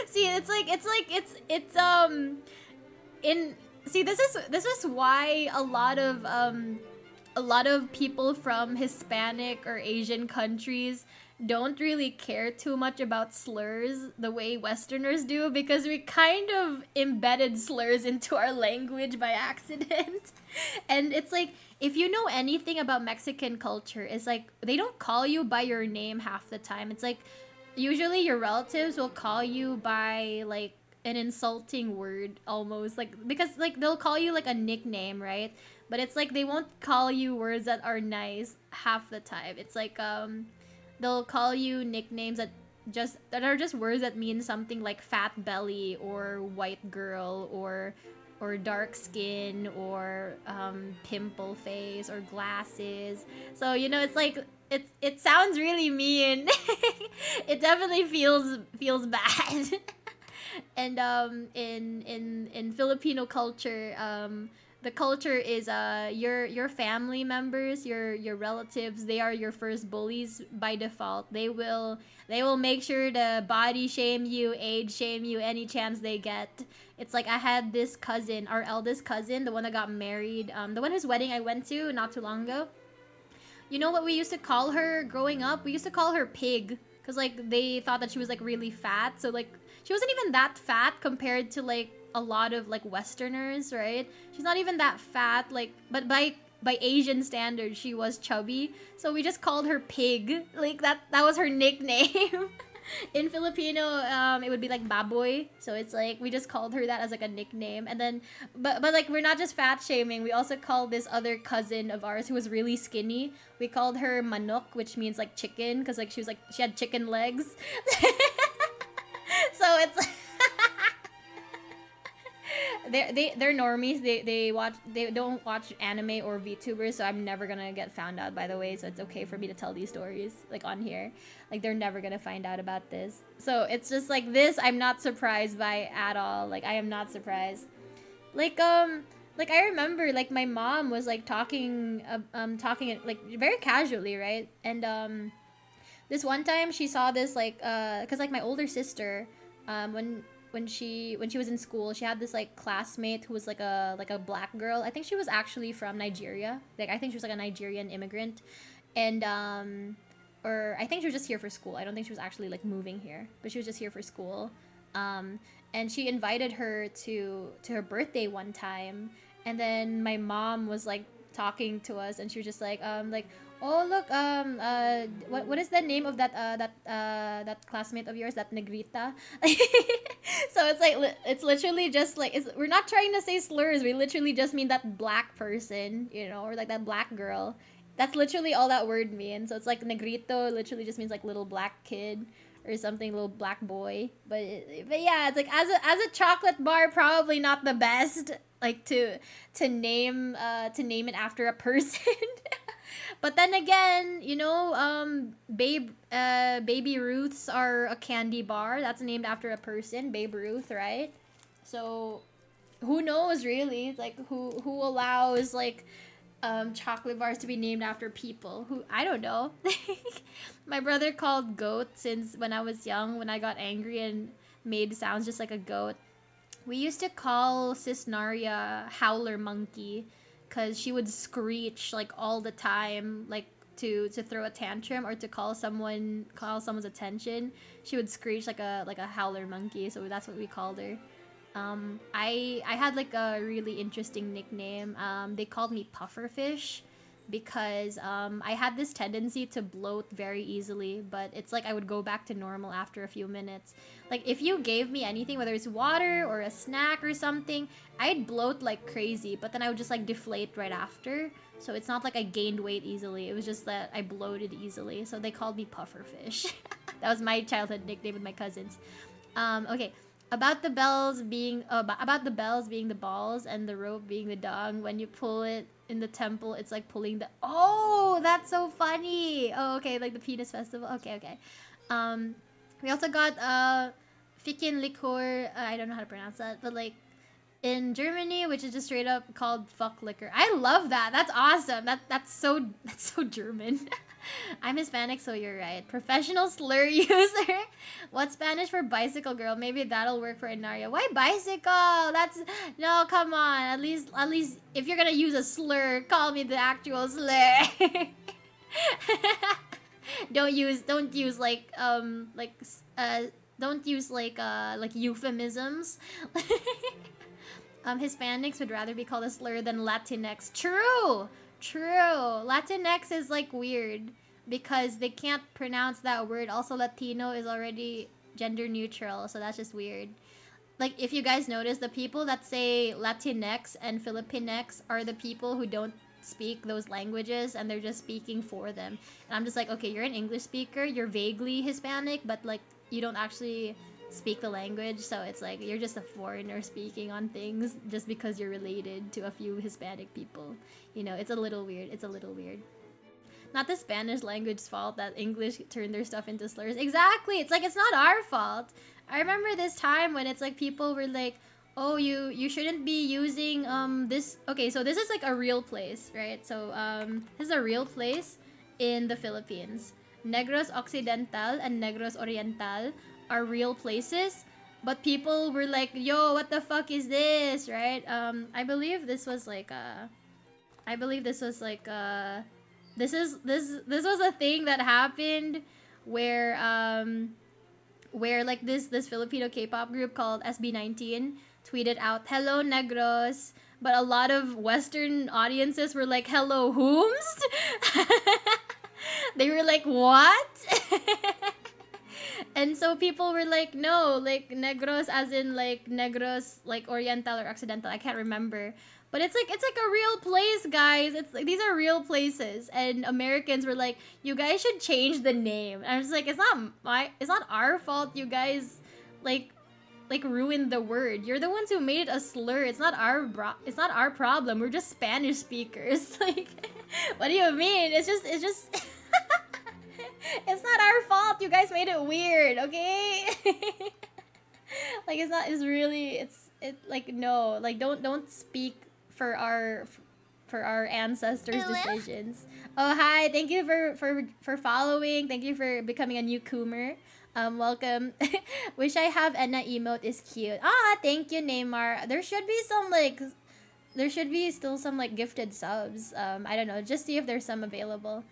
Speaker 1: See, it's in see, this is why a lot of people from Hispanic or Asian countries don't really care too much about slurs the way Westerners do, because we kind of embedded slurs into our language by accident. And it's like, if you know anything about Mexican culture, it's like they don't call you by your name half the time. It's like usually your relatives will call you by like an insulting word almost, like, because like they'll call you like a nickname, right? But it's like they won't call you words that are nice half the time. It's like they'll call you nicknames that are just words that mean something like fat belly or white girl or dark skin or pimple face or glasses. So, you know, it's like it sounds really mean. It definitely feels bad. And in Filipino culture, the culture is your family members, your relatives, they are your first bullies by default. They will make sure to body shame you, age shame you any chance they get. It's like, I had this cousin, our eldest cousin, the one that got married, the one whose wedding I went to not too long ago. You know what we used to call her growing up? We used to call her Pig, because like they thought that she was like really fat. So like she wasn't even that fat compared to like a lot of like Westerners, right? She's not even that fat, like, but by Asian standards she was chubby, so we just called her Pig. Like that was her nickname. In Filipino, it would be like baboy, so it's like we just called her that as like a nickname. And then but like, we're not just fat shaming, we also called this other cousin of ours who was really skinny, we called her manok, which means like chicken, because like she had chicken legs. So it's like they're normies. They don't watch anime or VTubers, so I'm never gonna get found out, by the way. So it's okay for me to tell these stories like on here. Like they're never gonna find out about this. So it's just like this. I'm not surprised by at all. Like I am not surprised. Like I remember like my mom was like talking like very casually, right? And this one time she saw this like because like my older sister when when she was in school, she had this like classmate who was like a black girl. I think she was actually from Nigeria. Like I think she was like a Nigerian immigrant, and or I think she was just here for school. I don't think she was actually like moving here, but she was just here for school. And she invited her to her birthday one time, and then my mom was like talking to us, and she was just like, oh look, what is the name of that classmate of yours, that negrita? So it's like it's literally just like, we're not trying to say slurs, we literally just mean that black person, you know, or like that black girl. That's literally all that word means. So it's like negrito literally just means like little black kid or something, little black boy. But yeah, it's like as a chocolate bar, probably not the best like to name it after a person. But then again, you know, Baby Ruths are a candy bar that's named after a person, Babe Ruth, right? So who knows really? It's like who allows like chocolate bars to be named after people? Who, I don't know. My brother called goat since when I was young, when I got angry and made sounds just like a goat. We used to call Cisnaria Howler Monkey because she would screech like all the time, like to throw a tantrum or to call someone's attention. She would screech like a howler monkey, so that's what we called her. I had like a really interesting nickname. They called me Pufferfish because I had this tendency to bloat very easily, but it's like I would go back to normal after a few minutes. Like if you gave me anything, whether it's water or a snack or something, I'd bloat like crazy, but then I would just like deflate right after. So it's not like I gained weight easily, it was just that I bloated easily. So they called me Pufferfish. That was my childhood nickname with my cousins. Okay. About the bells being the balls and the rope being the dong. When you pull it in the temple, it's like pulling the. Oh, that's so funny. Oh, okay, like the penis festival. Okay. We also got Fikin liquor. I don't know how to pronounce that, but like in Germany, which is just straight up called fuck liquor. I love that. That's awesome. That's so German. I'm Hispanic, so you're right. Professional slur user. What's Spanish for bicycle girl? Maybe that'll work for Inaria. Why bicycle? That's no, come on. At least if you're gonna use a slur, call me the actual slur. Don't use like don't use like euphemisms. Hispanics would rather be called a slur than Latinx. True. Latinx is like weird because they can't pronounce that word. Also, Latino is already gender neutral, so that's just weird. Like if you guys notice, the people that say Latinx and Filipinx are the people who don't speak those languages and they're just speaking for them. And I'm just like, okay, you're an English speaker, you're vaguely Hispanic, but like you don't actually speak the language, so it's like you're just a foreigner speaking on things just because you're related to a few Hispanic people. You know, it's a little weird. Not the Spanish language's fault that English turned their stuff into slurs. Exactly. It's like it's not our fault. I remember this time when it's like people were like, oh, you shouldn't be using this. Okay, so this is like a real place, right? So this is a real place in the Philippines. Negros Occidental and Negros Oriental are real places, but people were like, yo, what the fuck is this, right? I believe this was like this was a thing that happened where like this Filipino K-pop group called SB19 tweeted out, hello negros, but a lot of Western audiences were like, hello whomst. They were like, what? And so people were like, no, like negros as in like negros like Oriental or Occidental, I can't remember. But it's like a real place, guys. It's like these are real places, and Americans were like, you guys should change the name. And I was like, it's not our fault. You guys like ruined the word. You're the ones who made it a slur. It's not our problem. We're just Spanish speakers. Like, what do you mean? It's just it's not our fault. You guys made it weird, okay? Like like no, like don't speak for our ancestors' decisions. Oh hi, thank you for following. Thank you for becoming a new coomer. Welcome. Wish I have Enna emote is cute. Ah, thank you, Neymar. There should be some like, there should be still some like gifted subs. I don't know. Just see if there's some available.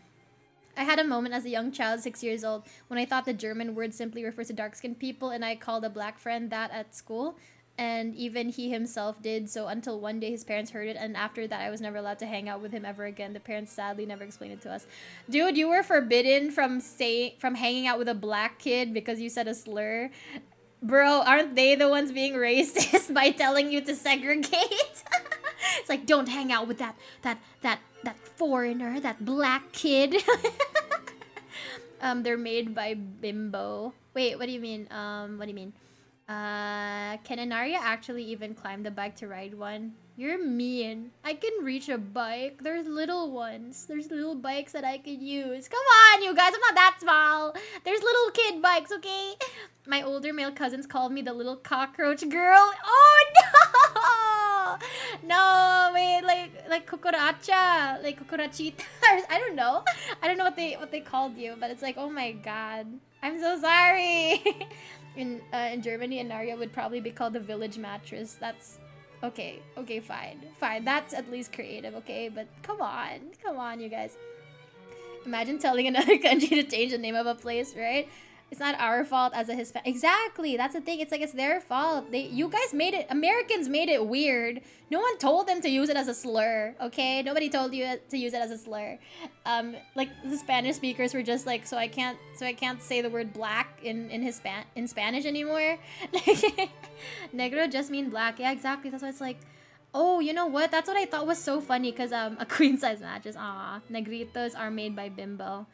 Speaker 1: I had a moment as a young child, 6 years old, when I thought the German word simply refers to dark-skinned people, and I called a black friend that at school. And even he himself did so until one day his parents heard it, and after that I was never allowed to hang out with him ever again. The parents sadly never explained it to us. Dude, you were forbidden from hanging out with a black kid because you said a slur. Bro, aren't they the ones being racist by telling you to segregate? It's like, don't hang out with that foreigner, that black kid. They're made by Bimbo. Wait, what do you mean? What do you mean? Can Anaria actually even climb the bike to ride one? You're mean. I can reach a bike. There's little ones. There's little bikes that I can use. Come on, you guys. I'm not that small. There's little kid bikes, okay? My older male cousins called me the little cockroach girl. Oh, no! No, wait, like cucaracha. Like cucarachita. I don't know. I don't know what they called you, but it's like, oh my god. I'm so sorry. In Germany, Anaria would probably be called the village mattress. That's okay. Okay, fine. That's at least creative, okay? But come on, you guys. Imagine telling another country to change the name of a place, right? It's not our fault as a Hispanic. Exactly, that's the thing. It's like it's their fault. You guys made it. Americans made it weird. No one told them to use it as a slur. Okay, nobody told you to use it as a slur. Like the Spanish speakers were just like, so I can't say the word black in Spanish anymore. Like, negro just mean black. Yeah, exactly. That's why it's like. Oh, you know what? That's what I thought was so funny because a queen size mattress. Ah, negritos are made by Bimbo.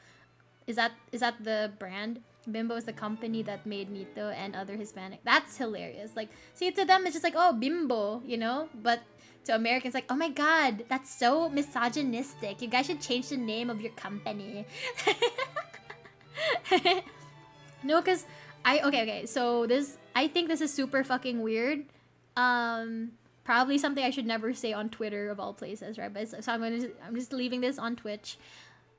Speaker 1: Is that the brand? Bimbo is the company that made Nito and other Hispanic. That's hilarious. Like, see, to them it's just like, oh, Bimbo, you know? But to Americans, like, oh my god, that's so misogynistic. You guys should change the name of your company. No, because okay. So I think this is super fucking weird. Probably something I should never say on Twitter of all places, right? But so I'm just leaving this on Twitch.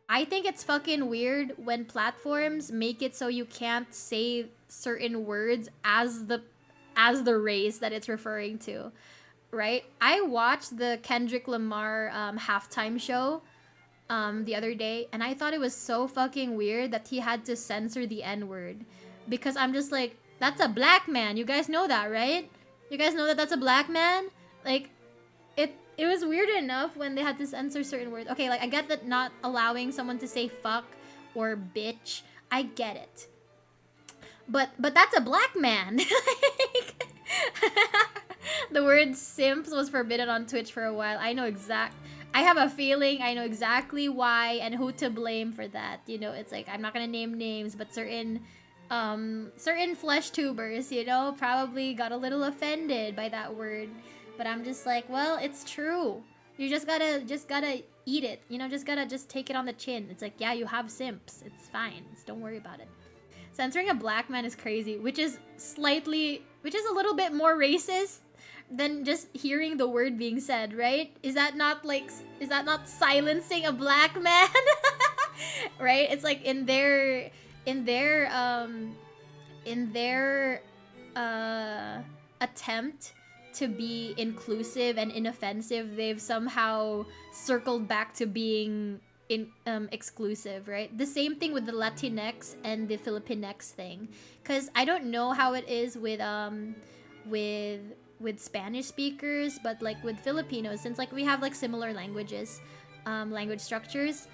Speaker 1: I think it's fucking weird when platforms make it so you can't say certain words as the race that it's referring to, right? I watched the Kendrick Lamar halftime show the other day, and I thought it was so fucking weird that he had to censor the N-word, because I'm just like, that's a black man. You guys know that, right? You guys know that that's a black man? Like, it was weird enough when they had to censor certain words. Okay, like, I get that not allowing someone to say fuck or bitch. I get it. But that's a black man. The word simps was forbidden on Twitch for a while. I have a feeling I know exactly why and who to blame for that. You know, it's like, I'm not gonna name names, but certain flesh tubers, you know, probably got a little offended by that word. But I'm just like, well, it's true. You just gotta eat it. You know, just take it on the chin. It's like, yeah, you have simps. It's fine. Just don't worry about it. Censoring a black man is crazy, which is a little bit more racist than just hearing the word being said, right? Is that not silencing a black man? Right? It's like in their attempt to be inclusive and inoffensive, they've somehow circled back to being exclusive, right? The same thing with the Latinx and the Filipinx thing, because I don't know how it is with Spanish speakers, but like with Filipinos, since like we have like similar language structures,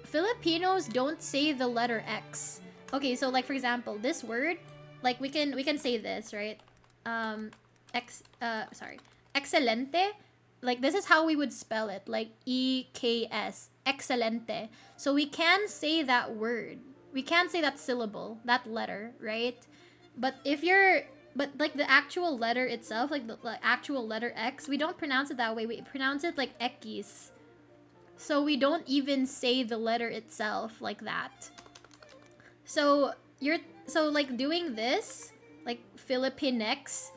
Speaker 1: Filipinos don't say the letter X. Okay, so like for example, this word, like we can say this, right? Excelente. Like this is how we would spell it, like EKS, excelente. So we can say that word. We can say that syllable, that letter, right? But like the actual letter itself, like the actual letter X, we don't pronounce it that way. We pronounce it like X. So we don't even say the letter itself like that. So like doing this, like Filipinx,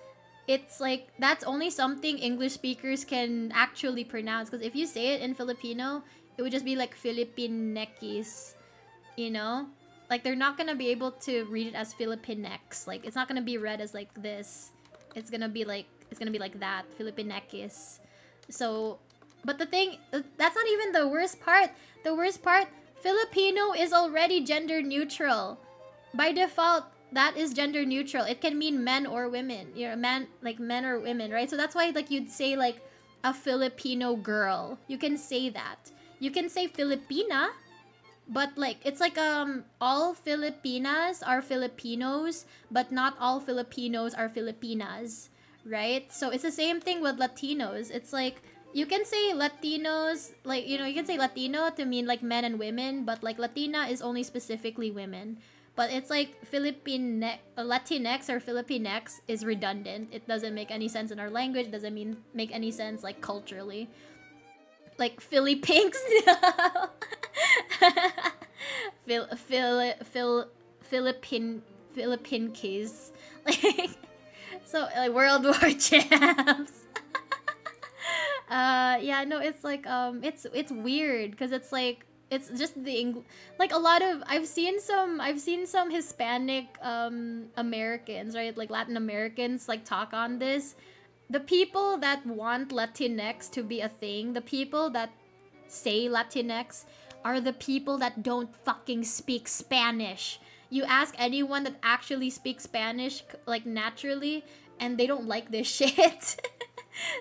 Speaker 1: it's like that's only something English speakers can actually pronounce, because if you say it in Filipino, it would just be like Filipinekis, you know? like they're not gonna be able to read it as Filipinx. Like it's not gonna be read as like this. It's gonna be like that, Filipinekis. So, but the thing, that's not even the worst part. The worst part, Filipino is already gender neutral. By default, that is gender neutral. It can mean men or women. You're a man, like men or women, right? So that's why like you'd say like a Filipino girl. You can say that. You can say Filipina, but like it's like all Filipinas are Filipinos, but not all Filipinos are Filipinas, right? So it's the same thing with Latinos. It's like you can say Latinos, like you can say Latino to mean like men and women, but like Latina is only specifically women. But it's like Latinx or Filipinx is redundant. It doesn't make any sense in our language. Doesn't make any sense like culturally. Like Philippines. Philippine keys. Like so like World War champs. Yeah, no, it's like it's weird because it's like it's just like a lot of I've seen some Hispanic Americans, right? Like Latin Americans like talk on this. The people that want Latinx to be a thing, the people that say Latinx are the people that don't fucking speak Spanish. You ask anyone that actually speaks Spanish like naturally and they don't like this shit.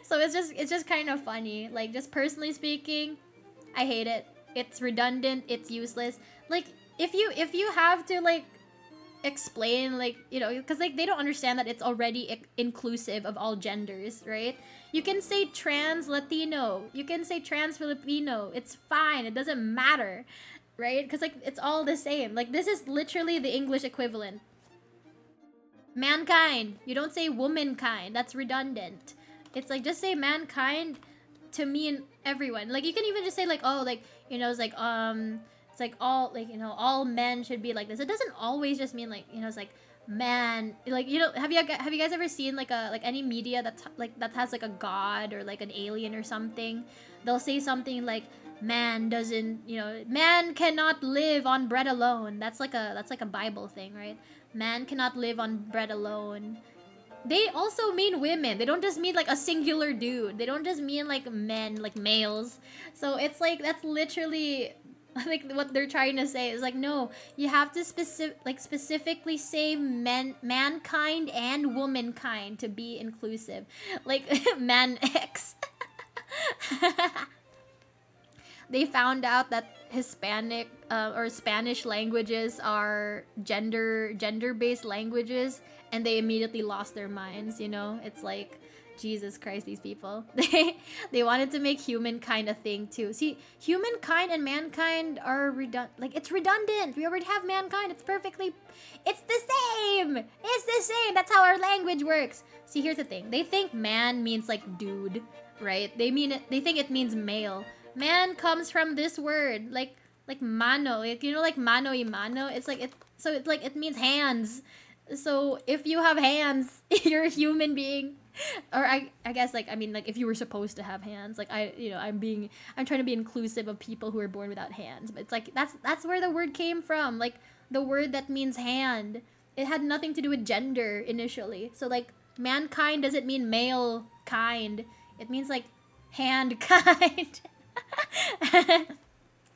Speaker 1: So it's just kind of funny. Like just personally speaking, I hate it. It's redundant, it's useless. Like if you have to like explain like because like they don't understand that it's already inclusive of all genders, right? You can say trans Latino, you can say trans Filipino, it's fine, it doesn't matter, right? Because like it's all the same. Like this is literally the English equivalent. Mankind, you don't say womankind, that's redundant. It's like just say mankind to mean everyone. Like you can even just say like, oh, like it's like all like all men should be like this. It doesn't always just mean like it's like man, like have you guys ever seen like any media that has like a god or like an alien or something? They'll say something like man doesn't man cannot live on bread alone. That's like a Bible thing, right? Man cannot live on bread alone. They also mean women. They don't just mean like a singular dude. They don't just mean like men, like males. So it's like that's literally like what they're trying to say. Is like no, you have to specifically say mankind and womankind to be inclusive. Like man X. They found out that Hispanic or Spanish languages are gender-based languages, and they immediately lost their minds. It's like Jesus Christ, these people. They wanted to make humankind a thing too. See, humankind and mankind are redundant. Like it's redundant. We already have mankind. It's the same. It's the same. That's how our language works. See, here's the thing. They think man means like dude, right? They think it means male. Man comes from this word, like mano, like like mano y mano. It's like it means hands. So if you have hands, you're a human being. Or I guess like if you were supposed to have hands, like I'm trying to be inclusive of people who are born without hands, but it's like that's where the word came from, like the word that means hand. It had nothing to do with gender initially. So like mankind doesn't mean male kind. It means like hand kind.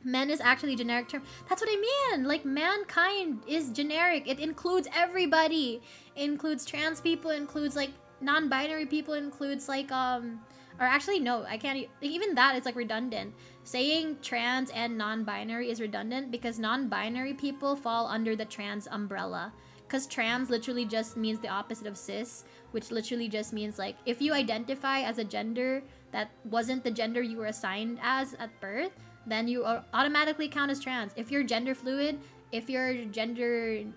Speaker 1: Men is actually a generic term. That's what I mean. Like mankind is generic. It includes everybody. It includes trans people. It includes like non-binary people. It includes like or actually no, I can't even that is like redundant. Saying trans and non-binary is redundant because non-binary people fall under the trans umbrella. Because trans literally just means the opposite of cis, which literally just means like if you identify as a gender that wasn't the gender you were assigned as at birth, then you automatically count as trans. If you're gender fluid, if you're agender,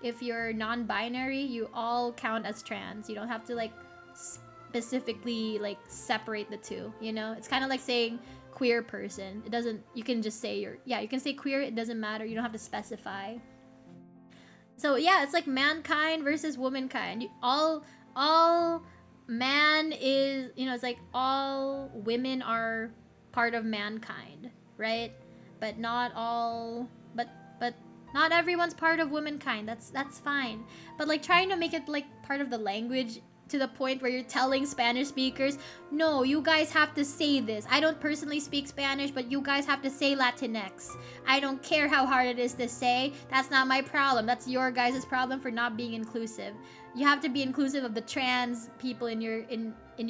Speaker 1: if you're non-binary, you all count as trans. You don't have to like specifically like separate the two. It's kind of like saying queer person. It doesn't. You can just say you can say queer. It doesn't matter. You don't have to specify. So yeah, it's like mankind versus womankind. All man is, it's like all women are part of mankind, right? But not all, but Not everyone's part of womankind. That's fine. But like trying to make it like part of the language to the point where you're telling Spanish speakers, no, you guys have to say this. I don't personally speak Spanish, but you guys have to say Latinx. I don't care how hard it is to say. That's not my problem. That's your guys' problem for not being inclusive. You have to be inclusive of the trans people in your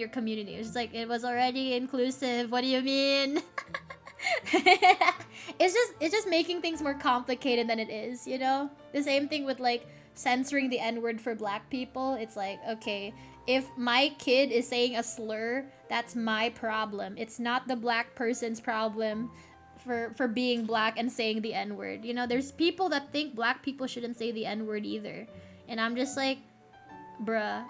Speaker 1: community. It's just like, it was already inclusive. What do you mean? It's just making things more complicated than it is, you know? The same thing with like censoring the N-word for black people. It's like, okay, if my kid is saying a slur, that's my problem. It's not the black person's problem for being black and saying the N-word. You know, there's people that think black people shouldn't say the N-word either. And I'm just like, bruh.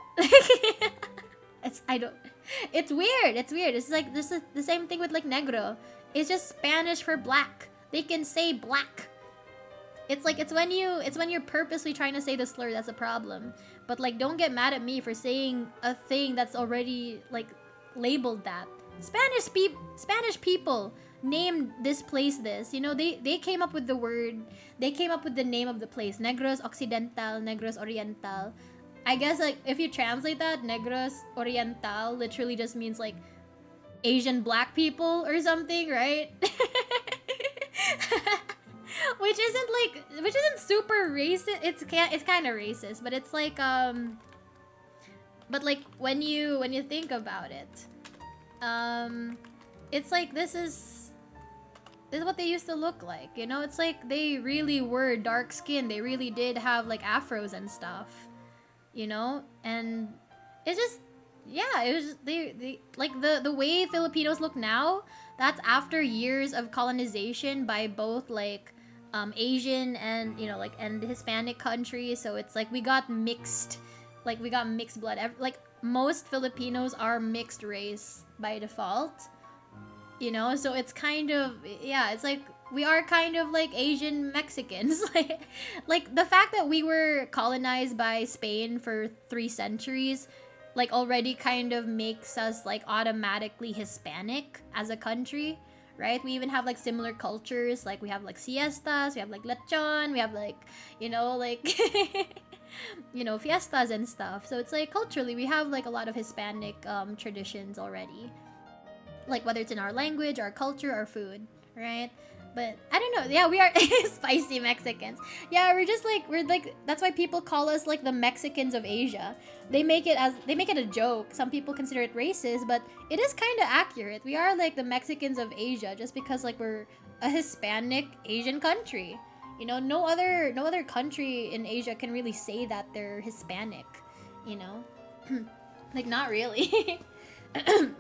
Speaker 1: It's weird. It's like this is the same thing with like negro. It's just Spanish for black. They can say black. It's like it's when you're purposely trying to say the slur that's a problem. But like, don't get mad at me for saying a thing that's already like labeled that. Spanish people named this place this. You know, they came up with the word. They came up with the name of the place. Negros Occidental, Negros Oriental. I guess like if you translate that, Negros Oriental literally just means like Asian black people or something, right? which isn't super racist. It's kind of racist, but it's like but like when you think about it, it's like this is what they used to look like, you know? It's like they really were dark skinned. They really did have like afros and stuff, you know? And it's just, yeah, it was just, they like the way Filipinos look now, that's after years of colonization by both like Asian and, you know, like, and Hispanic countries. So it's like we got mixed blood. Like most Filipinos are mixed race by default, you know? So it's kind of, yeah, it's like we are kind of like Asian Mexicans. like the fact that we were colonized by Spain for 3 centuries like already kind of makes us like automatically Hispanic as a country, right? We even have like similar cultures. Like we have like siestas, we have like lechon, we have like, you know, like you know, fiestas and stuff. So it's like culturally we have like a lot of Hispanic traditions already, like whether it's in our language, our culture, our food, right? But I don't know. Yeah, we are spicy Mexicans. Yeah, we're like that's why people call us like the Mexicans of Asia. They make it a joke. Some people consider it racist, but it is kind of accurate. We are like the Mexicans of Asia just because like we're a Hispanic Asian country. You know, no other country in Asia can really say that they're Hispanic, you know? Like not really.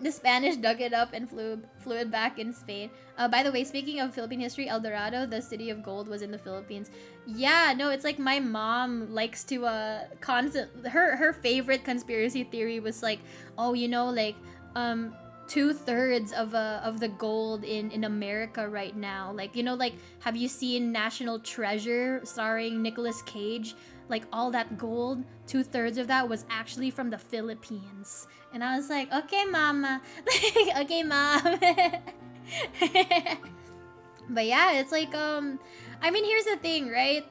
Speaker 1: The Spanish dug it up and flew it back in Spain. By the way, speaking of Philippine history, El Dorado, the city of gold, was in the Philippines. Yeah, no, it's like my mom likes to her favorite conspiracy theory was like, oh, you know, like 2/3 of the gold in America right now. Like, you know, like have you seen National Treasure starring Nicolas Cage? Like all that gold, 2/3 of that was actually from the Philippines. And I was like, okay, mama. Okay, mom. But yeah, it's like, I mean, here's the thing, right?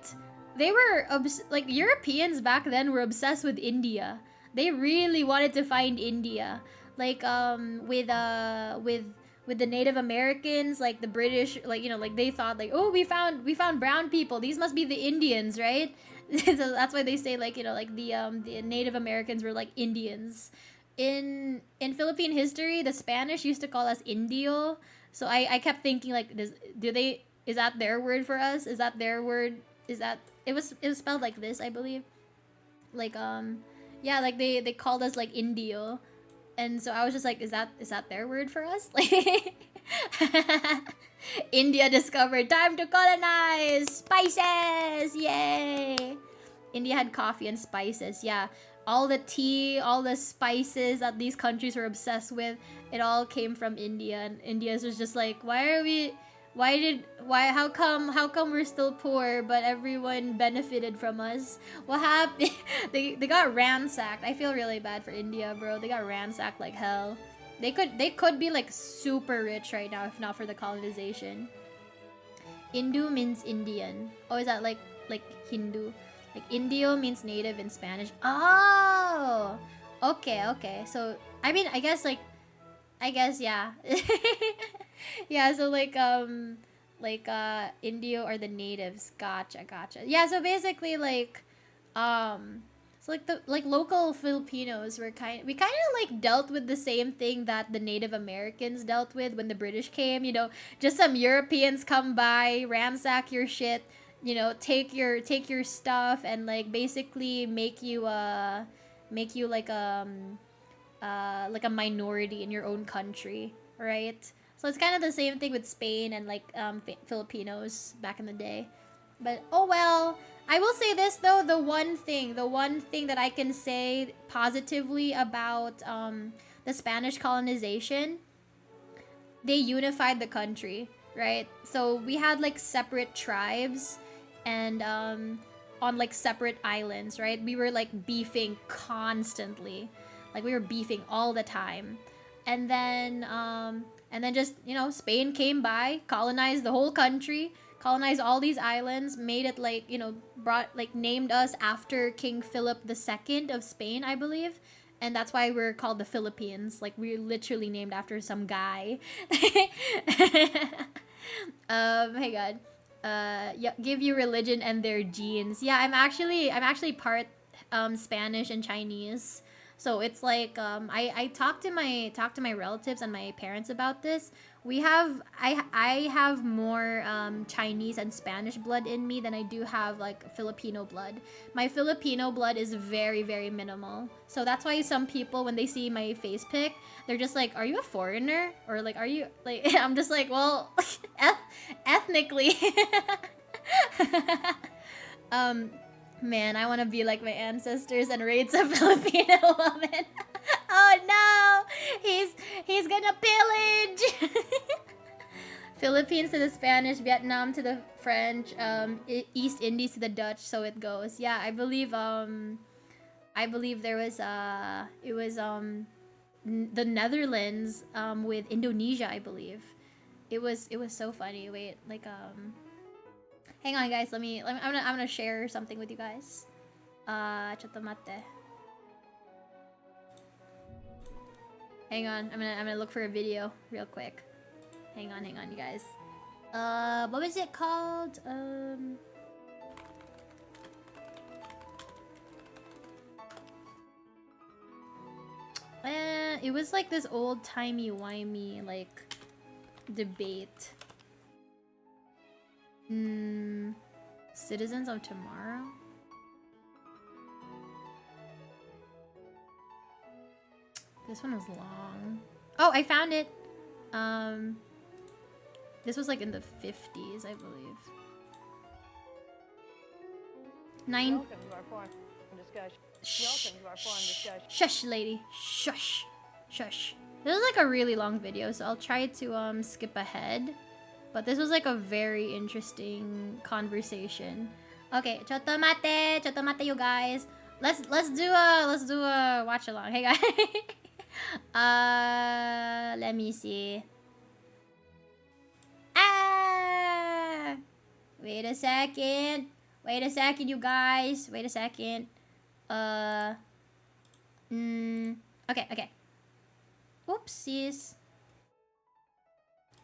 Speaker 1: They were, like, Europeans back then were obsessed with India. They really wanted to find India. Like, with the Native Americans, like the British, like, you know, like they thought like, oh, we found brown people. These must be the Indians, right? So that's why they say like, you know, like the Native Americans were like Indians. In Philippine history, the Spanish used to call us Indio. So I kept thinking like, is that their word for us? Is that their word? Is that it was spelled like this, I believe. Like yeah, like they called us like Indio. And so I was just like, is that their word for us? Like India discovered, time to colonize, spices, yay! India had coffee and spices, yeah. All the tea, all the spices that these countries were obsessed with, it all came from India. And India was just like, how come we're still poor but everyone benefited from us? What happened? they got ransacked. I feel really bad for India, bro. They got ransacked like hell. They could be like super rich right now if not for the colonization. Hindu means Indian. Oh, is that like like Hindu. Like Indio means native in Spanish. Oh, okay, okay. So I mean, I guess yeah, yeah. So Indio are the natives. Gotcha, gotcha. Yeah. So basically so like the local Filipinos we kind of like dealt with the same thing that the Native Americans dealt with when the British came. You know, just some Europeans come by, ransack your shit, you know, take your stuff and like basically make you like a minority in your own country, right? So it's kind of the same thing with Spain and like Filipinos back in the day. But oh well. I will say this though, the one thing that I can say positively about the Spanish colonization, they unified the country, right? So we had like separate tribes and on like separate islands, right? We were like beefing constantly. Like we were beefing all the time. And then just, you know, Spain came by, colonized the whole country, colonized all these islands, made it like, you know, named us after King Philip II of Spain, I believe. And that's why we're called the Philippines. Like we're literally named after some guy. Hey God. Yeah, give you religion and their genes. Yeah, I'm actually part Spanish and Chinese. So it's like I talked to my relatives and my parents about this. I have more Chinese and Spanish blood in me than I do have like Filipino blood. My Filipino blood is very, very minimal. So that's why some people, when they see my face pic, they're just like, "Are you a foreigner?" Or like, "Are you like?" I'm just like, "Well, ethnically." Man, I want to be like my ancestors and raid some Filipino woman. Oh no, he's gonna pillage. Philippines to the Spanish, Vietnam to the French, East Indies to the Dutch. So it goes. Yeah, I believe there was it was the Netherlands with Indonesia. I believe it was so funny. Wait, like hang on, guys. I'm gonna share something with you guys. Chotto mate. Hang on. I'm gonna look for a video real quick. Hang on, you guys. What was it called? It was like this old timey-wimey like debate. Citizens of Tomorrow? This one was long. Oh, I found it! This was like in the 50s, I believe.
Speaker 2: Welcome to our forum discussion. Welcome to our forum discussion.
Speaker 1: Shush, lady. Shush. Shush. This is like a really long video, so I'll try to skip ahead. But this was like a very interesting conversation. Okay, chotto mate, you guys. Let's do a watch along. Hey guys. Let me see. Wait a second. Wait a second, you guys. Wait a second. Okay. Oopsies.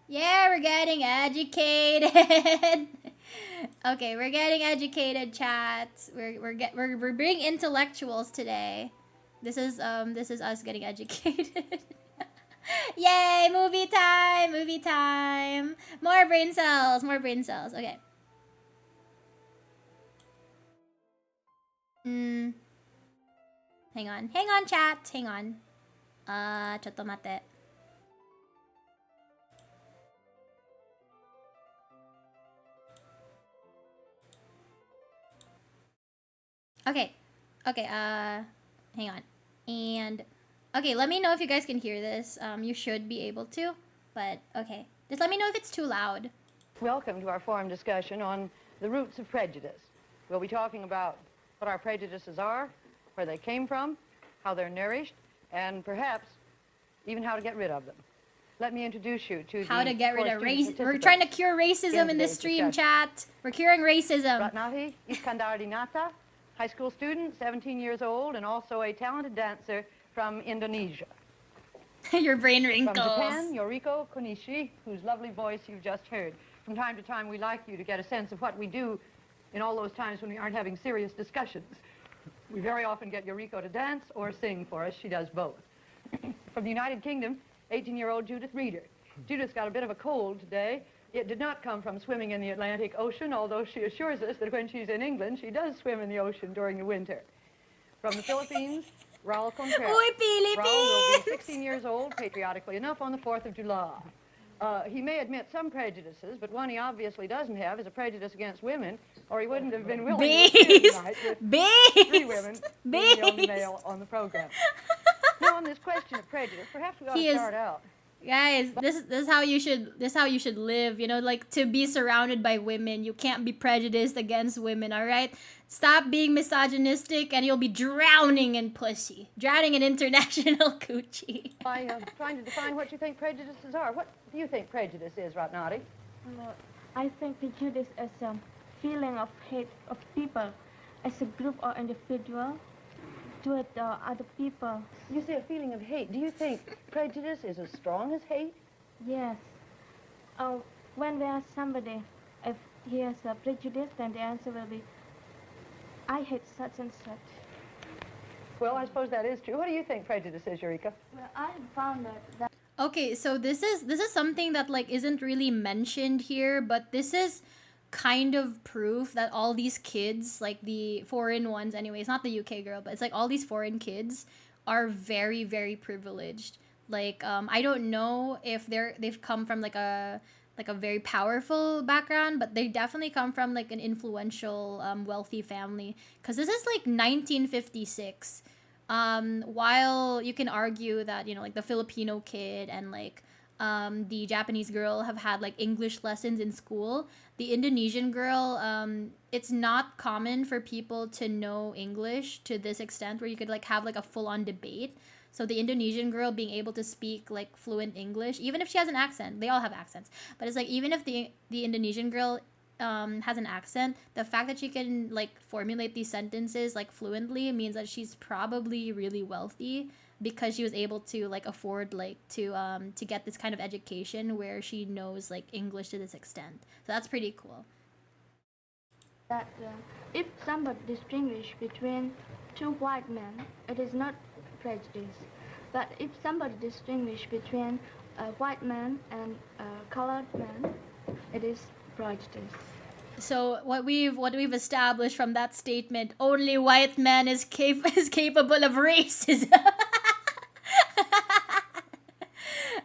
Speaker 1: Yeah, we're getting educated. Okay, we're getting educated, chat. We're being intellectuals today. This is us getting educated. Yay, movie time. More brain cells. Okay. Hang on, chat. Hang on. Chotto mate. Okay, hang on. And, okay, let me know if you guys can hear this. You should be able to, but, okay. Just let me know if it's too loud.
Speaker 2: Welcome to our forum discussion on the roots of prejudice. We'll be talking about what our prejudices are, where they came from, how they're nourished, and perhaps even how to get rid of them. let me introduce you to
Speaker 1: How to get rid of race. We're
Speaker 2: participants
Speaker 1: trying to cure racism in this
Speaker 2: today's
Speaker 1: stream,
Speaker 2: discussion.
Speaker 1: chat. We're curing racism.
Speaker 2: Ratnati Iskandardinata, high school student, 17 years old, and also a talented dancer from Indonesia.
Speaker 1: Your brain
Speaker 2: From
Speaker 1: wrinkles.
Speaker 2: Japan, Yoriko Konishi, whose lovely voice you've just heard. From time to time, we like you to get a sense of what we do in all those times when we aren't having serious discussions. We very often get Yoriko to dance or sing for us. She does both. From the United Kingdom, 18-year-old Judith Reeder. Judith's got a bit of a cold today. It did not come from swimming in the Atlantic Ocean, although she assures us that when she's in England, she does swim in the ocean during the winter. From the Philippines, Raul Contreras.
Speaker 1: Uy,
Speaker 2: Raul will be
Speaker 1: Philippines!
Speaker 2: 16 years old, patriotically enough, on the 4th of July. He may admit some prejudices, but one he obviously doesn't have is a prejudice against women, or he wouldn't have been willing to appear
Speaker 1: Beast!
Speaker 2: tonight with
Speaker 1: Beast!
Speaker 2: 3 women being the only
Speaker 1: Beast!
Speaker 2: male on the program. Now, on this question of prejudice, perhaps we ought to start out.
Speaker 1: Guys, this is how you should live, you know, like to be surrounded by women. You can't be prejudiced against women, all right? Stop being misogynistic and you'll be drowning in pussy. Drowning in international coochie.
Speaker 2: By trying to define what you think prejudices are. What do you think prejudice is, Ratnati?
Speaker 3: I think prejudice is a feeling of hate of people as a group or individual toward other people.
Speaker 2: You say a feeling of hate. Do you think prejudice is as strong as hate?
Speaker 3: Yes. When we ask somebody if he has a prejudice, then the answer will be, I hate such and such.
Speaker 2: Well, I suppose that is true. What do you think prejudice is, Eureka?
Speaker 3: Well, I found that
Speaker 1: Okay, so this is something that like isn't really mentioned here, but this is kind of proof that all these kids, like the foreign ones anyway, it's not the UK girl, but it's like all these foreign kids are very, very privileged. Like I don't know if they've come from like a very powerful background, but they definitely come from like an influential wealthy family, because this is like 1956. While you can argue that, you know, like the Filipino kid and like the Japanese girl have had like English lessons in school, the Indonesian girl, it's not common for people to know English to this extent where you could like have like a full-on debate. So the Indonesian girl being able to speak like fluent English, even if she has an accent, they all have accents, but it's like even if the Indonesian girl has an accent, the fact that she can like formulate these sentences like fluently means that she's probably really wealthy, because she was able to like afford like to get this kind of education where she knows like English to this extent. So that's pretty cool.
Speaker 3: if somebody distinguish between 2 white men, it is not prejudice. But if somebody distinguish between a white man and a colored man, it is prejudice.
Speaker 1: So what we've established from that statement, only white man is capable of racism.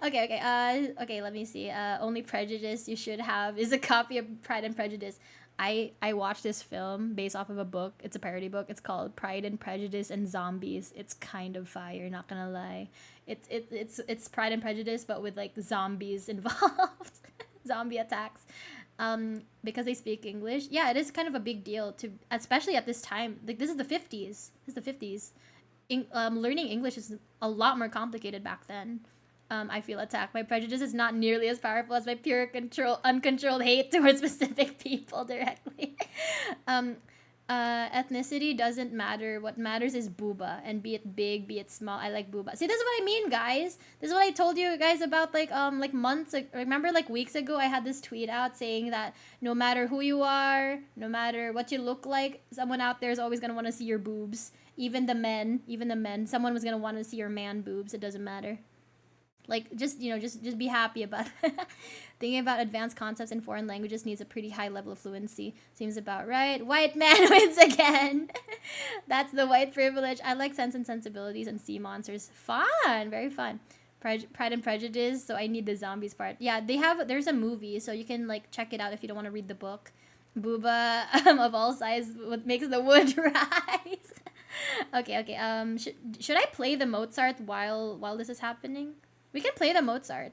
Speaker 1: Okay, let me see. Only prejudice you should have is a copy of Pride and Prejudice. I watched this film based off of a book. It's a parody book. It's called Pride and Prejudice and Zombies. It's kind of fire, not gonna lie. It's Pride and Prejudice but with like zombies involved. Zombie attacks. Because they speak English. Yeah, it is kind of a big deal to, especially at this time. Like this is the 50s. Learning English is a lot more complicated back then. I feel attacked. My prejudice is not nearly as powerful as my pure uncontrolled hate towards specific people directly. Ethnicity doesn't matter. What matters is booba, and be it big, be it small. I like booba. See, this is what I mean, guys. This is what I told you guys about like months. Remember, like weeks ago, I had this tweet out saying that no matter who you are, no matter what you look like, someone out there is always gonna want to see your boobs. Even the men. Someone was gonna want to see your man boobs. It doesn't matter. Like, just be happy about it. Thinking about advanced concepts in foreign languages needs a pretty high level of fluency. Seems about right. White man wins again. That's the white privilege. I like Sense and Sensibilities and Sea Monsters. Fun. Very fun. Pride and Prejudice. So I need the zombies part. Yeah, there's a movie, so you can, like, check it out if you don't want to read the book. Booba of all sizes makes the wood rise. Okay. Should I play the Mozart while this is happening? We can play the Mozart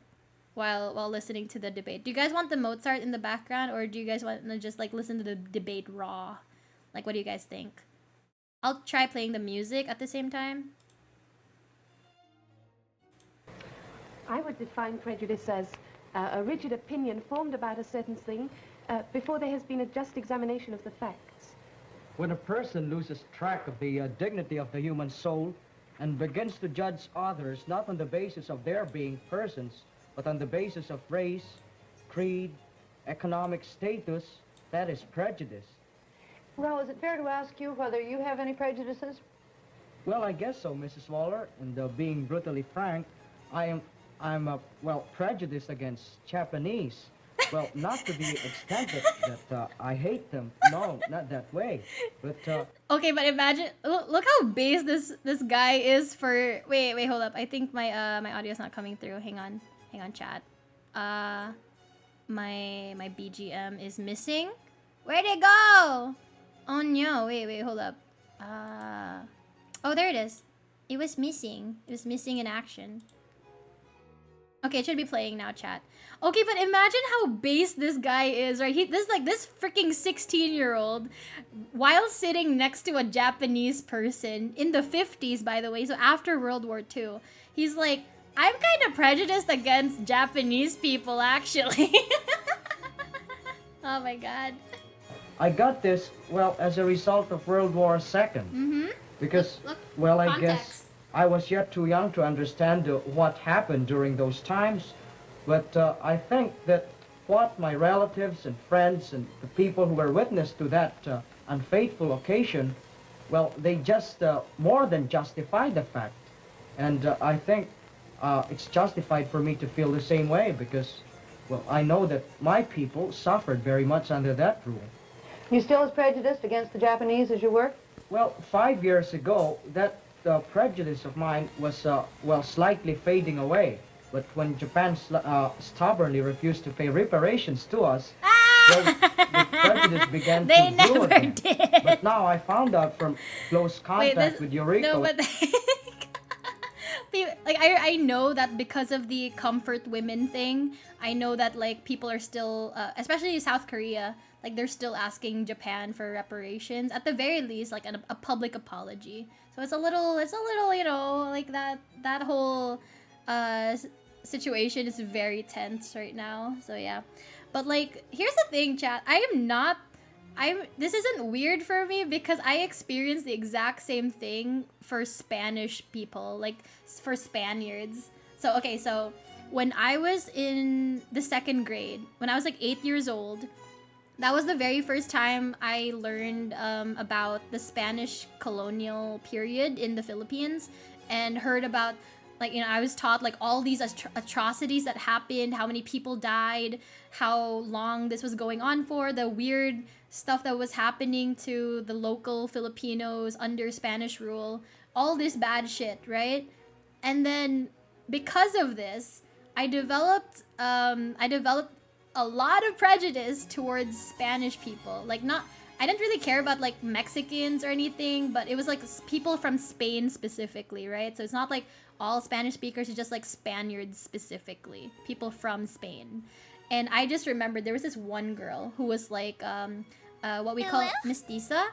Speaker 1: while listening to the debate. Do you guys want the Mozart in the background, or do you guys want to just like listen to the debate raw? Like, what do you guys think? I'll try playing the music at the same time.
Speaker 4: I would define prejudice as a rigid opinion formed about a certain thing before there has been a just examination of the facts.
Speaker 5: When a person loses track of the dignity of the human soul and begins to judge others not on the basis of their being persons, but on the basis of race, creed, economic status, that is prejudice.
Speaker 2: Well, is it fair to ask you whether you have any prejudices?
Speaker 5: Well, I guess so, Mrs. Waller. And being brutally frank, I'm well, prejudiced against Japanese. Well, not to the extent that I hate them. No, not that way. But
Speaker 1: Okay, but imagine, look how base this guy is for. Wait, hold up. I think my my audio's not coming through. Hang on, chat. My BGM is missing. Where'd it go? Oh no! Wait, hold up. Oh, there it is. It was missing. It was missing in action. Okay, it should be playing now, chat. Okay, but imagine how base this guy is, right? This freaking 16-year-old, while sitting next to a Japanese person in the 50s, by the way, so after World War II, he's like, I'm kind of prejudiced against Japanese people, actually. Oh my god.
Speaker 5: I got this, well, as a result of World War II. Because,
Speaker 1: Look,
Speaker 5: well, I
Speaker 1: context.
Speaker 5: guess I was yet too young to understand what happened during those times. But I think that what my relatives and friends and the people who were witness to that unfaithful occasion, well, they just more than justify the fact. And I think it's justified for me to feel the same way because, well, I know that my people suffered very much under that rule.
Speaker 2: You still as prejudiced against the Japanese as you were?
Speaker 5: Well, 5 years ago, that prejudice of mine was, well, slightly fading away. But when Japan stubbornly refused to pay reparations to us, well, the prejudice began
Speaker 1: They
Speaker 5: to grow
Speaker 1: never
Speaker 5: again.
Speaker 1: did.
Speaker 5: But now I found out from close contact with Eureka.
Speaker 1: No, but like I know that because of the comfort women thing, I know that like people are still, especially South Korea, like they're still asking Japan for reparations at the very least, like a public apology. So it's a little, you know, like that whole situation is very tense right now. So yeah, but like here's the thing, chat. This isn't weird for me because I experienced the exact same thing for Spanish people, like for Spaniards. So okay, so when I was in the 2nd grade, when I was like 8 years old, that was the very first time I learned about the Spanish colonial period in the Philippines and heard about, like, you know, I was taught like all these atrocities that happened, how many people died, how long this was going on for, the weird stuff that was happening to the local Filipinos under Spanish rule, all this bad shit, right? And then because of this, I developed a lot of prejudice towards Spanish people. Like, I didn't really care about like Mexicans or anything, but it was like people from Spain specifically, right? So it's not like all Spanish speakers, it's just like Spaniards specifically, people from Spain. And I just remembered there was this one girl who was like what we call mestiza.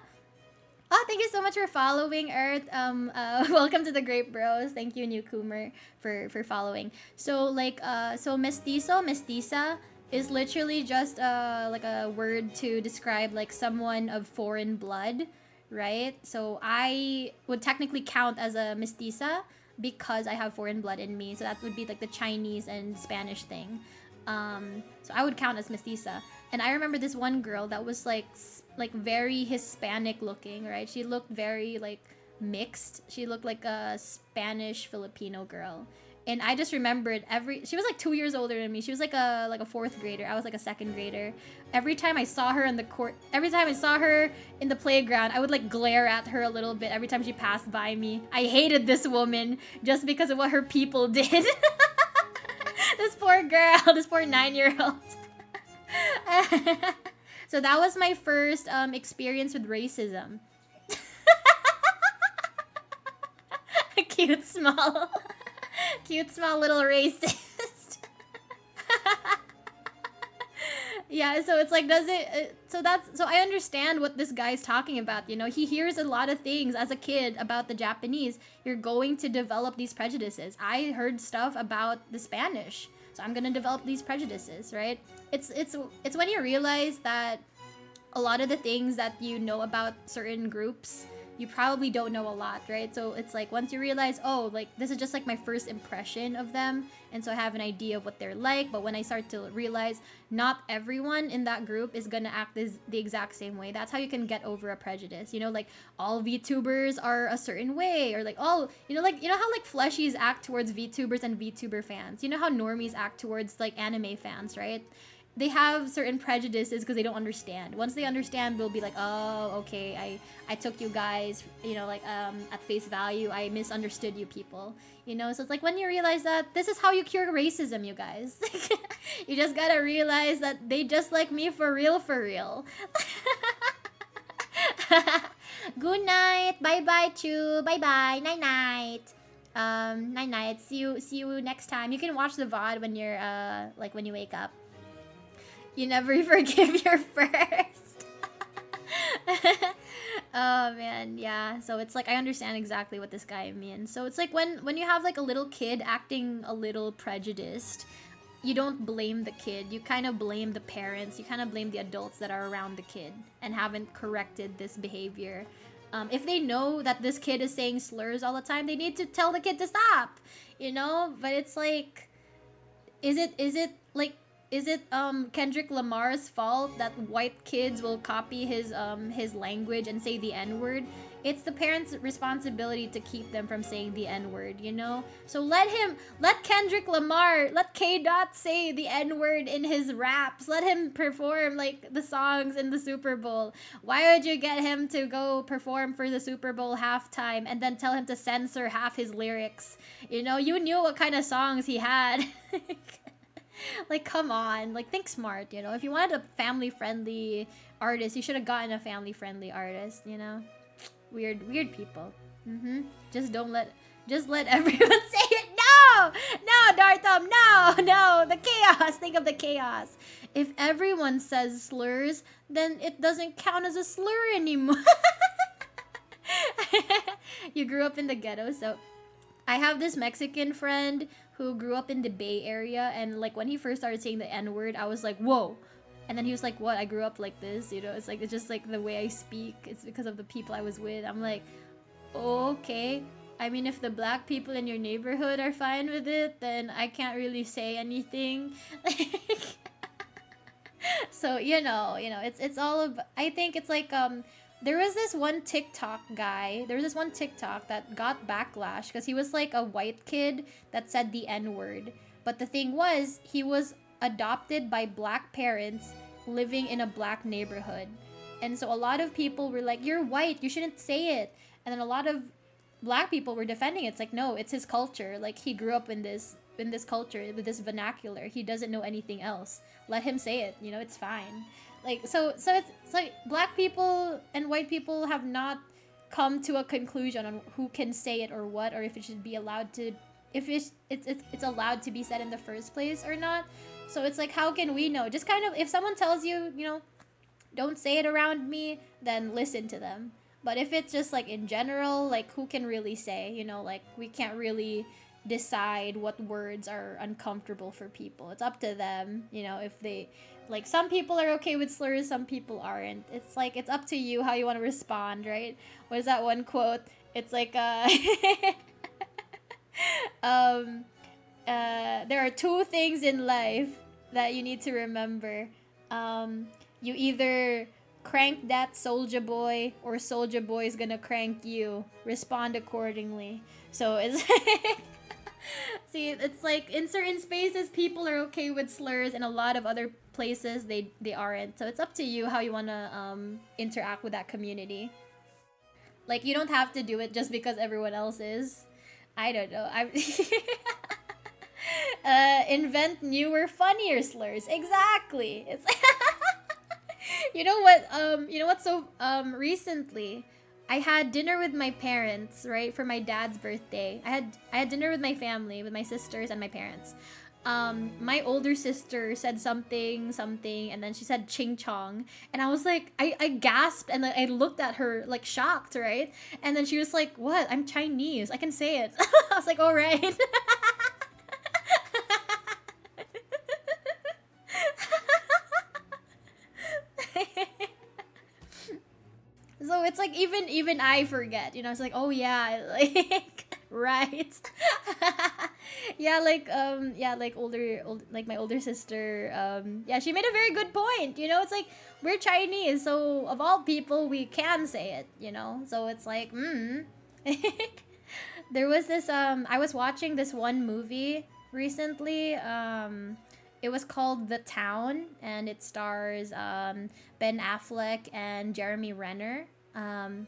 Speaker 1: Oh, thank you so much for following, Earth. Welcome to the Great Bros. Thank you, Newcomer, for following. So like so mestiza is literally just like a word to describe like someone of foreign blood, right? So I would technically count as a mestiza because I have foreign blood in me. So that would be like the Chinese and Spanish thing. So I would count as mestiza. And I remember this one girl that was like very Hispanic looking, right? She looked very like mixed. She looked like a Spanish Filipino girl. And I just remembered she was like 2 years older than me. She was like a 4th grader. I was like a 2nd grader. Every time I saw her in the court, every time I saw her in the playground, I would like glare at her a little bit every time she passed by me. I hated this woman just because of what her people did. This poor girl, this poor 9-year-old. So that was my first experience with racism. Cute small little racist. Yeah, so it's like, does it? So I understand what this guy's talking about. You know, he hears a lot of things as a kid about the Japanese. You're going to develop these prejudices. I heard stuff about the Spanish, so I'm gonna develop these prejudices, right? It's when you realize that a lot of the things that you know about certain groups, you probably don't know a lot, right? So it's like once you realize, oh, like this is just like my first impression of them, and so I have an idea of what they're like. But when I start to realize not everyone in that group is gonna act the exact same way, that's how you can get over a prejudice. You know, like all VTubers are a certain way, or like all, you know, like, you know how like fleshies act towards VTubers and VTuber fans. You know how normies act towards like anime fans, right? They have certain prejudices because they don't understand. Once they understand, they'll be like, oh, okay, I took you guys, you know, like at face value. I misunderstood you people, you know. So it's like when you realize that, this is how you cure racism, you guys. You just gotta realize that they just like me for real, for real. Good night, bye bye, Chu, bye bye, night night. Night night. See you next time. You can watch the VOD when you're like when you wake up. You never forgive your first. Oh man, yeah. So it's like I understand exactly what this guy means. So it's like when you have like a little kid acting a little prejudiced, you don't blame the kid. You kind of blame the parents. You kind of blame the adults that are around the kid and haven't corrected this behavior. If they know that this kid is saying slurs all the time, they need to tell the kid to stop. You know? But it's like, is it Kendrick Lamar's fault that white kids will copy his language and say the N-word? It's the parents' responsibility to keep them from saying the N-word, you know? So let Kendrick Lamar, let K-Dot say the N-word in his raps. Let him perform like the songs in the Super Bowl. Why would you get him to go perform for the Super Bowl halftime and then tell him to censor half his lyrics? You know, you knew what kind of songs he had. Like, come on. Like, think smart, you know? If you wanted a family-friendly artist, you should have gotten a family-friendly artist, you know? Weird people. Just let everyone say it. No! No, Dartham, no! The chaos! Think of the chaos. If everyone says slurs, then it doesn't count as a slur anymore. You grew up in the ghetto, so... I have this Mexican friend who grew up in the Bay Area, and like when he first started saying the N-word, I was like, whoa. And then he was like, what? I grew up like this, you know? It's like, it's just like the way I speak. It's because of the people I was with. I'm like, okay. I mean, if the black people in your neighborhood are fine with it, then I can't really say anything. So, you know, it's all of, I think it's like, there was this one TikTok that got backlash because he was like a white kid that said the N-word. But the thing was, he was adopted by black parents living in a black neighborhood. And so a lot of people were like, you're white, you shouldn't say it. And then a lot of black people were defending it. It's like, no, it's his culture. Like, he grew up in this culture, with this vernacular. He doesn't know anything else. Let him say it, you know, it's fine. Like, so it's like black people and white people have not come to a conclusion on who can say it or what, or if it should be allowed to, if it's allowed to be said in the first place or not. So it's like, how can we know? Just kind of, if someone tells you, you know, don't say it around me, then listen to them. But if it's just like in general, like who can really say, you know, like we can't really decide what words are uncomfortable for people. It's up to them, you know, if they, like, some people are okay with slurs, some people aren't. It's like, it's up to you how you want to respond, right? What is that one quote? It's like, there are two things in life that you need to remember. You either crank that Soulja Boy, or Soulja Boy is gonna crank you. Respond accordingly. So it's see, it's like in certain spaces people are okay with slurs, and a lot of other places they aren't. So it's up to you how you wanna interact with that community. Like, you don't have to do it just because everyone else is. I don't know. Invent newer, funnier slurs. Exactly. It's you know what? So recently, I had dinner with my parents, right, for my dad's birthday. I had dinner with my family, with my sisters and my parents. my older sister said something, and then she said ching chong. And I was like, I gasped and I looked at her like shocked, right? And then she was like, what? I'm Chinese. I can say it. I was like, all right. So it's like even I forget, you know. It's like, oh yeah, like right. Yeah, like like my older sister, yeah, she made a very good point, you know. It's like we're Chinese, so of all people we can say it, you know. So it's like there was this I was watching this one movie recently. It was called The Town, and it stars Ben Affleck and Jeremy Renner. And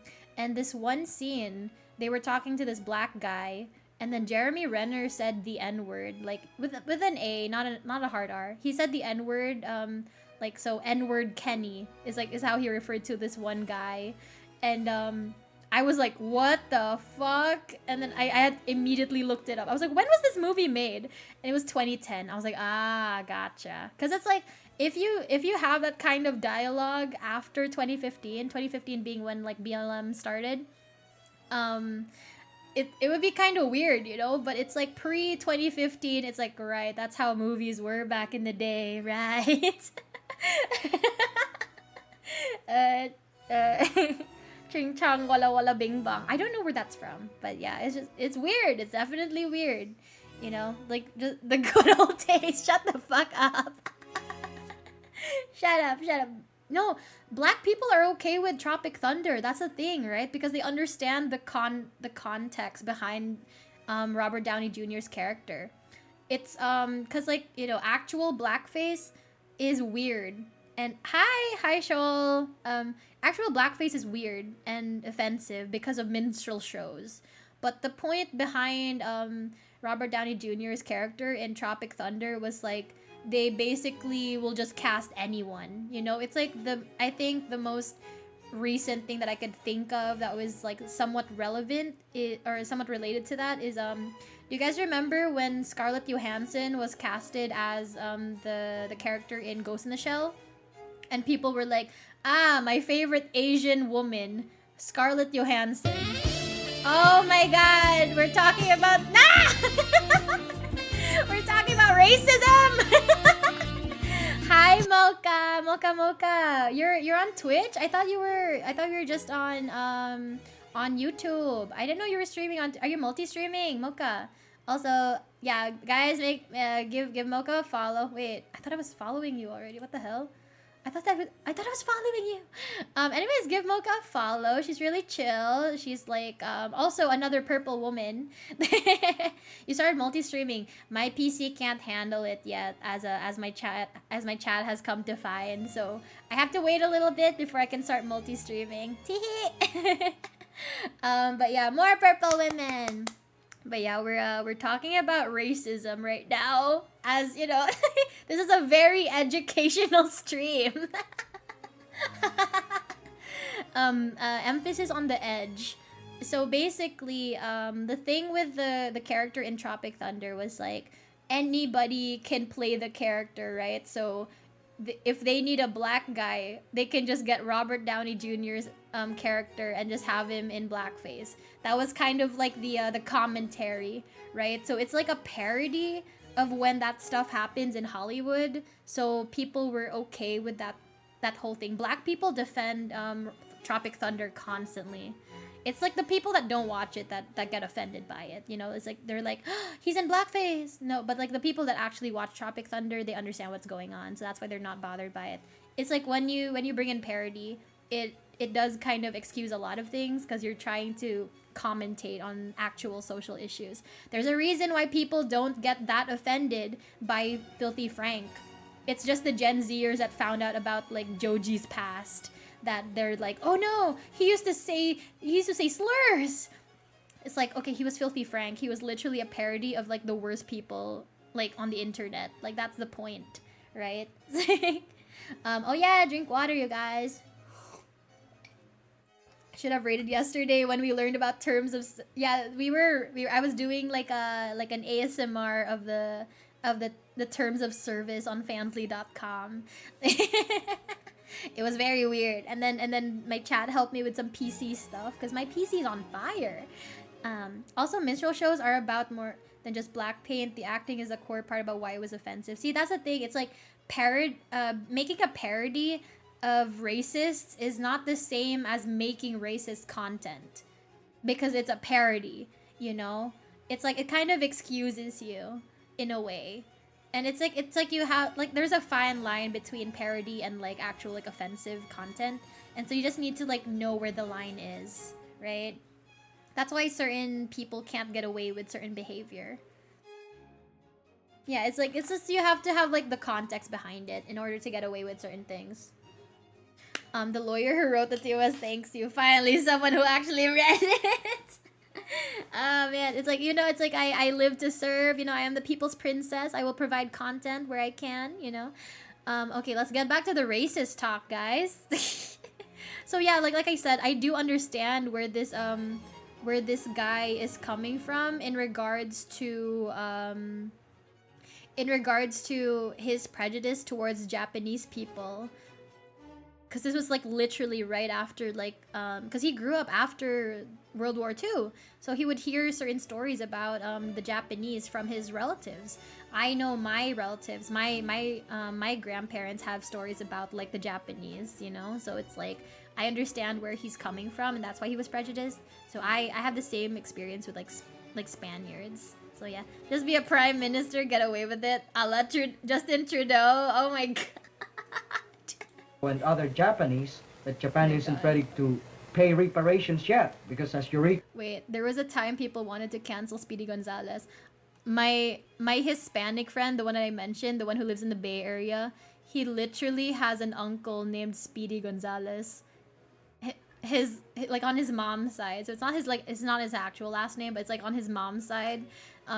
Speaker 1: this one scene, they were talking to this black guy, and then Jeremy Renner said the N word, like with an A, not a hard R. He said the N word, like, so N word Kenny is how he referred to this one guy, and I was like, what the fuck? And then I had immediately looked it up. I was like, when was this movie made? And it was 2010. I was like, ah, gotcha. Because it's like, if you have that kind of dialogue after 2015 being when like BLM started, it would be kind of weird, you know? But it's like pre-2015, it's like, right, that's how movies were back in the day, right? Ching chong wala wala bing bang. I don't know where that's from, but yeah, it's weird. It's definitely weird, you know, like just the good old days. Shut the fuck up. Shut up. No, black people are okay with Tropic Thunder. That's the thing, right? Because they understand the context behind Robert Downey Jr.'s character. It's cuz like, you know, actual blackface is weird. And hi Shoal. Actual blackface is weird and offensive because of minstrel shows. But the point behind Robert Downey Jr.'s character in Tropic Thunder was like, they basically will just cast anyone. You know, it's like I think the most recent thing that I could think of that was like somewhat relevant or somewhat related to that is do you guys remember when Scarlett Johansson was casted as the character in Ghost in the Shell? And people were like, my favorite Asian woman, Scarlett Johansson. Oh my god, we're talking about we're talking about racism. Hi Mocha. You're on Twitch? I thought you were just on YouTube. I didn't know you were streaming on. Are you multi-streaming, Mocha? Also, yeah, guys, give Mocha a follow. Wait, I thought I was following you already. What the hell? I thought I was following you. Anyways, give Mocha a follow. She's really chill. She's like also another purple woman. You started multi-streaming. My PC can't handle it yet, as my chat has come to find. So I have to wait a little bit before I can start multi-streaming. Teehee. But yeah, more purple women. But yeah, we're talking about racism right now. As you know, this is a very educational stream. Emphasis on the edge. So basically, the thing with the character in Tropic Thunder was like, anybody can play the character, right? So if they need a black guy, they can just get Robert Downey Jr.'s character and just have him in blackface. That was kind of like the commentary, right? So it's like a parody of when that stuff happens in Hollywood. So people were okay with that whole thing. Black people defend Tropic Thunder constantly. It's like the people that don't watch it that get offended by it. You know, it's like they're like, oh, he's in blackface. No, but like the people that actually watch Tropic Thunder, they understand what's going on. So that's why they're not bothered by it. It's like when you bring in parody, it does kind of excuse a lot of things because you're trying to commentate on actual social issues. There's a reason why people don't get that offended by Filthy Frank. It's just the Gen Zers that found out about like Joji's past, that they're like, oh no, he used to say slurs. It's like, okay, he was Filthy Frank. He was literally a parody of like the worst people like on the internet. Like that's the point, right? Oh yeah, drink water, you guys. Should have rated yesterday when we learned about terms of I was doing like an ASMR of the of the terms of service on fansly.com. It was very weird. And then my chat helped me with some PC stuff because my PC is on fire. Also, minstrel shows are about more than just black paint. The acting is a core part about why it was offensive. See, that's the thing. It's like making a parody of racists is not the same as making racist content because it's a parody, you know? It's like it kind of excuses you in a way. And it's like you have like there's a fine line between parody and like actual like offensive content. And so you just need to like know where the line is, right? That's why certain people can't get away with certain behavior. Yeah, it's just you have to have like the context behind it in order to get away with certain things. The lawyer who wrote the TOS thanks you. Finally, someone who actually read it. Oh man, it's like, you know, it's like I live to serve, you know, I am the people's princess. I will provide content where I can, you know. Okay, let's get back to the racist talk, guys. So yeah, like I said, I do understand where this guy is coming from in regards to his prejudice towards Japanese people. Because this was like literally right after like because he grew up after World War II, so he would hear certain stories about the Japanese from his relatives. I know my relatives, my grandparents have stories about like the Japanese, you know. So it's like I understand where he's coming from, and that's why he was prejudiced. So I have the same experience with like Spaniards. So yeah, just be a prime minister, get away with it, a la Justin Trudeau. Oh my god.
Speaker 5: And other Japanese, that Japan isn't ready to pay reparations yet, because as Eureka...
Speaker 1: Wait, there was a time people wanted to cancel Speedy Gonzales. My Hispanic friend, the one that I mentioned, the one who lives in the Bay Area, he literally has an uncle named Speedy Gonzales. His like on his mom's side, so it's not his actual last name, but it's like on his mom's side.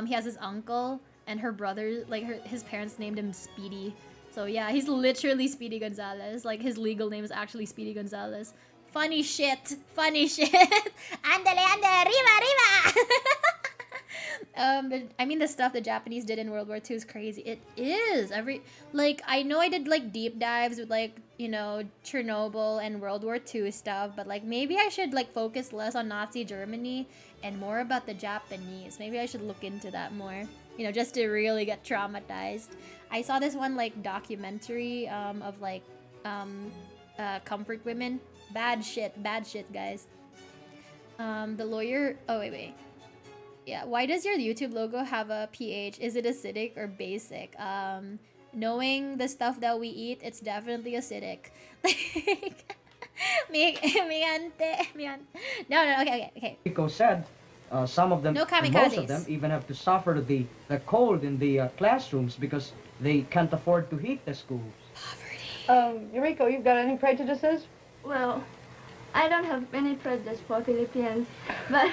Speaker 1: He has his uncle and her brother, like his parents named him Speedy. So yeah, he's literally Speedy Gonzales. Like his legal name is actually Speedy Gonzales. Funny shit. Funny shit. Andale, ande, arriba, arriba. But I mean, the stuff the Japanese did in World War II is crazy. It is. I know I did like deep dives with like, you know, Chernobyl and World War II stuff, but like maybe I should like focus less on Nazi Germany and more about the Japanese. Maybe I should look into that more, you know, just to really get traumatized. I saw this one like documentary of like comfort women. Bad shit, guys. The lawyer. Oh wait. Yeah. Why does your YouTube logo have a pH? Is it acidic or basic? Knowing the stuff that we eat, it's definitely acidic. No. Okay.
Speaker 5: Rico said, some of them,
Speaker 1: No
Speaker 5: most
Speaker 1: kamikazes.
Speaker 5: of them, even have to suffer the cold in the classrooms because they can't afford to heat the schools.
Speaker 2: Eureka, you've got any prejudices?
Speaker 3: Well, I don't have any prejudice for Philippines, but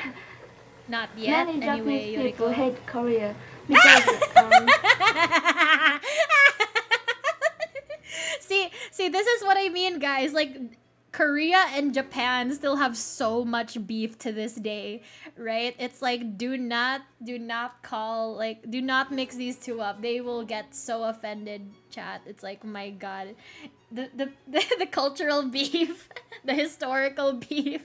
Speaker 1: Not yet.
Speaker 3: many
Speaker 1: Anyway,
Speaker 3: Japanese people
Speaker 1: Yuriko.
Speaker 3: hate Korea because
Speaker 1: See, this is what I mean, guys. Like, Korea and Japan still have so much beef to this day, right? It's like, do not mix these two up. They will get so offended, chat. It's like, my god, the cultural beef, the historical beef.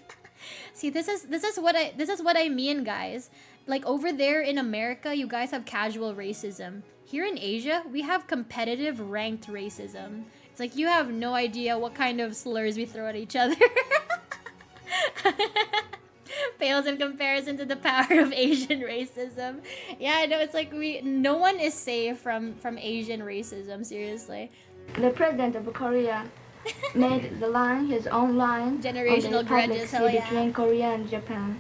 Speaker 1: See, this is what I mean, guys. Like, over there in America, you guys have casual racism. Here in Asia, we have competitive ranked racism. It's like you have no idea what kind of slurs we throw at each other. Pales in comparison to the power of Asian racism. Yeah, I know, it's like no one is safe from Asian racism, seriously.
Speaker 3: the president of Korea made the line, his own line,
Speaker 1: Generational
Speaker 3: on the public
Speaker 1: grudges,
Speaker 3: sea
Speaker 1: hell yeah.
Speaker 3: between Korea and Japan.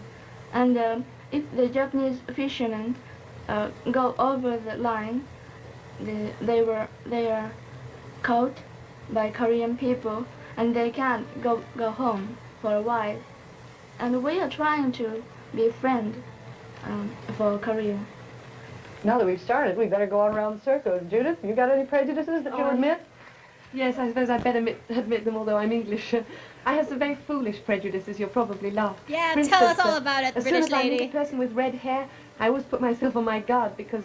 Speaker 3: And if the Japanese fishermen go over the line, they are caught by Korean people, and they can't go home for a while. And we are trying to be a friend for Korea.
Speaker 2: Now that we've started, we better go on around the circle. Judith, you got any prejudices that you admit?
Speaker 4: Yes, I suppose I'd better admit them, although I'm English. I have some very foolish prejudices you'll probably laugh.
Speaker 1: Yeah,
Speaker 4: For
Speaker 1: tell us
Speaker 4: instance,
Speaker 1: all about it,
Speaker 4: as
Speaker 1: British
Speaker 4: soon as I meet
Speaker 1: lady.
Speaker 4: a person with red hair, I always put myself on my guard because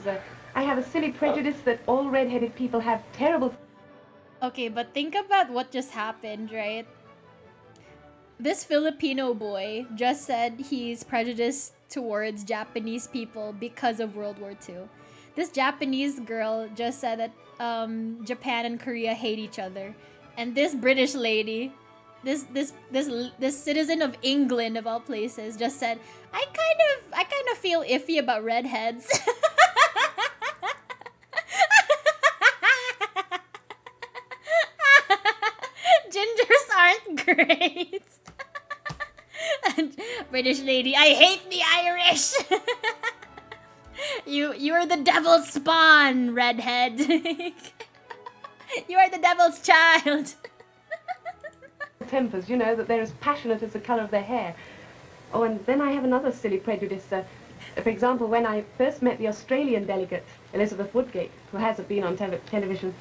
Speaker 4: I have a silly prejudice that all red-headed people have terrible...
Speaker 1: Okay, but think about what just happened, right? This Filipino boy just said he's prejudiced towards Japanese people because of World War II. This Japanese girl just said that Japan and Korea hate each other. And this British lady, this citizen of England of all places, just said, I kind of feel iffy about redheads. Gingers aren't great. And British lady, I hate the Irish. You're the devil's spawn, redhead. You are the devil's child.
Speaker 4: Tempers, you know, that they're as passionate as the colour of their hair. Oh, and then I have another silly prejudice. For example, when I first met the Australian delegate, Elizabeth Woodgate, who hasn't been on television,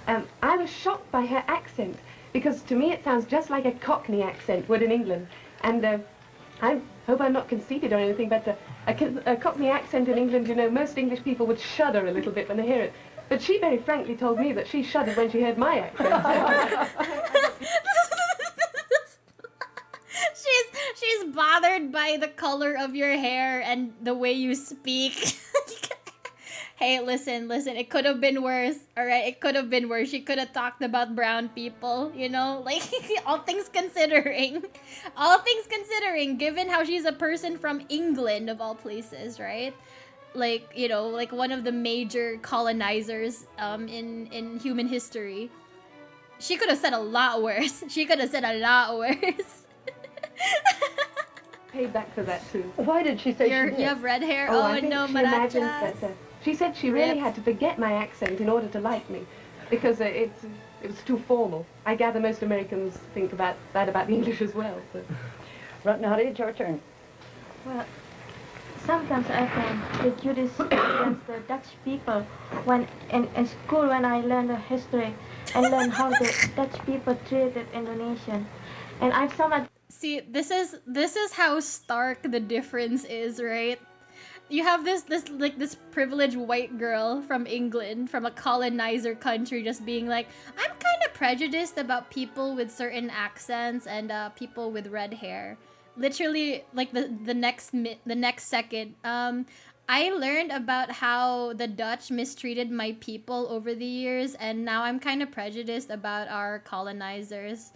Speaker 4: I was shocked by her accent, because to me it sounds just like a Cockney accent would in England. And I hope I'm not conceited or anything, but a Cockney accent in England, you know, most English people would shudder a little bit when they hear it. But she very frankly told me that she shuddered when she heard my accent.
Speaker 1: She's bothered by the color of your hair and the way you speak. Hey, listen, it could have been worse, alright? It could have been worse. She could have talked about brown people, you know? Like, all things considering, given how she's a person from England, of all places, right? Like, you know, like one of the major colonizers in human history. She could have said a lot worse.
Speaker 4: Paid back for that too.
Speaker 2: Why did she say she did?
Speaker 1: You have red hair?
Speaker 4: Oh,
Speaker 1: Oh,
Speaker 4: I think
Speaker 1: no,
Speaker 4: she imagined
Speaker 1: marachas.
Speaker 4: that, she said she really
Speaker 1: Rip.
Speaker 4: had to forget my accent in order to like me, because it was too formal. I gather most Americans think about that about the English as well. So.
Speaker 2: Right, now it's your turn.
Speaker 3: Well, sometimes I find prejudice against the Dutch people. When in school, when I learned the history, I learned how the Dutch people treated Indonesian, and I've somewhat.
Speaker 1: See, this is how stark the difference is, right? You have this privileged white girl from England, from a colonizer country, just being like, I'm kind of prejudiced about people with certain accents and people with red hair. Literally, like the next second, I learned about how the Dutch mistreated my people over the years, and now I'm kind of prejudiced about our colonizers.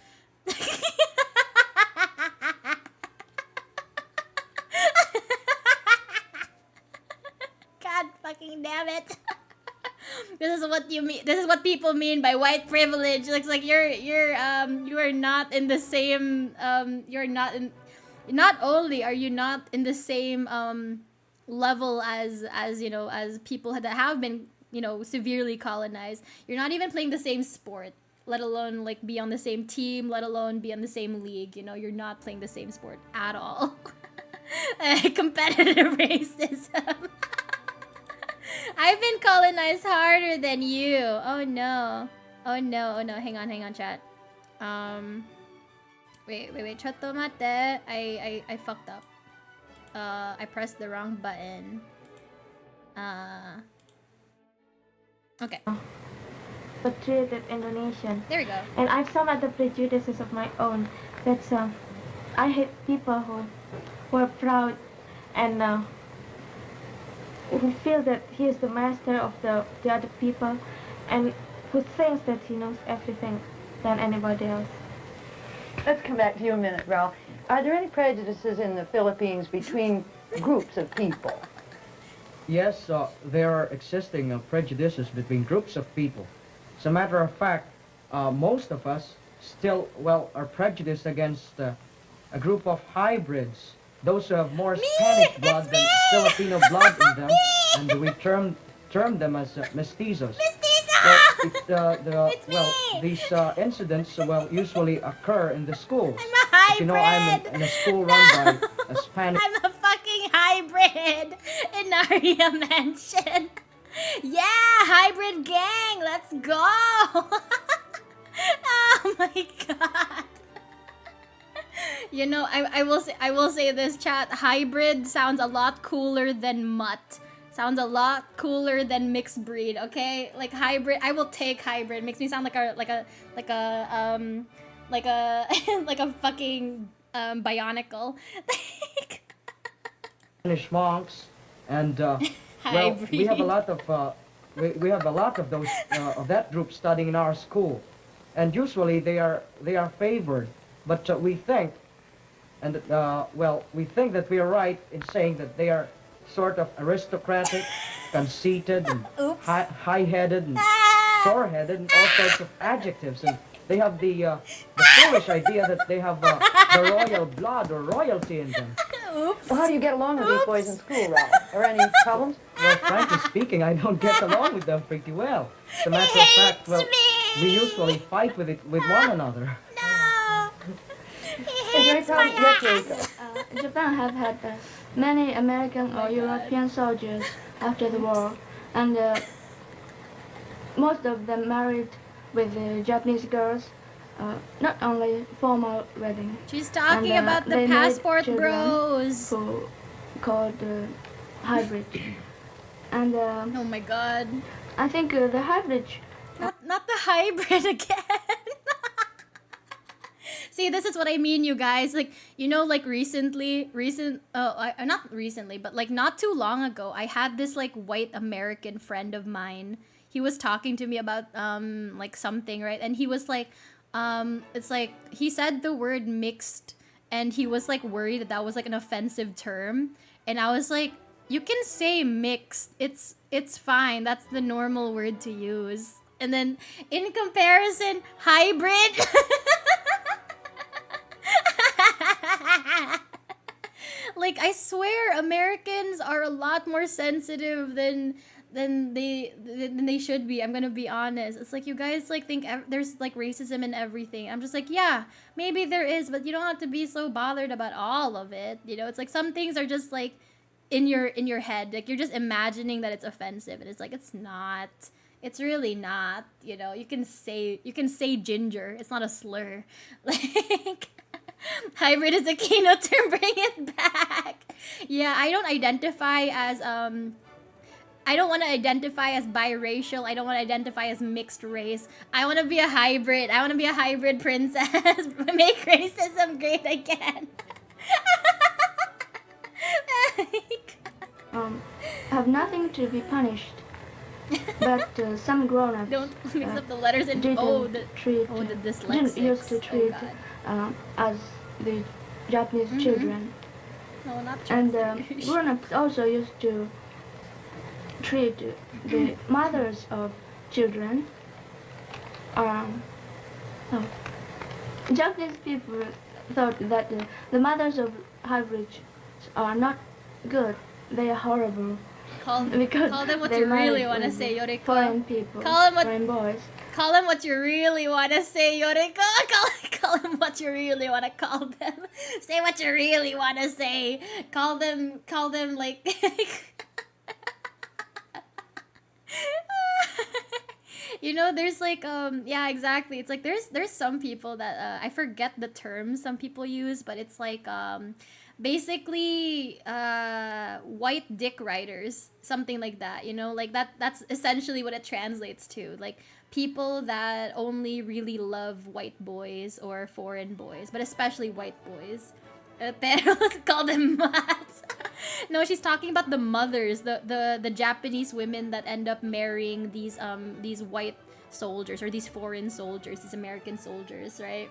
Speaker 1: God fucking damn it. This is what you mean. This is what people mean by white privilege. Looks like you are not in the same not only are you not in the same level as you know, as people that have been, you know, severely colonized. You're not even playing the same sport, let alone like be on the same team, let alone be on the same league. You know, you're not playing the same sport at all. Competitive racism. I've been colonized harder than you. Oh no. Hang on, chat. Wait. Chatto mate. I fucked up. I pressed the wrong button. Okay.
Speaker 3: But treated Indonesian.
Speaker 1: There we go.
Speaker 3: And I've some other prejudices of my own. That's I hate people who are proud and who feel that he is the master of the other people, and who thinks that he knows everything than anybody else.
Speaker 2: Let's come back to you a minute, Ralph. Are there any prejudices in the Philippines between groups of people?
Speaker 5: Yes, there are existing prejudices between groups of people. As a matter of fact, most of us still, are prejudiced against a group of hybrids, those who have more Spanish blood than Filipino blood in them, and we term them as mestizos. These incidents usually occur in the schools.
Speaker 1: I'm a hybrid.
Speaker 5: You know, I'm in a school run by a Spanish.
Speaker 1: I'm a fucking hybrid. EnaReacts mention. Yeah, hybrid gang. Let's go. Oh my god. You know, I will say this, chat. Hybrid sounds a lot cooler than mutt. Sounds a lot cooler than mixed breed, okay? Like hybrid, I will take hybrid. Makes me sound like a like a fucking bionicle.
Speaker 5: Spanish monks, and well,
Speaker 1: Hybrid.
Speaker 5: we have a lot of we have a lot of those of that group studying in our school, and usually they are favored, but we think, and well, we think that we are right in saying that they are sort of aristocratic, conceited, and
Speaker 1: Oops.
Speaker 5: high-headed, and
Speaker 1: Ah!
Speaker 5: sore-headed, and all sorts of adjectives, and they have the foolish idea that they have the royal blood or royalty in them.
Speaker 1: Oops.
Speaker 2: Well, how do you get along with these boys in school, Ralph? Are any problems?
Speaker 5: Well, frankly speaking, I don't get along with them pretty well. As a matter of fact, well, we usually fight with one another.
Speaker 1: No. He
Speaker 2: Is there any
Speaker 1: hates my
Speaker 2: problem? Yes,
Speaker 1: ass.
Speaker 2: Eureka.
Speaker 3: Japan have had many American or European soldiers after the war, and most of them married with Japanese girls, not only formal wedding,
Speaker 1: She's talking
Speaker 3: And,
Speaker 1: about the
Speaker 3: they made
Speaker 1: passport
Speaker 3: children
Speaker 1: bros.
Speaker 3: who called hybrid. And
Speaker 1: Oh my god.
Speaker 3: I think the hybrid,
Speaker 1: Not the hybrid again. See, this is what I mean, you guys. Like, you know, like not recently, but like not too long ago, I had this like white American friend of mine. He was talking to me about like something, right? And he was like, it's like he said the word mixed, and he was like worried that that was like an offensive term. And I was like, you can say mixed. It's fine. That's the normal word to use. And then in comparison, hybrid. Like, I swear Americans are a lot more sensitive than they should be. I'm gonna be honest. It's like you guys like think there's like racism in everything. I'm just like, yeah, maybe there is, but you don't have to be so bothered about all of it. You know, it's like some things are just like in your head. Like you're just imagining that it's offensive, and it's like it's not. It's really not. You know, you can say ginger. It's not a slur. Like. Hybrid is a keynote term, bring it back. Yeah, I don't identify as I don't want to identify as biracial. I don't want to identify as mixed race. I want to be a hybrid. I want to be a hybrid princess. Make racism great again.
Speaker 3: have nothing to be punished, but some grown-ups
Speaker 1: Don't mix up the letters and
Speaker 3: didn't
Speaker 1: the
Speaker 3: treat
Speaker 1: dyslexics.
Speaker 3: didn't used to treat as the Japanese children,
Speaker 1: No, not
Speaker 3: and
Speaker 1: translation.
Speaker 3: grown-ups also used to treat the mothers of children. Oh, Japanese people thought that the mothers of hybrids are not good. They are horrible.
Speaker 1: Call
Speaker 3: Because
Speaker 1: them what
Speaker 3: they
Speaker 1: you really
Speaker 3: married
Speaker 1: want to
Speaker 3: with
Speaker 1: say, Yoriko.
Speaker 3: Foreign people,
Speaker 1: Call them what-
Speaker 3: foreign boys.
Speaker 1: Call them what you really want to say, Yoriko. Call them what you really want to call them. Say what you really want to say. Call them like... You know, there's like, yeah, exactly. It's like, there's some people that, I forget the terms some people use, but it's like, basically, white dick riders, something like that, you know? Like, that's essentially what it translates to. Like, people that only really love white boys or foreign boys, but especially white boys. Pero call them mats. No, she's talking about the mothers, the Japanese women that end up marrying these white soldiers or these foreign soldiers, these American soldiers, right?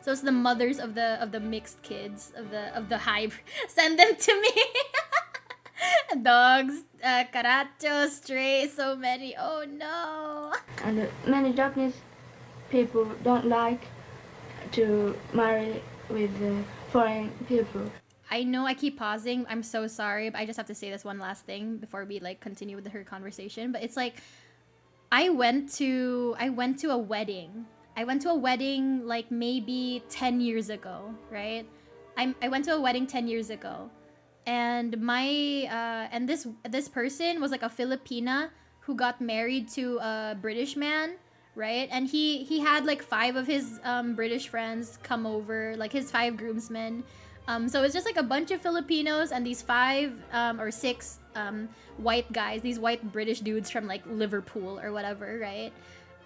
Speaker 1: So it's the mothers of the mixed kids of the hybrid. Send them to me. Dogs, caracho, stray, so many. Oh no.
Speaker 3: And many Japanese people don't like to marry with foreign people.
Speaker 1: I know I keep pausing. I'm so sorry, but I just have to say this one last thing before we like continue with her conversation. But it's like I went to a wedding. I went to a wedding like maybe 10 years ago, right? I went to a wedding 10 years ago. And my and this person was like a Filipina who got married to a British man, right? And he had like 5 of his British friends come over, like his 5 groomsmen. So it's just like a bunch of Filipinos and these 5 or 6 white guys, these white British dudes from like Liverpool or whatever, right?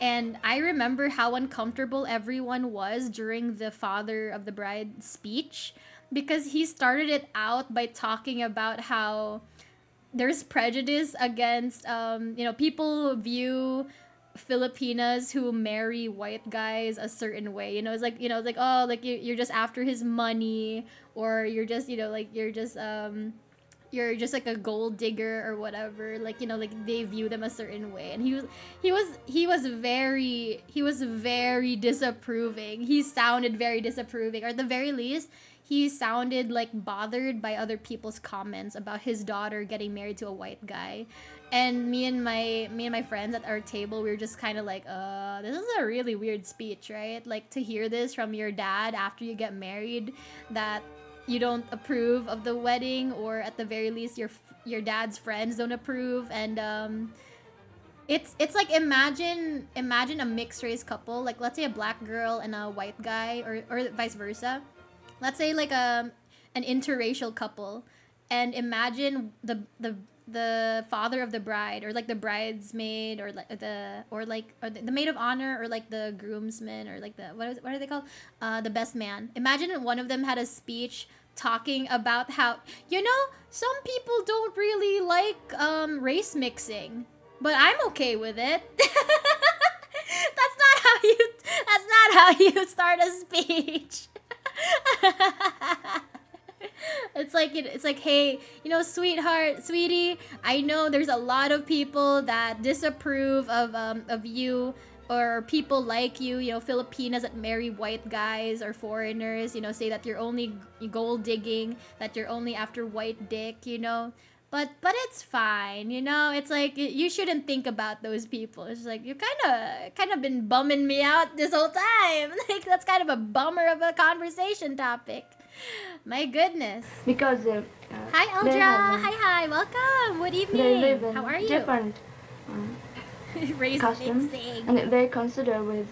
Speaker 1: And I remember how uncomfortable everyone was during the father of the bride speech, because he started it out by talking about how there's prejudice against people view Filipinas who marry white guys a certain way. It's like oh, like you're just after his money, or you're just you're just like a gold digger or whatever. Like they view them a certain way. And he was very disapproving. He sounded very disapproving, or at the very least he sounded like bothered by other people's comments about his daughter getting married to a white guy. And me and my friends at our table, we were just kind of like, this is a really weird speech, right? Like, to hear this from your dad after you get married, that you don't approve of the wedding, or at the very least your dad's friends don't approve. And it's like, imagine a mixed race couple, like let's say a black girl and a white guy, or vice versa. Let's say like an interracial couple, and imagine the father of the bride, or like the bridesmaid, or like the maid of honor, or like the groomsman, or like what are they called, the best man. Imagine one of them had a speech talking about how some people don't really like race mixing, but I'm okay with it. That's not how you start a speech. It's like, hey, sweetie, I know there's a lot of people that disapprove of you, or people like you, Filipinas that marry white guys or foreigners, say that you're only gold digging, that you're only after white dick, But it's fine, It's like, you shouldn't think about those people. It's like, you kind of been bumming me out this whole time. Like, that's kind of a bummer of a conversation topic. My goodness.
Speaker 3: Because
Speaker 1: hi, Eldra. Hi. Welcome. Good evening.
Speaker 3: They live in
Speaker 1: How are you?
Speaker 3: different
Speaker 1: Race
Speaker 3: customs,
Speaker 1: mixing.
Speaker 3: and they consider with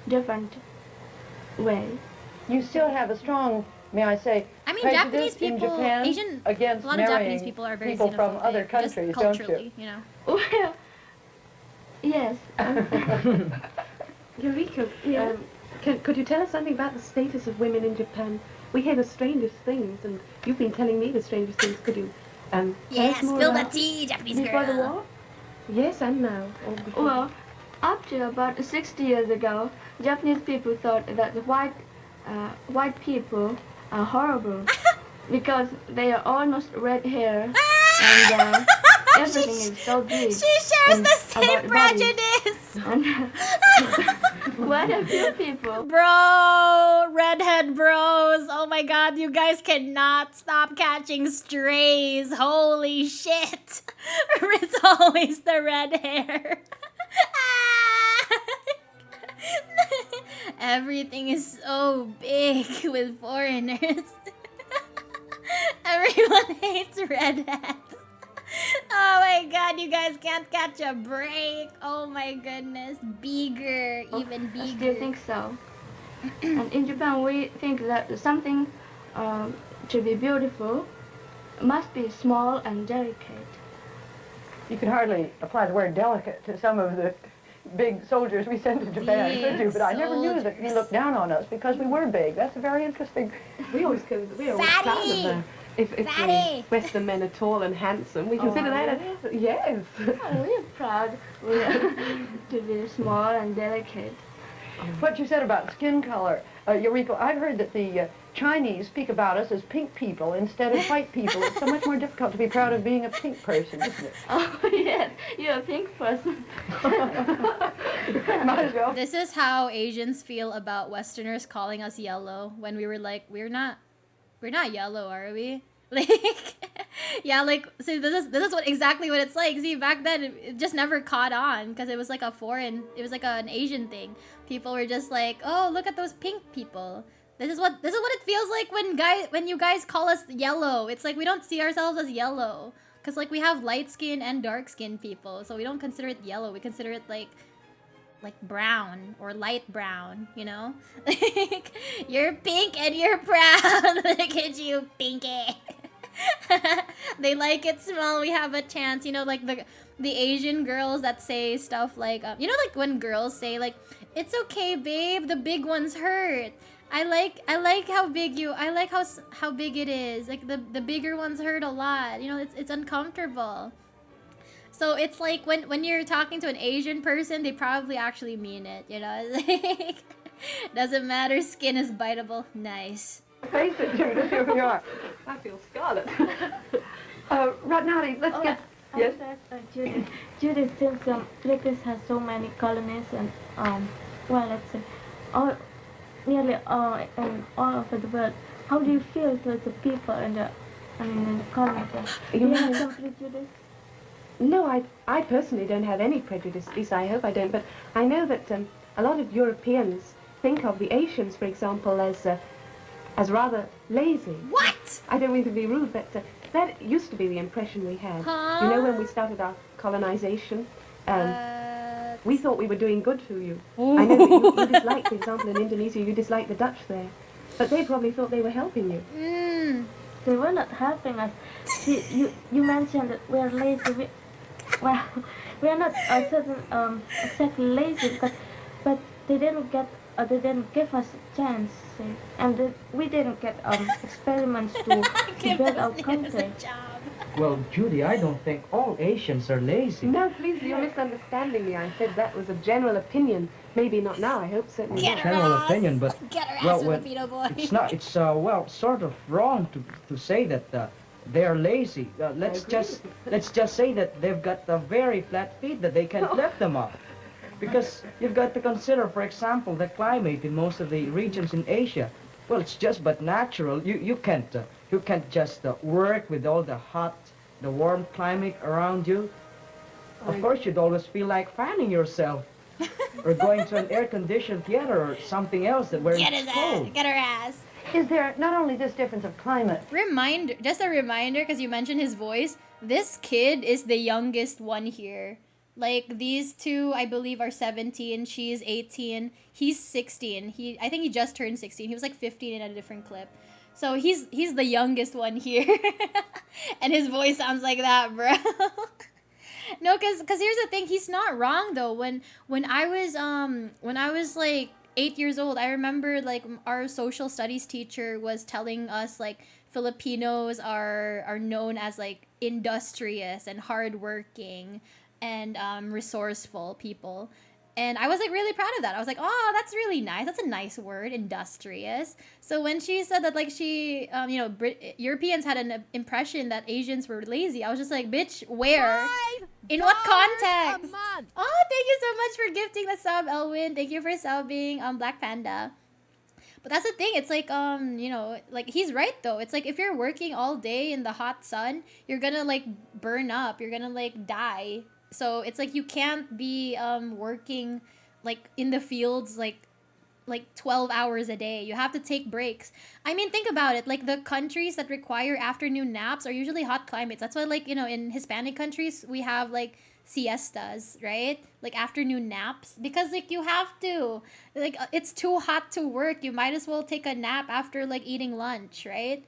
Speaker 3: different ways.
Speaker 2: You still have a strong, may I say,
Speaker 1: I mean,
Speaker 2: prejudice
Speaker 1: Japanese people,
Speaker 2: in Japan
Speaker 1: Asian,
Speaker 2: against
Speaker 1: a lot of
Speaker 2: marrying
Speaker 1: Japanese people are very
Speaker 2: people from
Speaker 1: xenophobic,
Speaker 2: other
Speaker 1: just
Speaker 2: countries, don't you?
Speaker 1: culturally,
Speaker 3: Well, yes.
Speaker 4: Eureka,
Speaker 3: Yeah.
Speaker 4: could you tell us something about the status of women in Japan? We hear the strangest things, and you've been telling me the strangest things. Could you tell
Speaker 1: Yes,
Speaker 4: us more
Speaker 1: spill the
Speaker 4: about
Speaker 1: tea, Japanese
Speaker 3: Before the
Speaker 1: girl.
Speaker 3: war?
Speaker 4: Yes, and now. Or before.
Speaker 3: Well, up to about 60 years ago, Japanese people thought that the white people are horrible because they are almost red hair and everything is so big.
Speaker 1: She shares
Speaker 3: and
Speaker 1: the same
Speaker 3: about the bodies.
Speaker 1: prejudice.
Speaker 3: And quite a few people.
Speaker 1: Bro, redhead bros. Oh my god, you guys cannot stop catching strays. Holy shit. It's always the red hair. Everything is so big with foreigners. Everyone hates redheads. Oh my god, you guys can't catch a break. Oh my goodness. Bigger, even
Speaker 3: I still
Speaker 1: bigger.
Speaker 3: think so. And in Japan, we think that something to be beautiful must be small and delicate.
Speaker 2: You could hardly apply the word delicate to some of the big soldiers we sent to Japan, could you? But I never knew that he looked down on us because we were big. That's a very interesting.
Speaker 4: We always proud of them. If
Speaker 1: Fatty!
Speaker 4: the Western men are tall and handsome, we consider that yes.
Speaker 3: Oh, we are proud to be small and delicate.
Speaker 2: What you said about skin color, Eureka, I've heard that the Chinese speak about us as pink people instead of white people. It's so much more difficult to be proud of being a pink person, isn't it?
Speaker 3: Oh, yes, you're a pink person.
Speaker 2: Might as well.
Speaker 1: This is how Asians feel about Westerners calling us yellow, when we were like, we're not yellow, are we? Like, yeah, like, so this is exactly what it's like. See, back then it just never caught on because it was like it was like an Asian thing. People were just like, oh, look at those pink people. This is what it feels like when you guys call us yellow. It's like we don't see ourselves as yellow because like we have light skin and dark skin people, so we don't consider it yellow. We consider it like like brown or light brown, you know? Like, you're pink and you're brown. Look at you, pinky. They like it small, we have a chance. You know, like the Asian girls that say stuff like, you know, like when girls say like, it's okay, babe, the big ones hurt. I like how big I like how big it is. Like the bigger ones hurt a lot. You know, it's uncomfortable. So it's like when you're talking to an Asian person, they probably actually mean it, you know? Like, doesn't matter, skin is biteable. Nice.
Speaker 2: Face it, Judith, here we are.
Speaker 4: I feel scarlet.
Speaker 2: Ratnati, let's get... Yes?
Speaker 3: Judith, since Philippines has so many colonies and, well, let's say, nearly all over the world, how do you feel towards the people in the colonies? Do you have some prejudice?
Speaker 4: No, I personally don't have any prejudice, at least I hope I don't, but I know that a lot of Europeans think of the Asians, for example, as rather lazy.
Speaker 1: What?
Speaker 4: I don't mean to be rude, but that used to be the impression we had.
Speaker 1: Huh?
Speaker 4: You know, when we started our colonization, we thought we were doing good to you. I know that you dislike, for example, in Indonesia, you dislike the Dutch there, but they probably thought they were helping you.
Speaker 3: They were not helping us. See, you mentioned that we are lazy. We are not exactly lazy, but they didn't give us a chance, see? And we didn't get experiments to build our country.
Speaker 5: Well, Judy, I don't think all Asians are lazy.
Speaker 4: No, please, you're misunderstanding me. I said that was a general opinion. Maybe not now, I hope certainly
Speaker 1: Get
Speaker 4: not.
Speaker 1: her
Speaker 5: General
Speaker 1: ass.
Speaker 5: opinion, but
Speaker 1: Get her ass,
Speaker 5: well,
Speaker 1: Filipino boy.
Speaker 5: it's not. It's well, sort of wrong to say that they are lazy. Let's just say that they've got very flat feet that they can't lift them up. Because you've got to consider, for example, the climate in most of the regions in Asia. Well, it's just but natural. You can't just work with all the warm climate around you. Of course, you'd always feel like fanning yourself, or going to an air-conditioned theater or something else where it's cold.
Speaker 1: Get her ass.
Speaker 2: Is there not only this difference of climate,
Speaker 1: Just a reminder, because you mentioned his voice. This kid is the youngest one here. Like, these two, I believe, are 17. She's 18. He's 16. I think he just turned 16. He was like 15 in a different clip. So he's the youngest one here. And his voice sounds like that, bro. No, cause here's the thing. He's not wrong though. When I was like 8 years old, I remember like our social studies teacher was telling us like Filipinos are known as like industrious and hardworking and resourceful people. And I was like really proud of that. I was like, oh, that's really nice. That's a nice word, industrious. So when she said that, like, she, Europeans had an impression that Asians were lazy, I was just like, bitch, where? In what context? Oh, thank you so much for gifting the sub, Elwin. Thank you for subbing, Black Panda. But that's the thing. It's like, like, he's right, though. It's like, if you're working all day in the hot sun, you're gonna, like, burn up. You're gonna, like, die. So it's like you can't be working like in the fields like 12 hours a day. You have to take breaks. I mean, think about it. Like the countries that require afternoon naps are usually hot climates. That's why, like, in Hispanic countries we have like siestas, right? Like afternoon naps, because like you have to. Like it's too hot to work. You might as well take a nap after like eating lunch, right?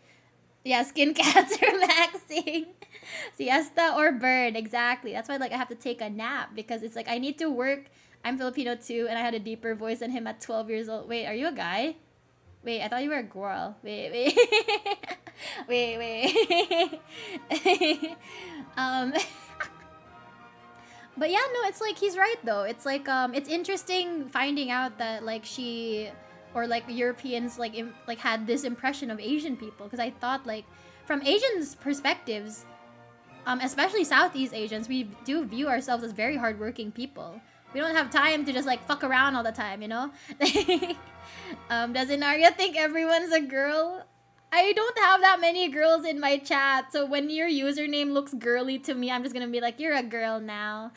Speaker 1: Yeah, skin cats relaxing. Siesta or bird, exactly. That's why like I have to take a nap, because it's like I need to work. I'm Filipino too, and I had a deeper voice than him at 12 years old. Wait, are you a guy? Wait, I thought you were a girl. Wait. wait. But yeah, no, it's like he's right though. It's like it's interesting finding out that like she or like Europeans like had this impression of Asian people, because I thought like from Asians' perspectives, especially Southeast Asians, we do view ourselves as very hardworking people. We don't have time to just like fuck around all the time, you know? Does EnaReacts think everyone's a girl? I don't have that many girls in my chat, so when your username looks girly to me, I'm just gonna be like, you're a girl now.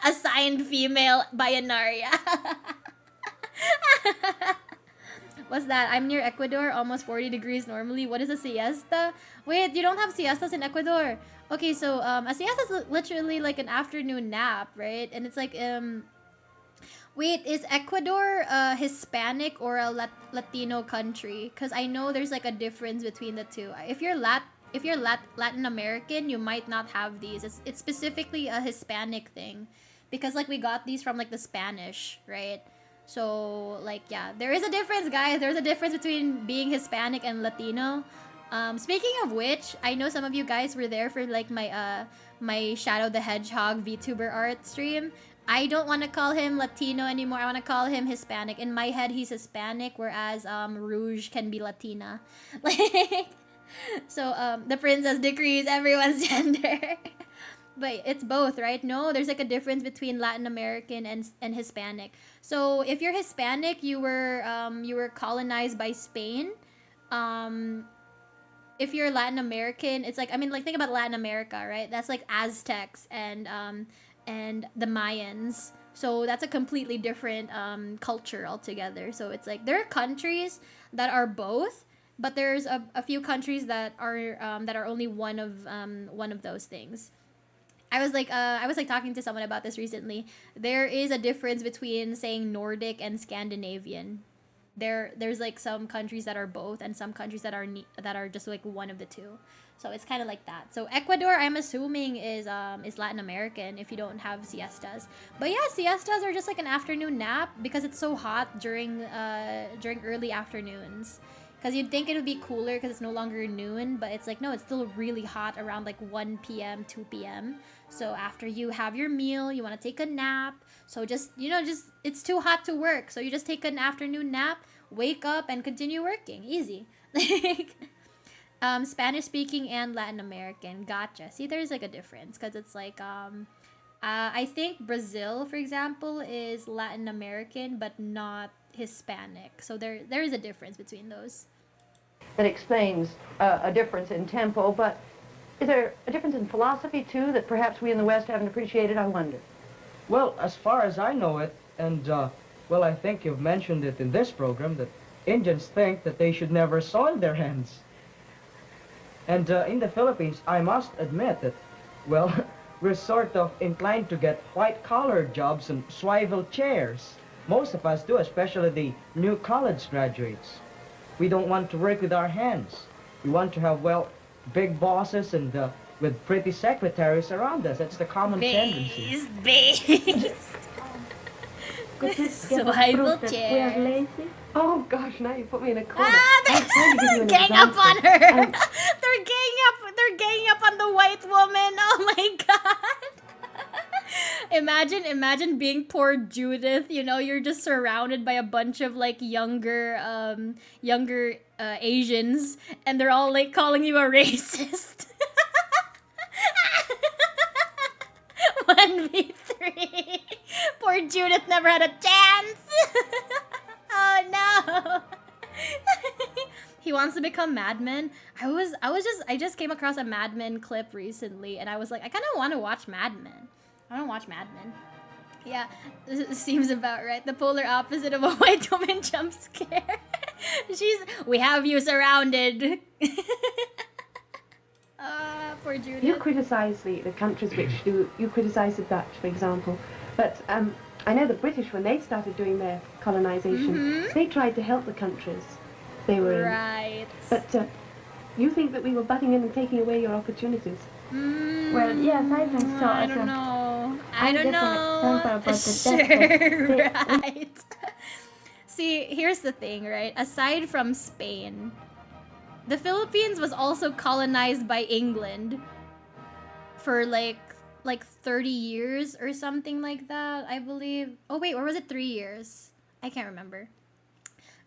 Speaker 1: Assigned female by EnaReacts. What's that? I'm near Ecuador, almost 40 degrees normally. What is a siesta? Wait, you don't have siestas in Ecuador. Okay, so a siesta is literally like an afternoon nap, right? And it's like wait, is Ecuador a Hispanic or a Latino country? Because I know there's like a difference between the two. If you're Latin American, you might not have these. It's specifically a Hispanic thing, because like we got these from like the Spanish, right? So like yeah, there is a difference, guys. There's a difference between being Hispanic and Latino. Speaking of which, I know some of you guys were there for like my Shadow the Hedgehog VTuber art stream. I don't want to call him Latino anymore. I want to call him Hispanic. In my head, he's Hispanic, whereas Rouge can be Latina. Like, so the princess decrees everyone's gender. But it's both, right? No, there's like a difference between Latin American and Hispanic. So if you're Hispanic, you were colonized by Spain. If you're Latin American, it's like, I mean, like, think about Latin America, right? That's like Aztecs and the Mayans. So that's a completely different culture altogether. So it's like there are countries that are both, but there's a few countries that are only one of those things. I was like talking to someone about this recently. There is a difference between saying Nordic and Scandinavian. There's like some countries that are both, and some countries that are just like one of the two. So it's kind of like that. So Ecuador, I'm assuming is Latin American if you don't have siestas. But yeah, siestas are just like an afternoon nap because it's so hot during early afternoons. Because you'd think it would be cooler because it's no longer noon, but it's like, no, it's still really hot around like 1 p.m., 2 p.m. So after you have your meal, you want to take a nap. So just it's too hot to work. So you just take an afternoon nap, wake up, and continue working. Easy. Like, Spanish speaking and Latin American. Gotcha. See, there's like a difference because it's like, I think Brazil, for example, is Latin American, but not Hispanic. So there is a difference between those.
Speaker 2: That explains a difference in tempo, but is there a difference in philosophy, too, that perhaps we in the West haven't appreciated, I wonder?
Speaker 5: Well, as far as I know it, and, well, I think you've mentioned it in this program, that Indians think that they should never soil their hands. And in the Philippines, I must admit that, well, we're sort of inclined to get white-collar jobs and swivel chairs. Most of us do, especially the new college graduates. We don't want to work with our hands. We want to have, well, big bosses and with pretty secretaries around us. That's the common tendency.
Speaker 3: Could this give us
Speaker 1: Swivel
Speaker 3: proof that we
Speaker 1: chairs.
Speaker 3: are lazy?
Speaker 4: Oh gosh, now you put me in a corner.
Speaker 1: Ah,
Speaker 4: I'm trying to give you
Speaker 1: they're
Speaker 4: an
Speaker 1: gang up
Speaker 4: example.
Speaker 1: on her.
Speaker 4: Um,
Speaker 1: They're ganging up on the white woman. Oh my god. Imagine being poor Judith. You know, you're just surrounded by a bunch of like younger Asians, and they're all like calling you a racist. 1v3. Poor Judith never had a chance. Oh no. He wants to become Mad Men. I just came across a Mad Men clip recently, and I was like, I kind of want to watch Mad Men. I don't watch Mad Men. Yeah, this seems about right. The polar opposite of a white woman jump scare. We have you surrounded. Poor Judith.
Speaker 4: You criticise the countries which do, you criticise the Dutch, for example, but I know the British, when they started doing their colonisation, they tried to help the countries they were
Speaker 1: Right.
Speaker 4: in. But you think that we were butting in and taking away your opportunities?
Speaker 3: Well, yes, I think so.
Speaker 1: I
Speaker 3: as
Speaker 1: don't
Speaker 3: a
Speaker 1: know. I don't
Speaker 3: different
Speaker 1: know.
Speaker 3: temper about the
Speaker 1: Sure,
Speaker 3: death of-
Speaker 1: right. See, here's the thing, right? Aside from Spain, the Philippines was also colonized by England for like 30 years or something like that, I believe. Oh wait, or was it 3 years? I can't remember.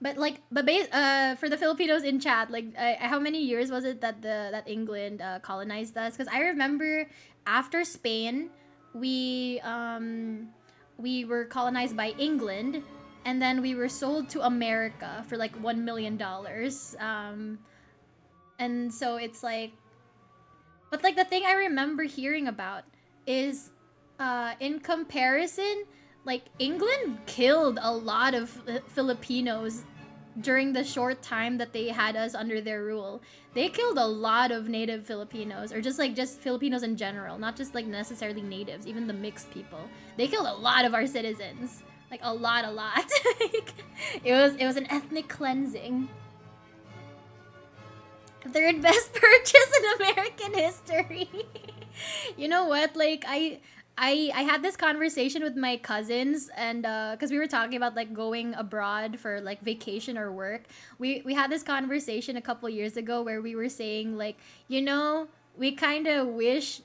Speaker 1: But for the Filipinos in chat, like how many years was it that England colonized us? Because I remember after Spain, we were colonized by England, and then we were sold to America for like $1 million. And so it's like, but like the thing I remember hearing about is, in comparison, like England killed a lot of Filipinos during the short time that they had us under their rule, they killed a lot of native Filipinos, or just Filipinos in general, not just like necessarily natives, even the mixed people. They killed a lot of our citizens, like a lot. It was an ethnic cleansing. Third best purchase in American history. You know what? Like I had this conversation with my cousins, and because we were talking about like going abroad for like vacation or work. We had this conversation a couple years ago where we were saying like, you know, we kind of wish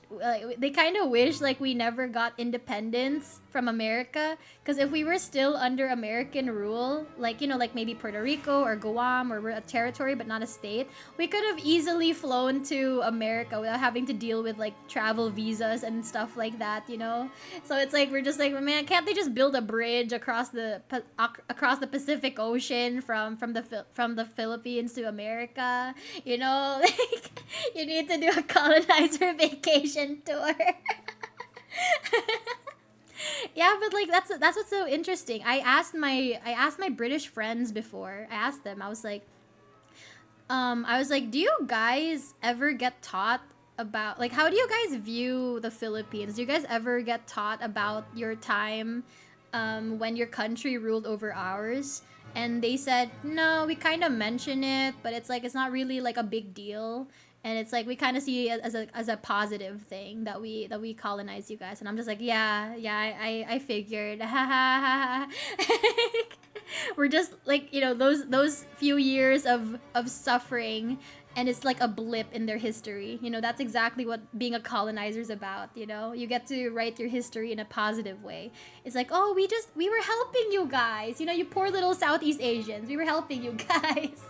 Speaker 1: they kind of wish like we never got independence from America, because if we were still under American rule, like, you know, like maybe Puerto Rico or Guam, or we're a territory but not a state, we could have easily flown to America without having to deal with like travel visas and stuff like that, you know. So it's like we're just like, man, can't they just build a bridge across the Pacific Ocean from the Philippines to America, you know? Like, you need to do a colonizer vacation tour. Yeah, but like that's what's so interesting. I asked my British friends before. I asked them. I was like, do you guys ever get taught about, like, how do you guys view the Philippines? Do you guys ever get taught about your time when your country ruled over ours? And they said, no, we kind of mention it, but it's like it's not really like a big deal. And it's like we kind of see it as a positive thing that we colonize you guys. And I'm just like, yeah, I figured. We're just like, you know, those few years of suffering, and it's like a blip in their history. You know, that's exactly what being a colonizer is about. You know, you get to write your history in a positive way. It's like, oh, we were helping you guys. You know, you poor little Southeast Asians. We were helping you guys.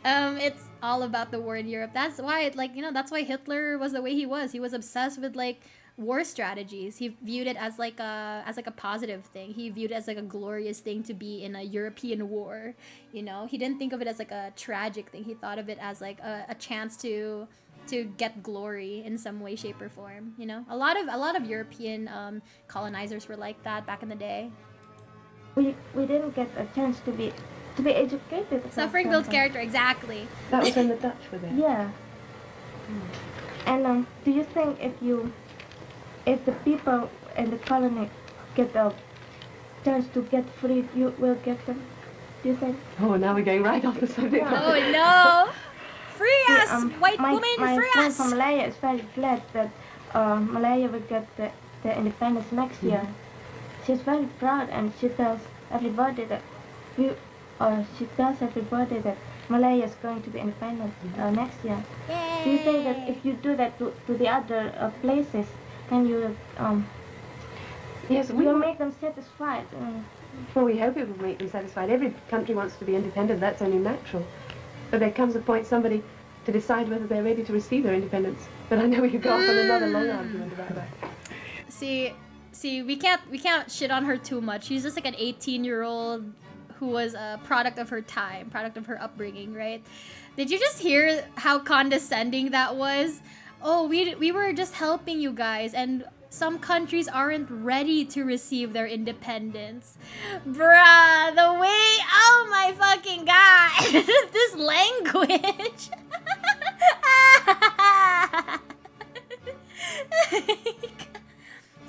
Speaker 1: It's all about the war in Europe. That's why, like, you know, that's why Hitler was the way he was. He was obsessed with like war strategies. He viewed it as like a positive thing. He viewed it as like a glorious thing to be in a European war. You know, he didn't think of it as like a tragic thing. He thought of it as like a chance to get glory in some way, shape, or form. You know, a lot of European colonizers were like that back in the day.
Speaker 3: We didn't get a chance to be educated.
Speaker 1: Suffering builds character, exactly.
Speaker 4: That was when the Dutch were there.
Speaker 3: Yeah. And do you think if the people in the colony get a chance to get free, you will get them? Do you think?
Speaker 4: Oh, now we're going right off the subject.
Speaker 3: Yeah.
Speaker 1: Oh no! Free us, white woman!
Speaker 3: My
Speaker 1: Free
Speaker 3: friend
Speaker 1: us!
Speaker 3: from Malaya is very glad that Malaya will get the independence next year. She's very proud, and she tells everybody that Malaya is going to be independent next year.
Speaker 1: Yay.
Speaker 3: Do you think that if you do that to the other places, then you
Speaker 4: Yes, we
Speaker 3: will make them satisfied?
Speaker 4: Well, we hope it will make them satisfied. Every country wants to be independent. That's only natural. But there comes a point somebody to decide whether they're ready to receive their independence. But I know we could go off on another long argument about that.
Speaker 1: See, we can't shit on her too much. She's just like an 18-year-old who was a product of her time, product of her upbringing, right? Did you just hear how condescending that was? Oh, we were just helping you guys, and some countries aren't ready to receive their independence. Bruh, the way, oh my fucking god, this language.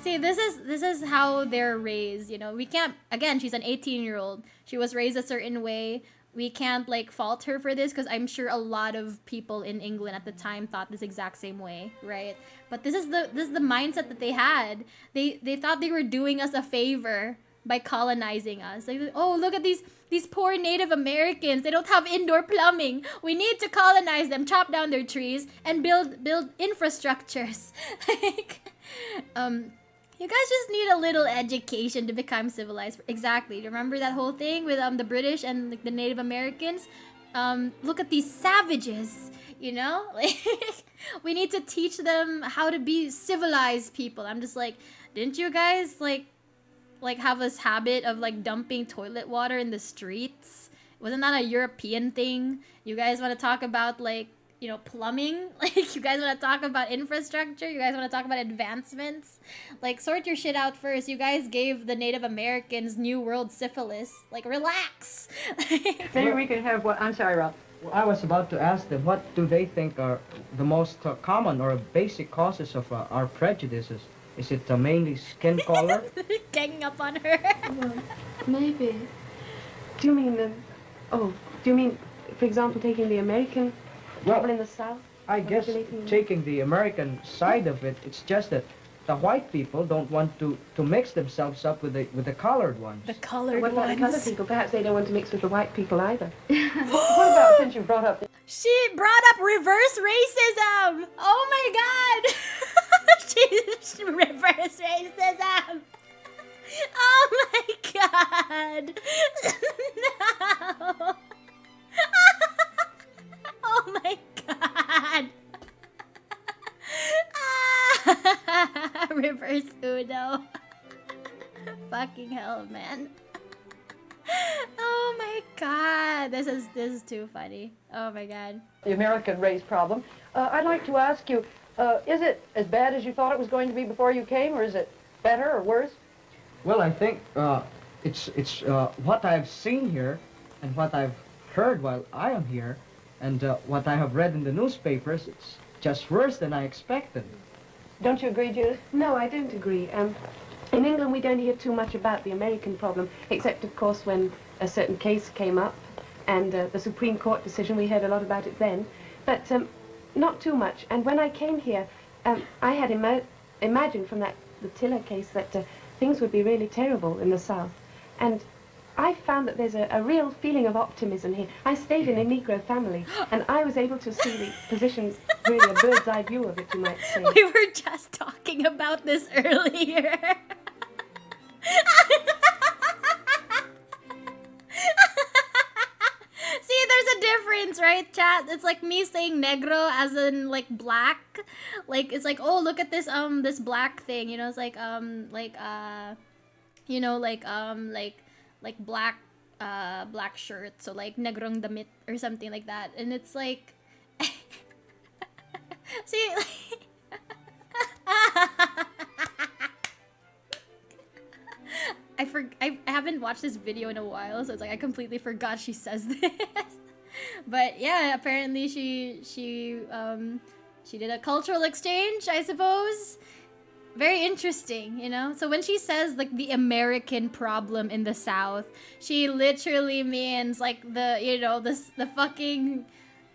Speaker 1: See, this is how they're raised, you know. We can't, again, she's an 18-year-old. She was raised a certain way. We can't like fault her for this, because I'm sure a lot of people in England at the time thought this exact same way, right? But this is the mindset that they had. They thought they were doing us a favor by colonizing us. Like, oh, look at these poor Native Americans. They don't have indoor plumbing. We need to colonize them, chop down their trees, and build infrastructures. Like, you guys just need a little education to become civilized. Exactly. Remember that whole thing with the British and like, the Native Americans? Look at these savages, you know? Like, we need to teach them how to be civilized people. I'm just like, didn't you guys like have this habit of like dumping toilet water in the streets? Wasn't that a European thing? You guys want to talk about like you know, plumbing. Like, you guys want to talk about infrastructure? You guys want to talk about advancements? Like, sort your shit out first. You guys gave the Native Americans New World syphilis. Like, relax.
Speaker 2: Maybe we can have what? I'm sorry, Rob.
Speaker 5: Well, I was about to ask them, what do they think are the most common or basic causes of our prejudices? Is it mainly skin color?
Speaker 1: Ganging up on her.
Speaker 3: Well, maybe.
Speaker 4: Do you mean, do you mean, for example, taking the American trouble in the South?
Speaker 5: I guess taking the American side of it, it's just that the white people don't want to mix themselves up with the colored ones.
Speaker 1: The colored
Speaker 4: What about the
Speaker 1: ones.
Speaker 4: other people? Perhaps they don't want to mix with the white people either.
Speaker 2: What about, since you brought up
Speaker 1: She brought up reverse racism. Oh my god. She reverse racism. Oh my god. No. Oh my god. Reverse Uno. Fucking hell, man. Oh my god. This is too funny. Oh my god.
Speaker 2: the American race problem, I'd like to ask you, is it as bad as you thought it was going to be before you came, or is it better or worse?
Speaker 5: Well, I think it's what I've seen here and what I've heard while I am here and what I have read in the newspapers, it's just worse than I expected.
Speaker 2: Don't you agree, Judith?
Speaker 4: No, I don't agree. In England, we don't hear too much about the American problem, except, of course, when a certain case came up and the Supreme Court decision, we heard a lot about it then, but not too much. And when I came here, I had imagined from the Tiller case that things would be really terrible in the South. And I found that there's a real feeling of optimism here. I stayed in a Negro family, and I was able to see the position, really a bird's eye view of it, you might say.
Speaker 1: We were just talking about this earlier. See, there's a difference, right, chat? It's like me saying negro as in like black. Like it's like, oh, look at this this black thing, you know, it's like you know, like black black shirt, so like negrong damit or something like that. And it's like see, I haven't watched this video in a while, so it's like I completely forgot she says this. But yeah, apparently she did a cultural exchange, I suppose. Very interesting, you know? So when she says like the American problem in the South, she literally means like the, you know, the fucking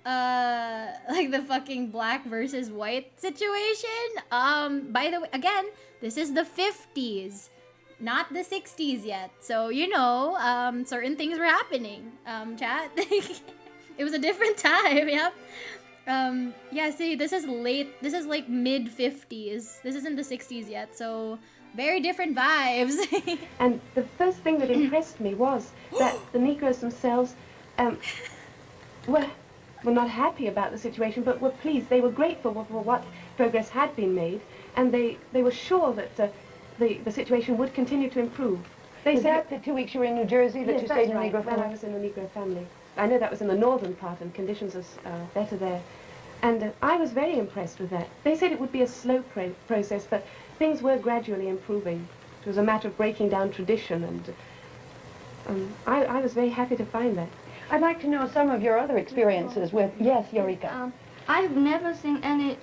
Speaker 1: like the fucking black versus white situation. By the way, again, this is the 50s, not the 60s yet. So, you know, certain things were happening. Chat. It was a different time, yep. Yeah, see, this is like mid 50s. This isn't the 60s yet, so very different vibes.
Speaker 4: And the first thing that impressed me was that the Negroes themselves were not happy about the situation, but were pleased. They were grateful for what progress had been made, and they were sure that the situation would continue to improve. They
Speaker 2: Is
Speaker 4: said
Speaker 2: that the 2 weeks you were in New Jersey that
Speaker 4: yes,
Speaker 2: you
Speaker 4: that's
Speaker 2: stayed in a
Speaker 4: right,
Speaker 2: Negro
Speaker 4: when I
Speaker 2: family?
Speaker 4: was in the Negro family. I know that was in the northern part, and conditions are better there. And I was very impressed with that. They said it would be a slow process, but things were gradually improving. It was a matter of breaking down tradition, and I was very happy to find that.
Speaker 2: I'd like to know some of your other experiences with, yes, Eureka.
Speaker 3: I've never seen any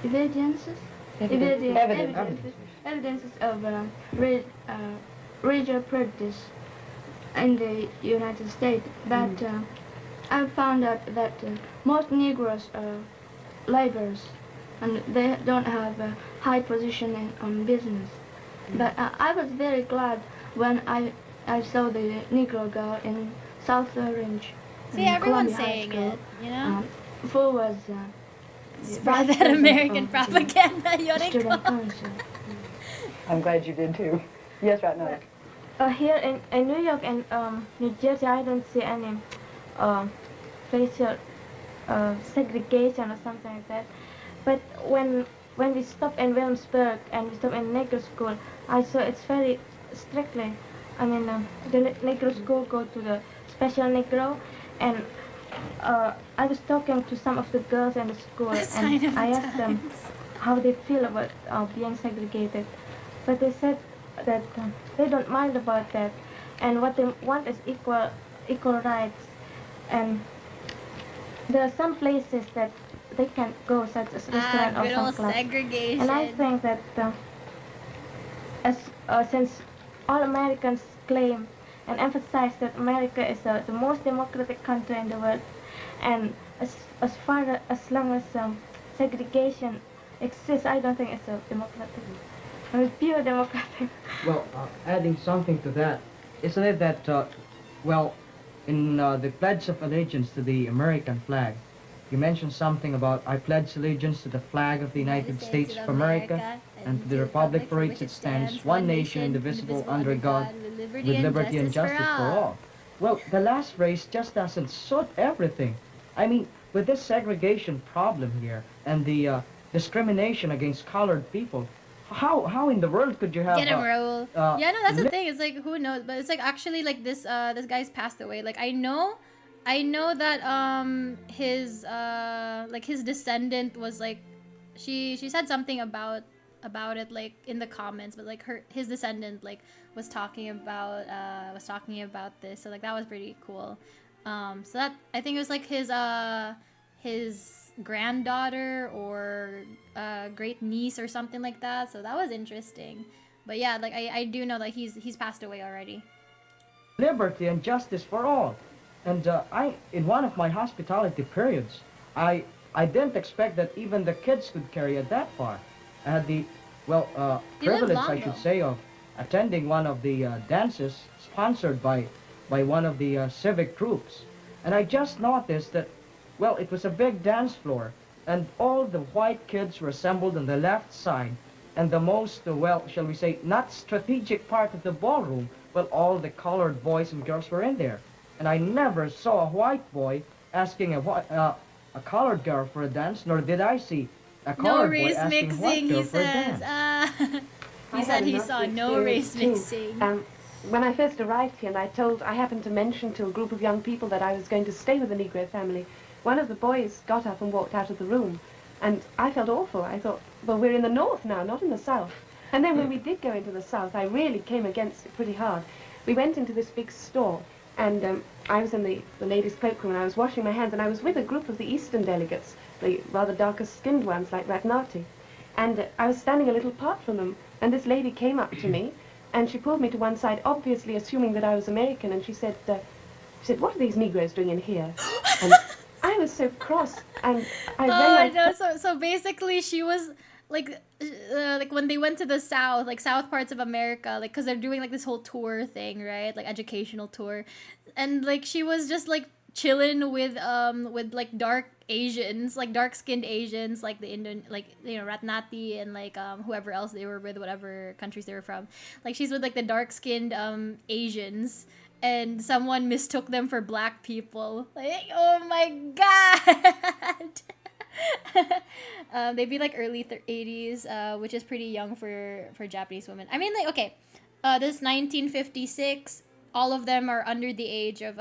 Speaker 3: evidences of racial prejudice in the United States, but I found out that most Negroes are laborers and they don't have a high position on business. But I was very glad when I saw the Negro girl in South Orange.
Speaker 1: See,
Speaker 3: in
Speaker 1: everyone's
Speaker 3: Columbia High
Speaker 1: saying
Speaker 3: School,
Speaker 1: it, you know?
Speaker 3: Who was
Speaker 1: Spread
Speaker 3: vice
Speaker 1: that
Speaker 3: president
Speaker 1: American
Speaker 3: of the
Speaker 1: propaganda, Yoriko.
Speaker 3: Student Council.
Speaker 2: I'm glad you did too. Yes, Ratna.
Speaker 6: Here in New York and New Jersey, I don't see any racial segregation or something like that. But when we stop in Williamsburg and we stop in Negro school, I saw it's very strictly. I mean, the Negro school go to the special Negro, and I was talking to some of the girls in the school,
Speaker 1: A sign
Speaker 6: and
Speaker 1: of the
Speaker 6: I asked them
Speaker 1: times.
Speaker 6: how they feel about being segregated. But they said that they don't mind about that, and what they want is equal rights. And there are some places that they can go, such as restaurant or
Speaker 1: Good
Speaker 6: some
Speaker 1: old
Speaker 6: clubs.
Speaker 1: segregation.
Speaker 6: And I think that as since all Americans claim and emphasize that America is the most democratic country in the world, and as long as segregation exists, I don't think it's a democratic. It's pure democratic.
Speaker 5: Well, adding something to that, isn't it that, well, in the Pledge of Allegiance to the American flag, you mentioned something about I pledge allegiance to the flag of the United States of America and to the republic for which it stands, one nation, indivisible, under God, with liberty and justice for all. Well, the last phrase just doesn't suit everything. I mean, with this segregation problem here and the discrimination against colored people, how in the world could you have
Speaker 1: Get him, Raul. Yeah, no, that's the
Speaker 5: li-
Speaker 1: thing. It's like, who knows? But it's like, actually, like, this guy's passed away. Like, I know that his descendant was like, she said something about it, like, in the comments, but like his descendant, like, was talking about this. So like, that was pretty cool. So that, I think it was like his granddaughter or great niece or something like that. So that was interesting. But yeah, like, I do know that he's passed away already.
Speaker 5: liberty and justice for all. And in one of my hospitality periods, I didn't expect that even the kids could carry it that far. I had the, well,
Speaker 1: You lived
Speaker 5: privilege,
Speaker 1: long,
Speaker 5: I should
Speaker 1: though.
Speaker 5: say, of attending one of the dances sponsored by one of the civic troops. And I just noticed that, well, it was a big dance floor, and all the white kids were assembled on the left side, and the most, well, shall we say, not strategic part of the ballroom, well, all the colored boys and girls were in there. And I never saw a white boy asking a colored girl for a dance, nor did I see a
Speaker 1: No
Speaker 5: colored boy
Speaker 1: race
Speaker 5: asking a white
Speaker 1: mixing,
Speaker 5: girl
Speaker 1: he
Speaker 5: for a
Speaker 1: says.
Speaker 5: dance.
Speaker 1: He
Speaker 4: I
Speaker 1: said
Speaker 4: had
Speaker 1: he
Speaker 4: enough
Speaker 1: saw no race
Speaker 4: experience too.
Speaker 1: mixing.
Speaker 4: When I first arrived here, and I happened to mention to a group of young people that I was going to stay with a Negro family, one of the boys got up and walked out of the room, and I felt awful. I thought, well, we're in the north now, not in the south. And then when we did go into the south, I really came against it pretty hard. We went into this big store, and I was in the ladies' cloakroom, and I was washing my hands, and I was with a group of the eastern delegates, the rather darker-skinned ones like Ratnati. And I was standing a little apart from them, and this lady came up to me, and she pulled me to one side, obviously assuming that I was American, and she said, what are these Negroes doing in here? And I was so cross, and I
Speaker 1: Oh
Speaker 4: realized...
Speaker 1: no! So basically, she was like when they went to the south, like south parts of America, like, because they're doing like this whole tour thing, right? Like educational tour, and like she was just like chilling with like dark Asians, like dark skinned Asians, like the Indian, like, you know, Ratnati and like whoever else they were with, whatever countries they were from. Like, she's with like the dark skinned Asians, and someone mistook them for black people. Like, oh my god. They'd be like early 80s, which is pretty young for Japanese women. I mean, like, okay, this 1956, all of them are under the age of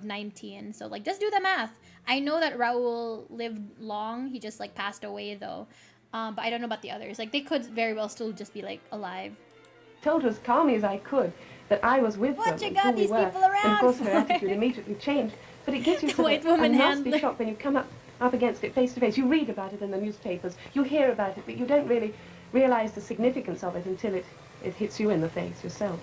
Speaker 1: 19. So like, just do the math. I know that Raul lived long. He just like passed away though. But I don't know about the others. Like, they could very well still just be like alive.
Speaker 4: told her as calmly as I could that I was with
Speaker 1: What
Speaker 4: them
Speaker 1: you
Speaker 4: and
Speaker 1: got
Speaker 4: who we
Speaker 1: these
Speaker 4: were.
Speaker 1: people
Speaker 4: And
Speaker 1: around
Speaker 4: of course her
Speaker 1: for?
Speaker 4: attitude immediately changed. But it gives you
Speaker 1: The
Speaker 4: sort
Speaker 1: white
Speaker 4: of a
Speaker 1: woman
Speaker 4: nasty
Speaker 1: handler.
Speaker 4: shock when you come up against it face to face. You read about it in the newspapers, you hear about it, but you don't really realize the significance of it until it hits you in the face yourself.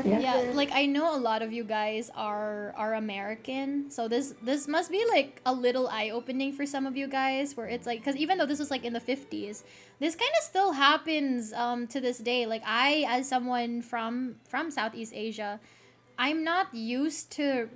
Speaker 1: Yeah, like, I know a lot of you guys are American, so this must be like a little eye-opening for some of you guys, where it's like, because even though this was like in the 50s, this kind of still happens to this day. Like, I, as someone from Southeast Asia, I'm not used to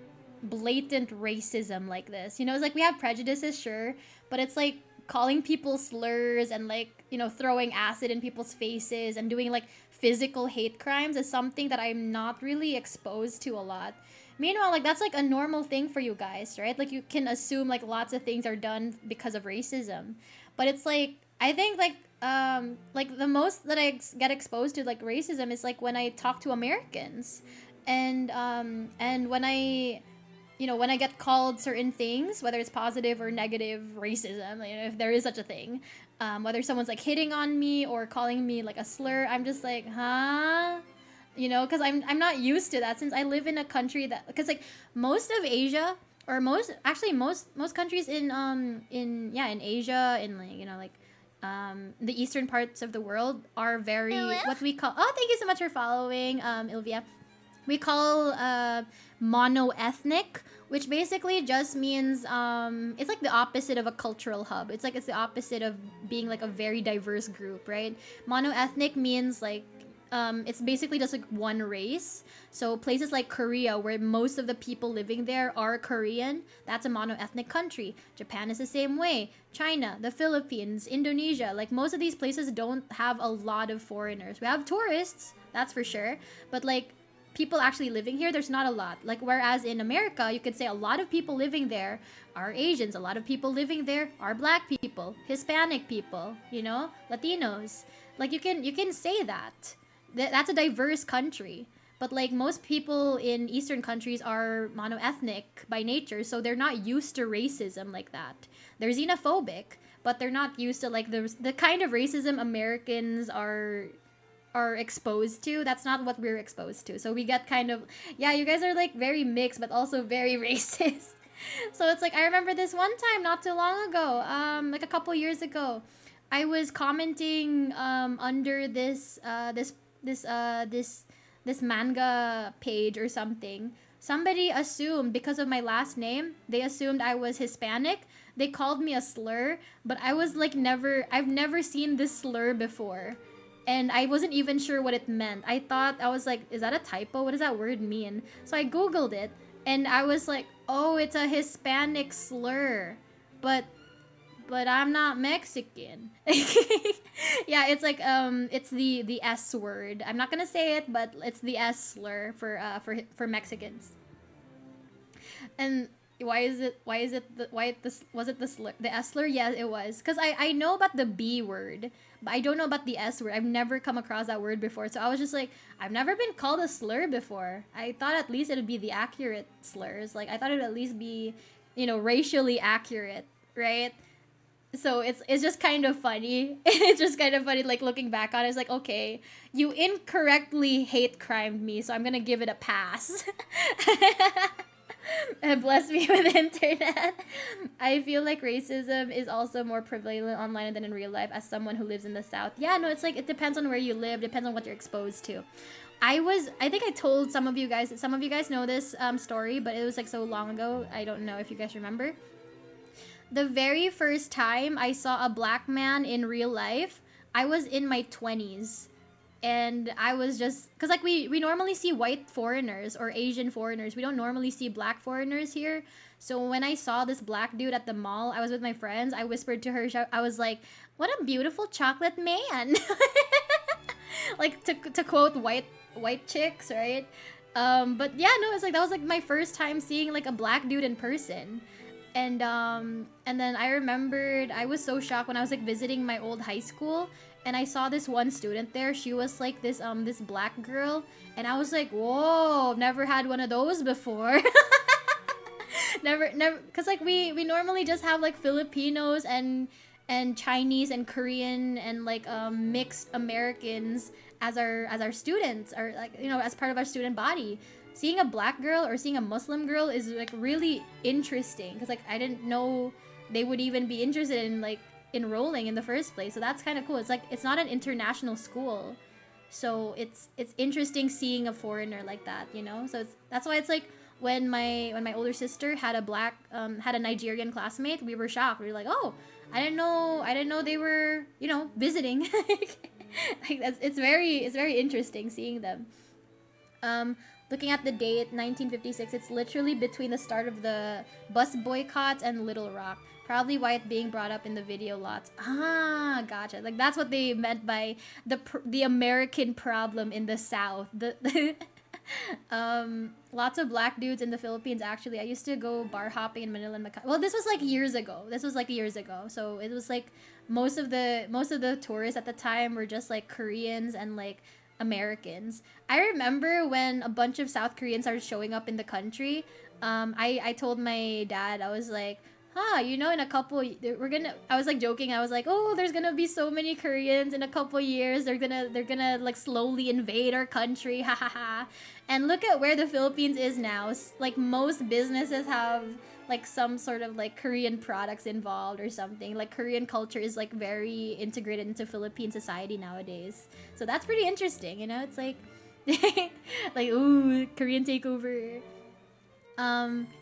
Speaker 1: blatant racism like this. You know, it's like we have prejudices, sure, but it's like calling people slurs and, like, you know, throwing acid in people's faces and doing like physical hate crimes is something that I'm not really exposed to a lot. Meanwhile, like, that's like a normal thing for you guys, right? Like, you can assume like lots of things are done because of racism. But it's like, I think like the most that I get exposed to like racism is like when I talk to Americans. And when I when I get called certain things, whether it's positive or negative racism, if there is such a thing, whether someone's like hitting on me or calling me like a slur, I'm just like, huh? Because I'm not used to that, since I live in a country that, because like most of Asia, or most countries in Asia, in the eastern parts of the world are very what we call, oh, thank you so much for following, Ilvia. We call mono-ethnic, which basically just means it's like the opposite of a cultural hub. It's the opposite of being like a very diverse group, right? Mono-ethnic means like it's basically just like one race. So places like Korea, where most of the people living there are Korean, that's a mono-ethnic country. Japan is the same way. China, the Philippines, Indonesia, like most of these places don't have a lot of foreigners. We have tourists, that's for sure, but like people actually living here, there's not a lot. Like whereas in America, you could say a lot of people living there are Asians, a lot of people living there are Black people, Hispanic people, Latinos. Like you can say that. That's a diverse country. But like most people in Eastern countries are mono-ethnic by nature, so they're not used to racism like that. They're xenophobic, but they're not used to like the kind of racism Americans are exposed to. That's not what we're exposed to. So we get kind of, yeah, you guys are like very mixed but also very racist. So it's like, I remember this one time not too long ago, like a couple years ago, I was commenting under this manga page or something. Somebody assumed, because of my last name, they assumed I was Hispanic. They called me a slur, but I was like, I've never seen this slur before. And I wasn't even sure what it meant. I was like, is that a typo? What does that word mean? So I Googled it, and I was like, oh, it's a Hispanic slur. But I'm not Mexican. Yeah, it's like, it's the S word. I'm not gonna say it, but it's the S slur for Mexicans. And was it the S slur? Yeah, it was. Because I know about the B word, but I don't know about the S word. I've never come across that word before. So I was just like, I've never been called a slur before. I thought at least it would be the accurate slurs. Like, I thought it would at least be, racially accurate, right? So it's just kind of funny. It's just kind of funny, like, looking back on it. It's like, okay, you incorrectly hate crimed me, so I'm gonna give it a pass. Bless me with internet. I feel like racism is also more prevalent online than in real life, as someone who lives in the South. Yeah, no, it's like, it depends on where you live, depends on what you're exposed to. I think I told some of you guys know this story, but it was like so long ago, I don't know if you guys remember. The very first time I saw a Black man in real life, I was in my 20s. And I was just, because like we normally see white foreigners or Asian foreigners. We don't normally see Black foreigners here. So when I saw this Black dude at the mall, I was with my friends. I whispered to her, I was like, what a beautiful chocolate man. Like to quote white chicks, right? But yeah, no, it's like, that was like my first time seeing like a Black dude in person. And then I remembered, I was so shocked when I was like visiting my old high school, and I saw this one student there. She was like this Black girl, and I was like, whoa, never had one of those before. never, because like we normally just have like Filipinos and Chinese and Korean and like mixed Americans as our students, or like, as part of our student body. Seeing a Black girl or seeing a Muslim girl is like really interesting, because like I didn't know they would even be interested in like enrolling in the first place. So that's kind of cool. It's like, it's not an international school, so it's interesting seeing a foreigner like that, so that's why it's like when my older sister had a Nigerian classmate, we were shocked. We were like, oh, I didn't know they were visiting. Like it's very interesting seeing them. Looking at the date, 1956, it's literally between the start of the bus boycotts and Little Rock. Probably why it's being brought up in the video lots. Ah, gotcha. Like, that's what they meant by the American problem in the South. Lots of Black dudes in the Philippines, actually. I used to go bar hopping in Manila and Macau. Well, this was like years ago. So it was like most of the tourists at the time were just like Koreans and like Americans. I remember when a bunch of South Koreans started showing up in the country, I told my dad, I was like, you know, in a couple, I was like joking, I was like, oh, there's gonna be so many Koreans in a couple years, they're gonna like slowly invade our country, ha ha ha. And look at where the Philippines is now. Like most businesses have like some sort of like Korean products involved or something. Like Korean culture is like very integrated into Philippine society nowadays. So that's pretty interesting, you know? It's like like ooh, Korean takeover.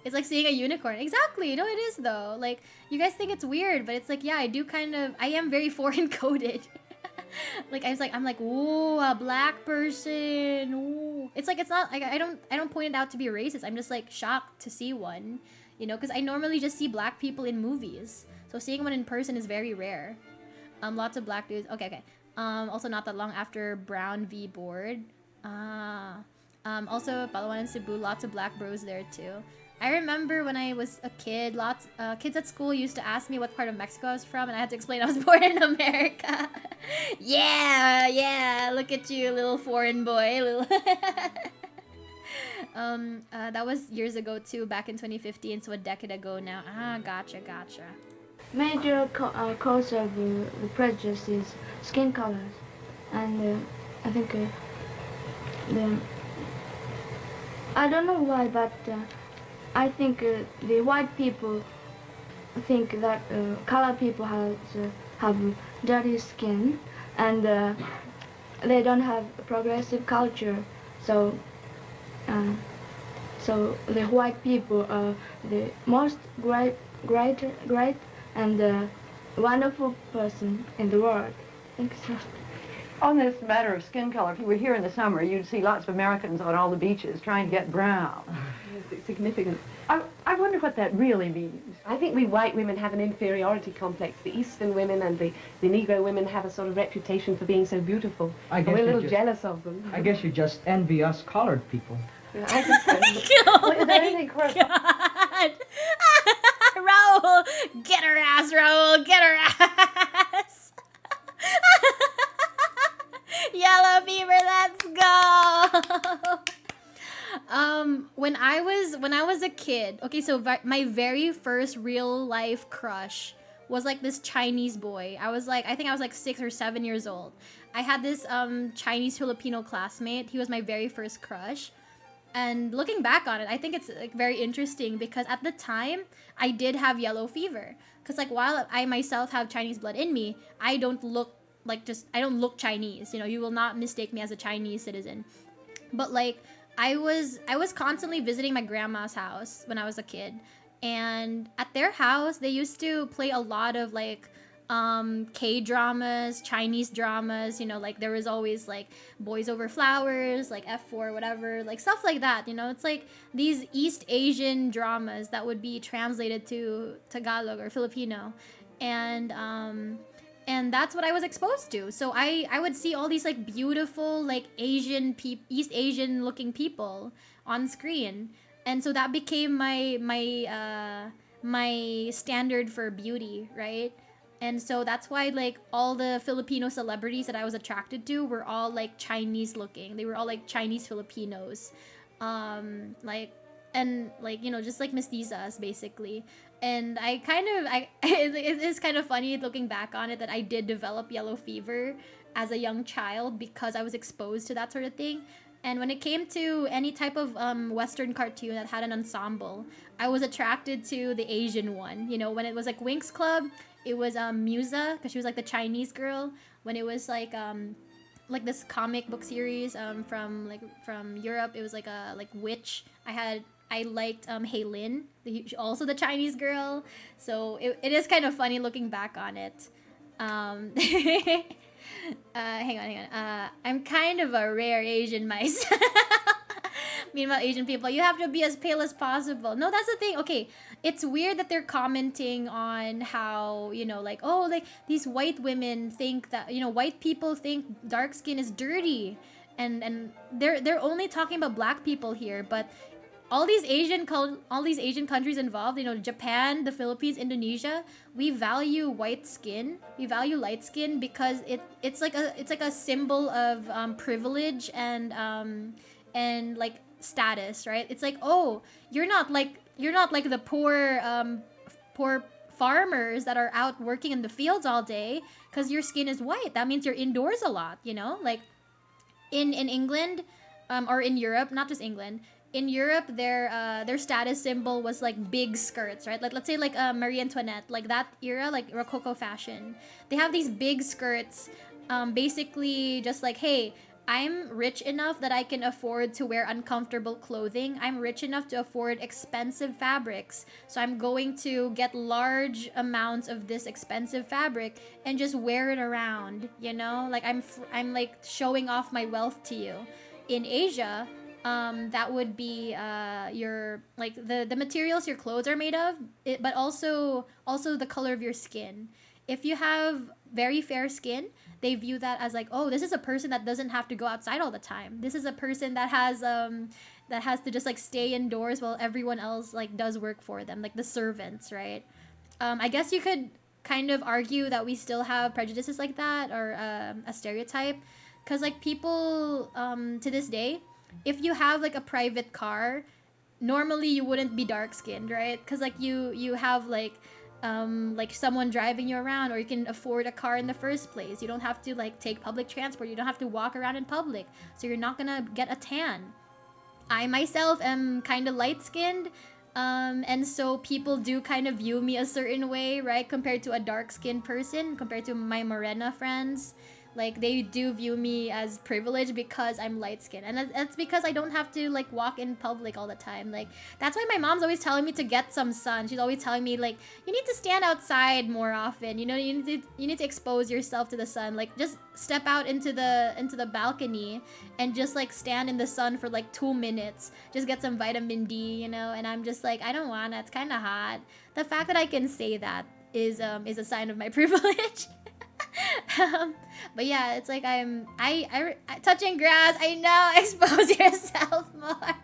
Speaker 1: It's like seeing a unicorn. Exactly. No, it is though. Like you guys think it's weird, but it's like yeah, I am very foreign coded. Like I'm like, ooh, a black person. Ooh. It's like it's not like I don't point it out to be racist. I'm just like shocked to see one, you know, because I normally just see black people in movies. So seeing one in person is very rare. Lots of black dudes. Okay. Also not that long after Brown v. Board. Also Palawan and Cebu, lots of black bros there too. I remember when I was a kid, lots kids at school used to ask me what part of Mexico I was from, and I had to explain I was born in America. Yeah, look at you, little foreign boy. That was years ago too, back in 2015, so a decade ago now. Gotcha.
Speaker 3: Major cause of the prejudice is skin colors, and I think I don't know why, but I think the white people think that colored people have dirty skin, and they don't have progressive culture. So the white people are the most great and wonderful person in the world. I think so.
Speaker 2: On this matter of skin color, if you were here in the summer, you'd see lots of Americans on all the beaches trying to get brown.
Speaker 4: It's significant.
Speaker 2: I wonder what that really means.
Speaker 4: I think we white women have an inferiority complex. The Eastern women and the Negro women have a sort of reputation for being so beautiful.
Speaker 5: I guess
Speaker 4: We're a
Speaker 5: you
Speaker 4: little
Speaker 5: just-
Speaker 4: jealous of them.
Speaker 5: I guess you just envy us colored people.
Speaker 4: Yeah, I think so.
Speaker 1: Oh
Speaker 2: Is there anything corresponding?
Speaker 1: God. Raul, get her ass, Raul, get her ass. Yellow fever, let's go. When I was a kid, okay, so my very first real life crush was like this Chinese boy. I think I was like 6 or 7 years old. I had this Chinese Filipino classmate. He was my very first crush. And looking back on it, I think it's like very interesting because at the time I did have yellow fever. Cause like while I myself have Chinese blood in me, I don't look Chinese. You know, you will not mistake me as a Chinese citizen. But like I was constantly visiting my grandma's house when I was a kid, and at their house they used to play a lot of like K-dramas, Chinese dramas, you know, like there was always like Boys Over Flowers, like F4, whatever, like stuff like that, you know. It's like these East Asian dramas that would be translated to Tagalog or Filipino, and that's what I was exposed to. So I would see all these like beautiful like East Asian looking people on screen, and so that became my standard for beauty, right? And so that's why like all the Filipino celebrities that I was attracted to were all like Chinese looking. They were all like Chinese Filipinos, like, and like, you know, just like mestizas basically. And it is kind of funny looking back on it that I did develop yellow fever as a young child because I was exposed to that sort of thing. And when it came to any type of Western cartoon that had an ensemble, I was attracted to the Asian one. You know, when it was like Winx Club, it was Musa, because she was like the Chinese girl. When it was like this comic book series from Europe, it was like a witch. I liked Haylin, also the Chinese girl. So it is kind of funny looking back on it. Hang on. I'm kind of a rare Asian myself. Meanwhile, Asian people, you have to be as pale as possible. No, that's the thing. Okay, it's weird that they're commenting on how, you know, like, oh, like these white women think that, you know, white people think dark skin is dirty, and they're only talking about black people here, but all these Asian countries involved, you know, Japan, the Philippines, Indonesia, we value white skin. We value light skin because it's like a symbol of privilege and like status, right? It's like, oh, you're not like the poor farmers that are out working in the fields all day because your skin is white. That means you're indoors a lot, you know? Like in England, or in Europe, not just England. In Europe, their status symbol was like big skirts, right? Like let's say like Marie Antoinette, like that era, like Rococo fashion. They have these big skirts, basically just like, hey, I'm rich enough that I can afford to wear uncomfortable clothing. I'm rich enough to afford expensive fabrics. So I'm going to get large amounts of this expensive fabric and just wear it around, you know? Like I'm like showing off my wealth to you. In Asia, that would be your like the materials your clothes are made of, but also the color of your skin. If you have very fair skin, they view that as like, oh, this is a person that doesn't have to go outside all the time. This is a person that has to just like stay indoors while everyone else like does work for them, like the servants, right? I guess you could kind of argue that we still have prejudices like that, or a stereotype, because like people to this day, if you have like a private car, normally you wouldn't be dark skinned, right? Because like you have like someone driving you around, or you can afford a car in the first place. You don't have to like take public transport. You don't have to walk around in public, so you're not gonna get a tan. I myself am kind of light skinned, and so people do kind of view me a certain way, right? Compared to a dark skinned person, compared to my morena friends. Like, they do view me as privileged because I'm light-skinned. And that's because I don't have to, like, walk in public all the time. Like, that's why my mom's always telling me to get some sun. She's always telling me, like, you need to stand outside more often. You know, you need to expose yourself to the sun. Like, just step out into the balcony and just, like, stand in the sun for, like, 2 minutes. Just get some vitamin D, you know? And I'm just like, I don't wanna. It's kind of hot. The fact that I can say that is a sign of my privilege. But yeah, it's like I touching grass. I know, expose yourself more.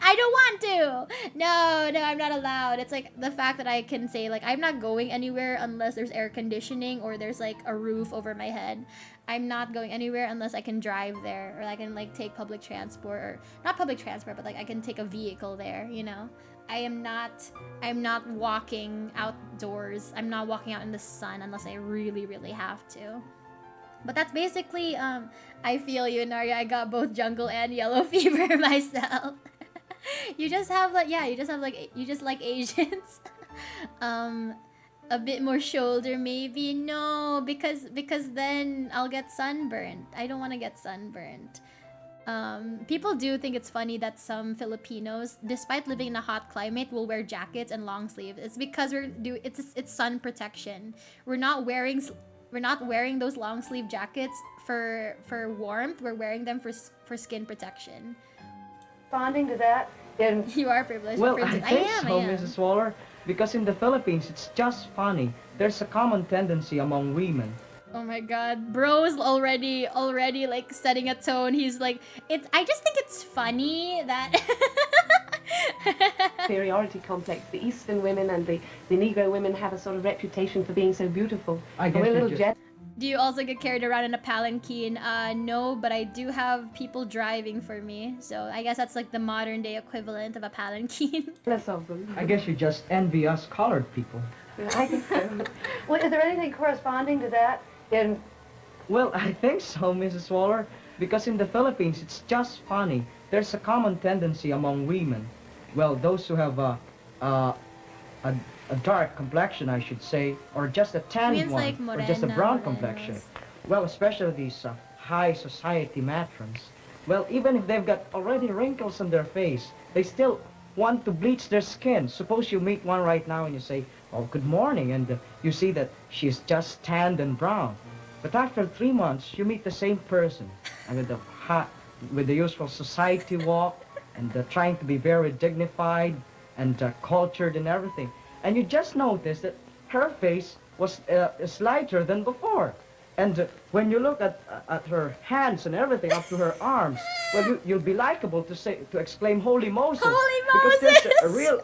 Speaker 1: I don't want to. No, I'm not allowed. It's like the fact that I can say like I'm not going anywhere unless there's air conditioning or there's like a roof over my head. I'm not going anywhere unless I can drive there, or I can like take public transport, or not public transport, but like I can take a vehicle there, you know? I'm not walking outdoors. I'm not walking out in the sun unless I really, really have to. But that's basically, I feel you, Naria. I got both jungle and yellow fever myself. You just like Asians. A bit more shoulder maybe. No, because then I'll get sunburned. I don't want to get sunburned. People do think it's funny that some Filipinos, despite living in a hot climate, will wear jackets and long sleeves. It's because it's sun protection. We're not wearing those long sleeve jackets for warmth. We're wearing them for skin protection.
Speaker 2: Responding to that,
Speaker 1: You are privileged.
Speaker 5: Well,
Speaker 1: Princess.
Speaker 5: I think
Speaker 1: am,
Speaker 5: so,
Speaker 1: I am.
Speaker 5: Mrs. Waller, because in the Philippines, it's just funny. There's a common tendency among women.
Speaker 1: Oh my god, bro's already like setting a tone. He's like, I just think it's funny that
Speaker 4: Superiority complex. The Eastern women and the Negro women have a sort of reputation for being so beautiful.
Speaker 5: I
Speaker 4: And
Speaker 5: guess
Speaker 4: we're a
Speaker 5: you
Speaker 4: little
Speaker 5: just-
Speaker 4: jealous
Speaker 1: Do you also get carried around in a palanquin? No, but I do have people driving for me. So I guess that's like the modern day equivalent of a palanquin.
Speaker 4: of them.
Speaker 5: I guess you just envy us colored people.
Speaker 4: I think so.
Speaker 2: well, is there anything corresponding to that in
Speaker 5: Well, I think so, Mrs. Waller, because in the Philippines, it's just funny. There's a common tendency among women. Well, those who have a dark complexion, I should say, or just a tan
Speaker 1: Means
Speaker 5: one,
Speaker 1: like
Speaker 5: or just a
Speaker 1: morena,
Speaker 5: brown
Speaker 1: morenos.
Speaker 5: complexion. Well, especially these high society matrons. Well, even if they've got already wrinkles on their face, they still want to bleach their skin. Suppose you meet one right now and you say, "Oh, good morning," and you see that she's just tanned and brown. But after 3 months, you meet the same person, and with the usual society walk, and trying to be very dignified and cultured and everything. And you just notice that her face was is lighter than before. And when you look at her hands and everything up to her arms, well, you'll be likable to exclaim, "Holy Moses!"
Speaker 1: Holy
Speaker 5: Because there's a
Speaker 1: Moses!
Speaker 5: real,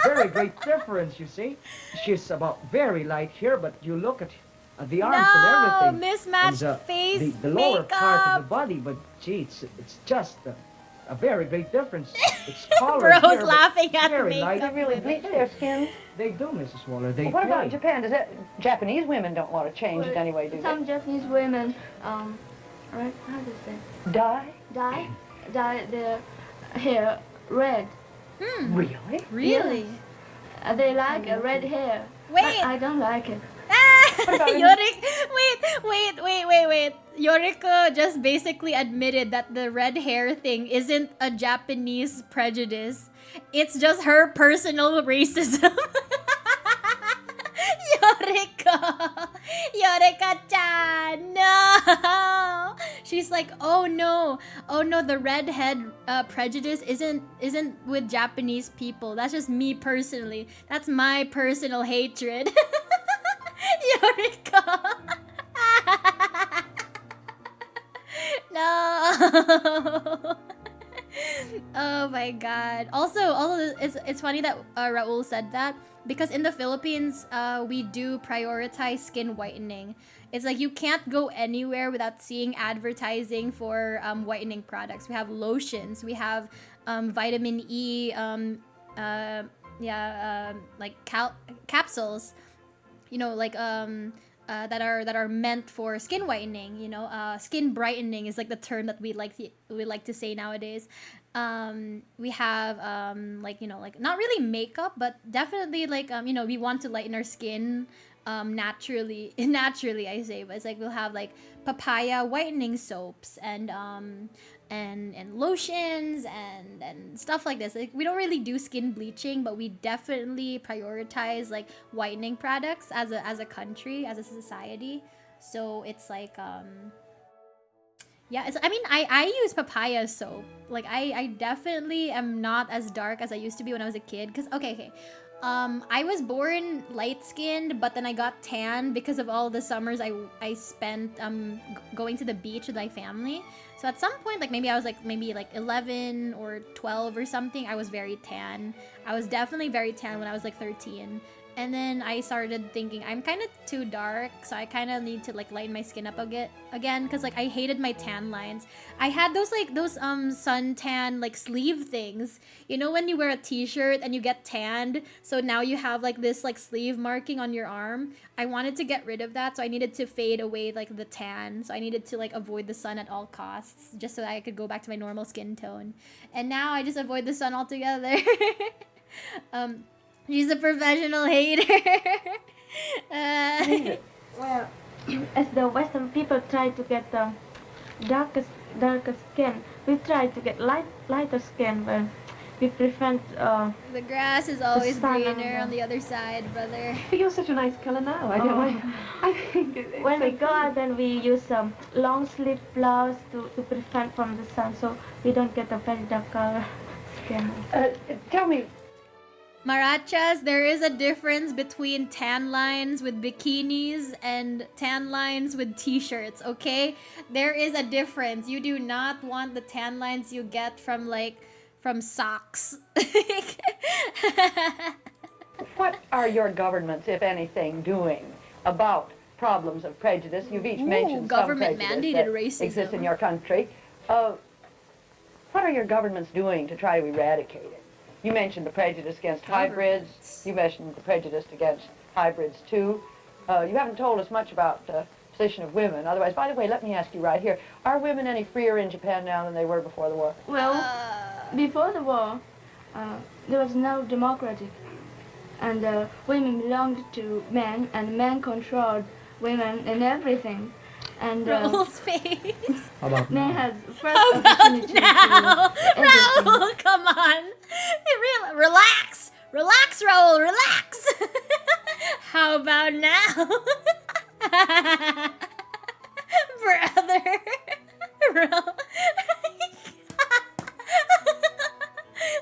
Speaker 5: very great difference, you see. She's about very light here, but you look at the arms and
Speaker 1: No,
Speaker 5: everything.
Speaker 1: mismatched
Speaker 5: And,
Speaker 1: face
Speaker 5: the lower part of the
Speaker 1: makeup.
Speaker 5: body, but gee, it's just a very great difference. It's color
Speaker 1: Bro's
Speaker 5: here, but
Speaker 1: laughing at
Speaker 5: very
Speaker 1: me.
Speaker 5: light.
Speaker 2: They really bleach their skins.
Speaker 5: They do, Mrs. Waller. They
Speaker 2: Well, what about
Speaker 5: do.
Speaker 2: Japan? Does that Japanese women don't want to change it
Speaker 3: Well,
Speaker 2: anyway, do
Speaker 3: some Japanese women, right? How do you say?
Speaker 2: they? Dye?
Speaker 3: Dye their hair red.
Speaker 2: Really?
Speaker 1: Really?
Speaker 3: They like a red hair.
Speaker 1: Wait.
Speaker 3: I don't like it.
Speaker 1: Wait. Yoriko just basically admitted that the red hair thing isn't a Japanese prejudice. It's just her personal racism. Yoriko-chan, no. She's like, oh no, the redhead prejudice isn't with Japanese people. That's just me personally. That's my personal hatred. Yoriko. No. Oh my god. Also it's funny that Raul said that because in the Philippines we do prioritize skin whitening. It's like you can't go anywhere without seeing advertising for whitening products. We have lotions, we have vitamin E, like capsules, you know, like that are meant for skin whitening. You know, skin brightening is like the term that we like to say nowadays. We have like, you know, like not really makeup, but definitely like you know, we want to lighten our skin naturally I say, but it's like we'll have like papaya whitening soaps and lotions and stuff like this. Like we don't really do skin bleaching, but we definitely prioritize like whitening products as a country, as a society. So it's like yeah, I mean, I use papaya soap. Like I definitely am not as dark as I used to be when I was a kid. Because okay. I was born light-skinned, but then I got tan because of all the summers I spent going to the beach with my family. So at some point, like maybe I was like 11 or 12 or something, I was very tan. I was definitely very tan when I was like 13. And then I started thinking I'm kind of too dark, so I kind of need to like lighten my skin up again because like I hated my tan lines. I had those suntan like sleeve things. You know when you wear a t-shirt and you get tanned, so now you have like this like sleeve marking on your arm. I wanted to get rid of that, so I needed to fade away like the tan. So I needed to like avoid the sun at all costs just so that I could go back to my normal skin tone. And now I just avoid the sun altogether. She's a professional hater.
Speaker 6: Well, as the Western people try to get darker skin, we try to get lighter skin. But we prevent.
Speaker 1: The grass is always
Speaker 6: sun
Speaker 1: greener on the other side, brother.
Speaker 4: You're such a nice color now. I don't mind. I think it's
Speaker 6: When
Speaker 4: so
Speaker 6: we go out, then we use long sleeve blouse to prevent from the sun, so we don't get a very dark color skin.
Speaker 2: Tell me,
Speaker 1: Marachas, there is a difference between tan lines with bikinis and tan lines with t-shirts, okay? There is a difference. You do not want the tan lines you get from socks.
Speaker 2: what are your governments, if anything, doing about problems of prejudice? You've each mentioned some
Speaker 1: government
Speaker 2: prejudice
Speaker 1: mandated
Speaker 2: that
Speaker 1: racism.
Speaker 2: exists in your country. What are your governments doing to try to eradicate it? You mentioned the prejudice against hybrids. You mentioned the prejudice against hybrids, too. You haven't told us much about the position of women. Otherwise, by the way, let me ask you right here. Are women any freer in Japan now than they were before the war?
Speaker 3: Well, before the war, there was no democracy. And women belonged to men, and men controlled women in everything. And
Speaker 1: Raul's face.
Speaker 5: How about
Speaker 3: men
Speaker 5: now?
Speaker 3: has first
Speaker 1: How about
Speaker 3: opportunity
Speaker 1: now?
Speaker 3: to everything.
Speaker 1: Raul, come on. Relax. Relax, Raul, relax. How about now? Brother. Raul.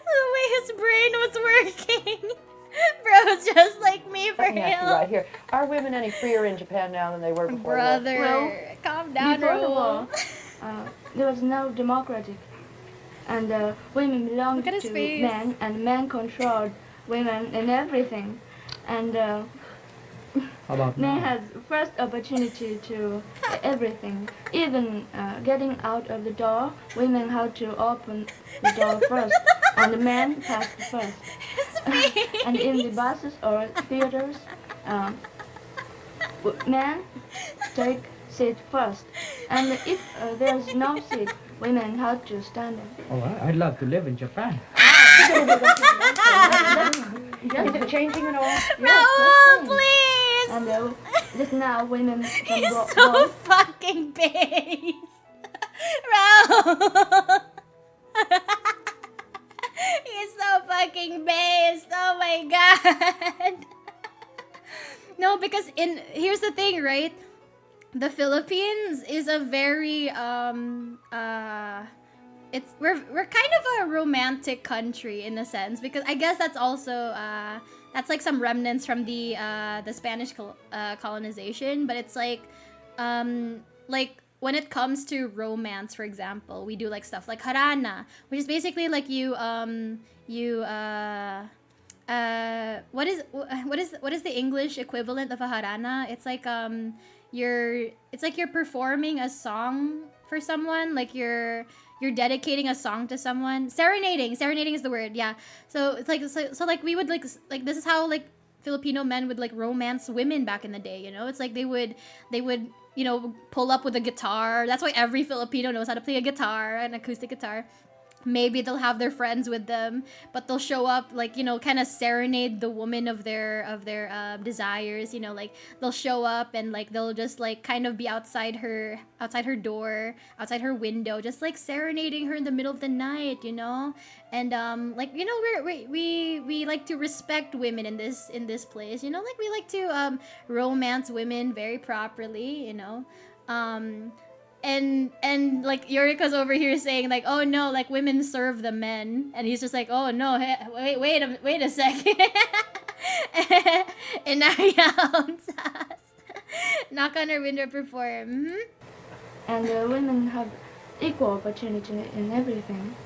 Speaker 1: The way his brain was working. Bro's just like me for
Speaker 2: Let me ask you
Speaker 1: real.
Speaker 2: right here. Are women any freer in Japan now than they were before the war?
Speaker 1: Brother,
Speaker 3: Well,
Speaker 1: calm down,
Speaker 3: Before the
Speaker 1: Raul.
Speaker 3: war, there was no democracy. And women belonged
Speaker 1: Look at his
Speaker 3: to
Speaker 1: face.
Speaker 3: men, and men controlled women in everything. And
Speaker 5: How about
Speaker 3: Man
Speaker 5: now?
Speaker 3: has first opportunity to everything. Even getting out of the door, women have to open the door first, and the man passed first. And in the buses or theaters, men take seat first. And if there's no seat, women have to stand up.
Speaker 5: Oh, I'd love to live in Japan.
Speaker 2: Is it changing at all?
Speaker 1: Raul, please!
Speaker 3: And just now, women can
Speaker 1: He's
Speaker 3: go
Speaker 1: so
Speaker 3: both.
Speaker 1: fucking base. Raul. He's so fucking based. Oh my god. No, because here's the thing, right? The Philippines is a very we're kind of a romantic country in a sense, because I guess that's also that's like some remnants from the Spanish colonization, but it's like when it comes to romance, for example, we do like stuff like harana, which is basically like what is the English equivalent of a harana? It's like you're performing a song for someone, like you're dedicating a song to someone. Serenading is the word. Yeah. So it's like so like we would like this is how like Filipino men would like romance women back in the day, you know? It's like they would pull up with a guitar. That's why every Filipino knows how to play a guitar, an acoustic guitar. Maybe they'll have their friends with them, but they'll show up like, kind of serenade the woman of their desires, like they'll show up and like they'll just like kind of be outside her door, outside her window, just like serenading her in the middle of the night, and we like to respect women in this place, like we like to romance women very properly, and like Yurika's over here saying like, oh no, like women serve the men, and he's just like, oh no, hey, wait a second. EnaReacts. Knock on her window, perform.
Speaker 3: And women have equal opportunity in everything.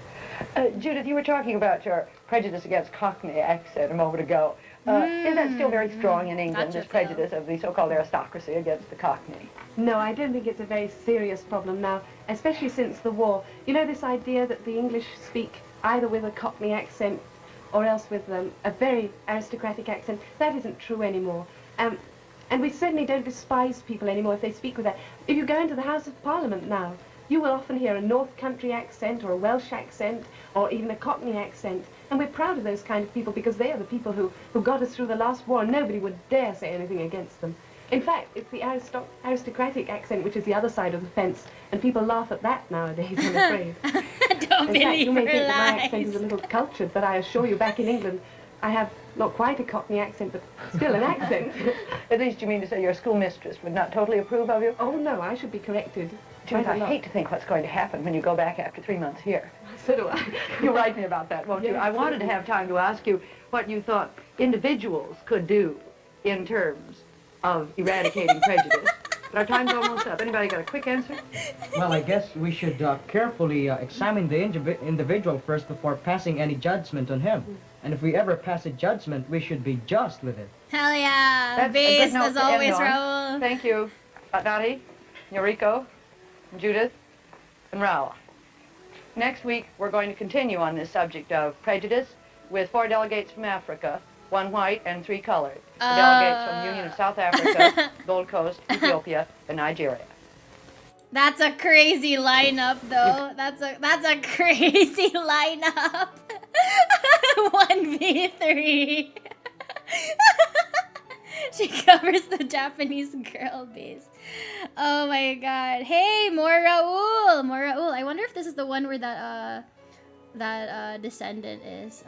Speaker 2: Judith, you were talking about your prejudice against Cockney accent a moment ago. Is that still very strong in England, this prejudice of the so-called aristocracy against the Cockney?
Speaker 4: No, I don't think it's a very serious problem now, especially since the war. You know, this idea that the English speak either with a Cockney accent or else with a very aristocratic accent, that isn't true anymore. And we certainly don't despise people anymore if they speak with that. If you go into the House of Parliament now, you will often hear a North Country accent or a Welsh accent or even a Cockney accent. And we're proud of those kind of people because they are the people who got us through the last war, and nobody would dare say anything against them. In fact, it's the aristocratic accent which is the other side of the fence, and people laugh at that nowadays, I'm afraid.
Speaker 1: Don't
Speaker 4: In fact,
Speaker 1: believe
Speaker 4: you may
Speaker 1: her
Speaker 4: think that my
Speaker 1: lies.
Speaker 4: accent is a little cultured, but I assure you back in England, I have not quite a Cockney accent, but still an accent.
Speaker 2: At least you mean to say your schoolmistress would not totally approve of you?
Speaker 4: Oh no, I should be corrected.
Speaker 2: Judith,
Speaker 4: Quite
Speaker 2: I
Speaker 4: a lot.
Speaker 2: hate to think what's going to happen when you go back after 3 months here.
Speaker 4: So do I.
Speaker 2: You'll write me about that, won't you?
Speaker 4: Yes,
Speaker 2: I wanted to have time to ask you what you thought individuals could do in terms of eradicating prejudice. But our time's almost up. Anybody got a quick answer?
Speaker 5: Well, I guess we should carefully examine the individual first before passing any judgment on him. And if we ever pass a judgment, we should be just with it.
Speaker 1: Hell yeah.
Speaker 2: That's a good
Speaker 1: Based
Speaker 2: note
Speaker 1: as
Speaker 2: to end
Speaker 1: always,
Speaker 2: on.
Speaker 1: Raul.
Speaker 2: Thank you, Nati, Yoriko, Judith, and Raul. Next week, we're going to continue on this subject of prejudice with 4 delegates from Africa, 1 white and 3 colored. The delegates from the Union of South Africa, Gold Coast, Ethiopia, and Nigeria.
Speaker 1: That's a crazy lineup, though. That's a crazy lineup. 1v3. She covers the Japanese girl base. Oh my god. Hey, more Raul. More Raul. I wonder if this is the one where that descendant is.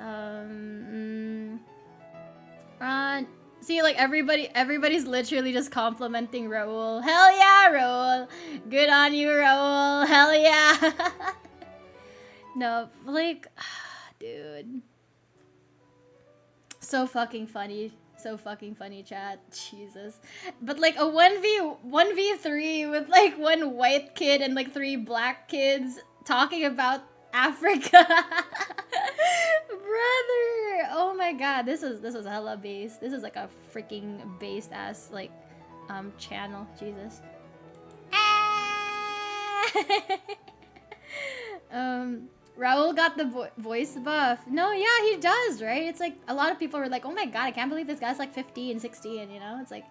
Speaker 1: See, like everybody's literally just complimenting Raul. Hell yeah, Raul. Good on you, Raul. Hell yeah. No, like, dude. So fucking funny. So fucking funny, chat. Jesus. But like a 1v3 with like 1 white kid and like 3 black kids talking about Africa. Brother. Oh my god. This was hella based. This is like a freaking based ass like channel. Jesus. Ah! Raul got the voice buff. No, yeah, he does, right? It's like a lot of people were like, "Oh my god, I can't believe this guy's like 15, 16," you know? It's like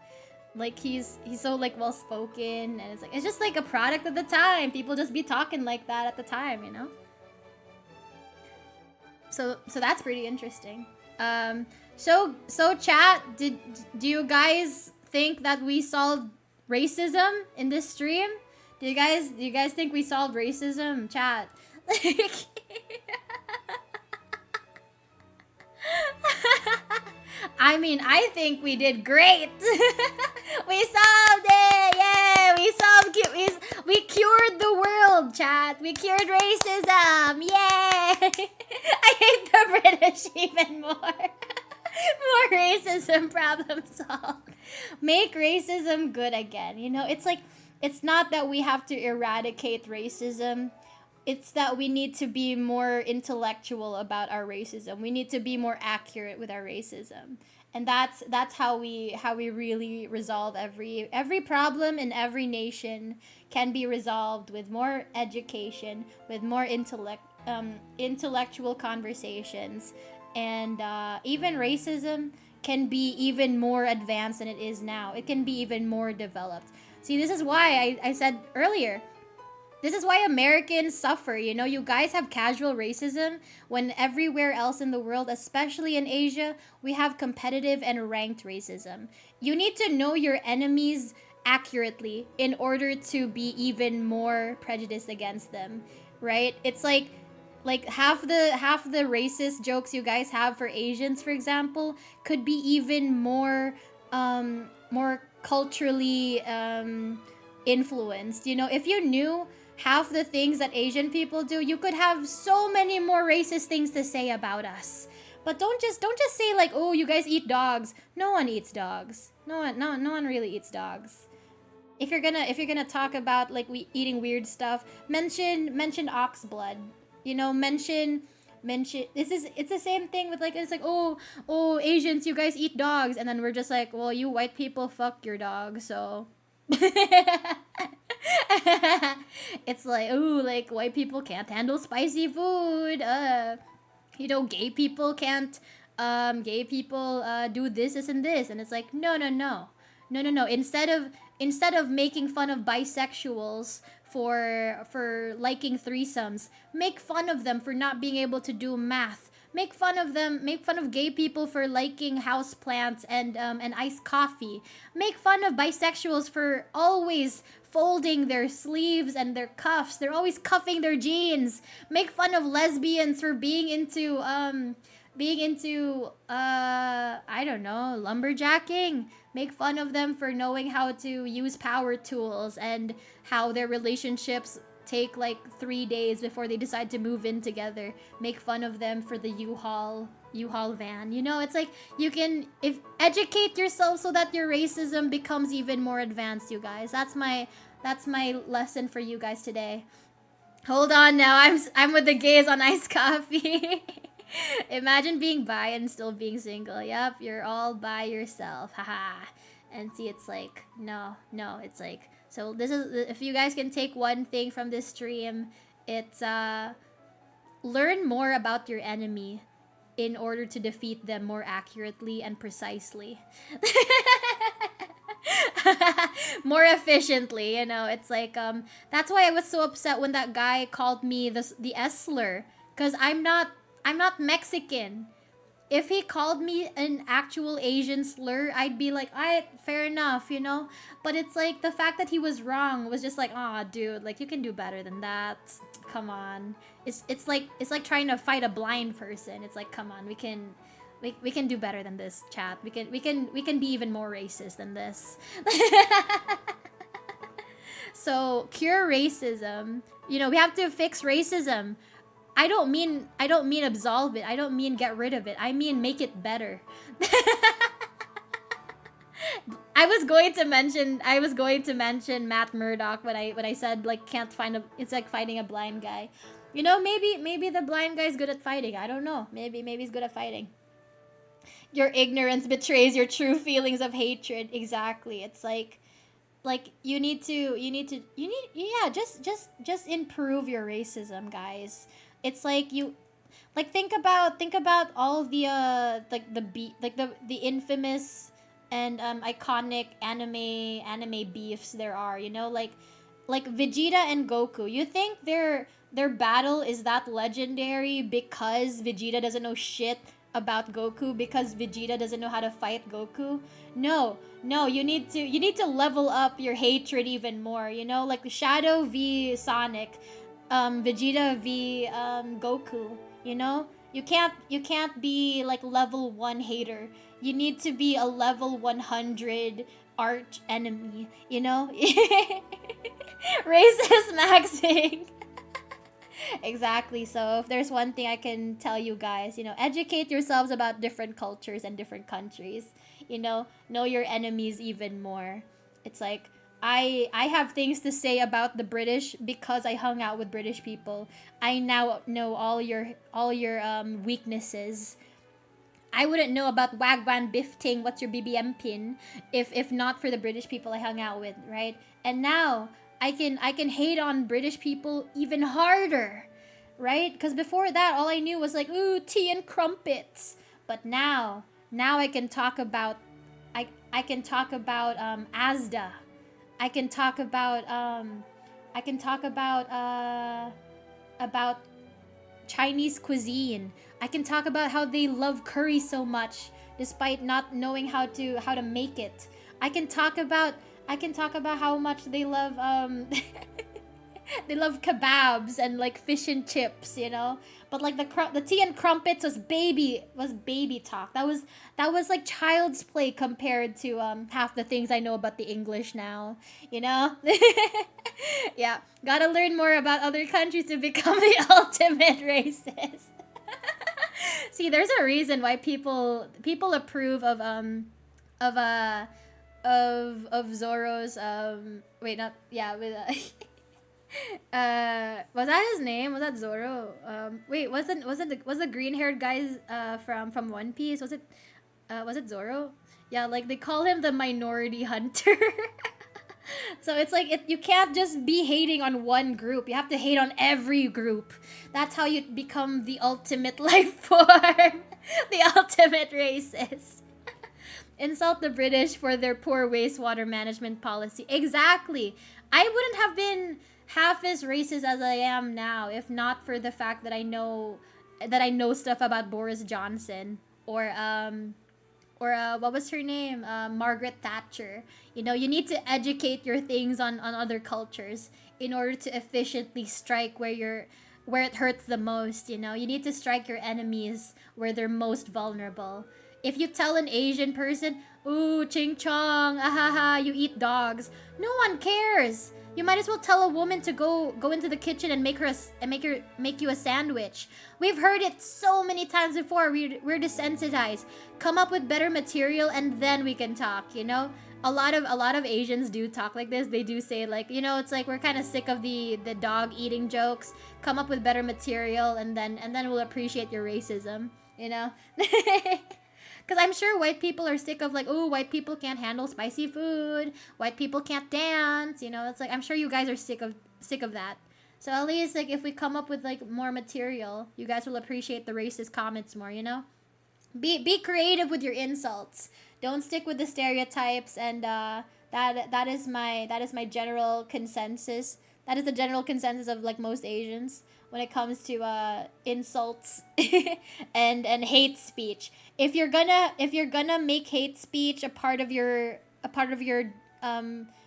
Speaker 1: he's so like well spoken, and it's just like a product of the time. People just be talking like that at the time, you know? So that's pretty interesting. So chat, do you guys think that we solved racism in this stream? Do you guys think we solved racism, chat? Like I mean, I think we did great. We solved it! Yay! We cured the world, chat. We cured racism. Yay! I hate the British even more. More racism problem solved. Make racism good again. You know, it's like, it's not that we have to eradicate racism. It's that we need to be more intellectual about our racism. We need to be more accurate with our racism. And that's how we really resolve every problem in every nation can be resolved with more education, with more intellectual conversations, and even racism can be even more advanced than it is now. It can be even more developed. See, this is why I said earlier, this is why Americans suffer. You know, you guys have casual racism when everywhere else in the world, especially in Asia, we have competitive and ranked racism. You need to know your enemies accurately in order to be even more prejudiced against them, right? It's like half the racist jokes you guys have for Asians, for example, could be even more culturally influenced. You know, if you knew half the things that Asian people do, you could have so many more racist things to say about us. But don't just say like, oh, you guys eat dogs. No one eats dogs. No one really eats dogs. If you're gonna talk about like eating weird stuff, mention ox blood. You know, mention it's the same thing with like, it's like, oh Asians, you guys eat dogs, and then we're just like, well, you white people fuck your dog, so it's like, oh, like white people can't handle spicy food. You know, gay people can't do this and this, and it's like, no. Instead of making fun of bisexuals for liking threesomes, make fun of them for not being able to do math. Make fun of gay people for liking houseplants and iced coffee. Make fun of bisexuals for always folding their sleeves and their cuffs. They're always cuffing their jeans. Make fun of lesbians for being into I don't know, lumberjacking. Make fun of them for knowing how to use power tools and how their relationships take like 3 days before they decide to move in together. Make fun of them for the U-Haul van. You know, it's like you can educate yourself so that your racism becomes even more advanced, you guys. That's my lesson for you guys today. Hold on now. I'm with the gays on iced coffee. Imagine being bi and still being single. Yep, you're all by yourself. Haha. And see, it's like, no, it's like, so this is, if you guys can take one thing from this stream, it's learn more about your enemy in order to defeat them more accurately and precisely. More efficiently, you know. It's like, that's why I was so upset when that guy called me the S slur, because I'm not Mexican. If he called me an actual Asian slur, I'd be like, alright, fair enough, you know? But it's like, the fact that he was wrong was just like, aw, dude, like, you can do better than that. Come on. It's like trying to fight a blind person. It's like, come on, we can do better than this, chat. We can be even more racist than this. So, cure racism. You know, we have to fix racism. I don't mean absolve it. I don't mean get rid of it. I mean make it better. I was going to mention Matt Murdock when I said like it's like fighting a blind guy. You know, maybe the blind guy's good at fighting. I don't know. Maybe he's good at fighting. Your ignorance betrays your true feelings of hatred. Exactly. It's like like you need to yeah, just improve your racism, guys. It's like you like think about all the like the the infamous and iconic anime beefs there are, you know, like Vegeta and Goku. You think their battle is that legendary because Vegeta doesn't know shit about Goku, because Vegeta doesn't know how to fight Goku? No, no, you need to level up your hatred even more, you know, like Shadow v Sonic, Vegeta v Goku, you know? You can't be like level 1 hater. You need to be a level 100 arch enemy, you know? Racist maxing. Exactly. So if there's one thing I can tell you guys, you know, educate yourselves about different cultures and different countries. You know your enemies even more. It's like I have things to say about the British because I hung out with British people. I now know all your weaknesses. I wouldn't know about Wagwan Bifting, what's your BBM pin, if not for the British people I hung out with, right? And now I can hate on British people even harder, right? Because before that, all I knew was like, ooh, tea and crumpets. But now I can talk about I can talk about Asda. I can talk about about Chinese cuisine. I can talk about how they love curry so much despite not knowing how to make it. I can talk about how much they love they love kebabs and like fish and chips, you know. But like the tea and crumpets was baby talk. That was like child's play compared to half the things I know about the English now, you know. Yeah, gotta learn more about other countries to become the ultimate racist. See, there's a reason why people approve of Zoro's wait, not yeah, with was that his name? Was that Zoro? Wait, was the green-haired guy from One Piece? Was it Zoro? Yeah, like they call him the minority hunter. So it's like you can't just be hating on one group. You have to hate on every group. That's how you become the ultimate life form. The ultimate racist. Insult the British for their poor wastewater management policy. Exactly. I wouldn't have been half as racist as I am now if not for the fact that I know stuff about Boris Johnson or what was her name? Margaret Thatcher. You know, you need to educate your things on other cultures in order to efficiently strike where it hurts the most, you know. You need to strike your enemies where they're most vulnerable. If you tell an Asian person, ooh, ching chong, ahaha, you eat dogs, no one cares. You might as well tell a woman to go into the kitchen and make you a sandwich. We've heard it so many times before. We're desensitized. Come up with better material and then we can talk, you know? A lot of Asians do talk like this. They do say like, you know, it's like we're kind of sick of the dog eating jokes. Come up with better material and then we'll appreciate your racism, you know? Because I'm sure white people are sick of like, oh, white people can't handle spicy food. White people can't dance. You know, it's like I'm sure you guys are sick of that. So at least like if we come up with like more material, you guys will appreciate the racist comments more. You know, be creative with your insults. Don't stick with the stereotypes. And that is my general consensus. That is the general consensus of like most Asians when it comes to insults and hate speech. If you're gonna make hate speech a part of your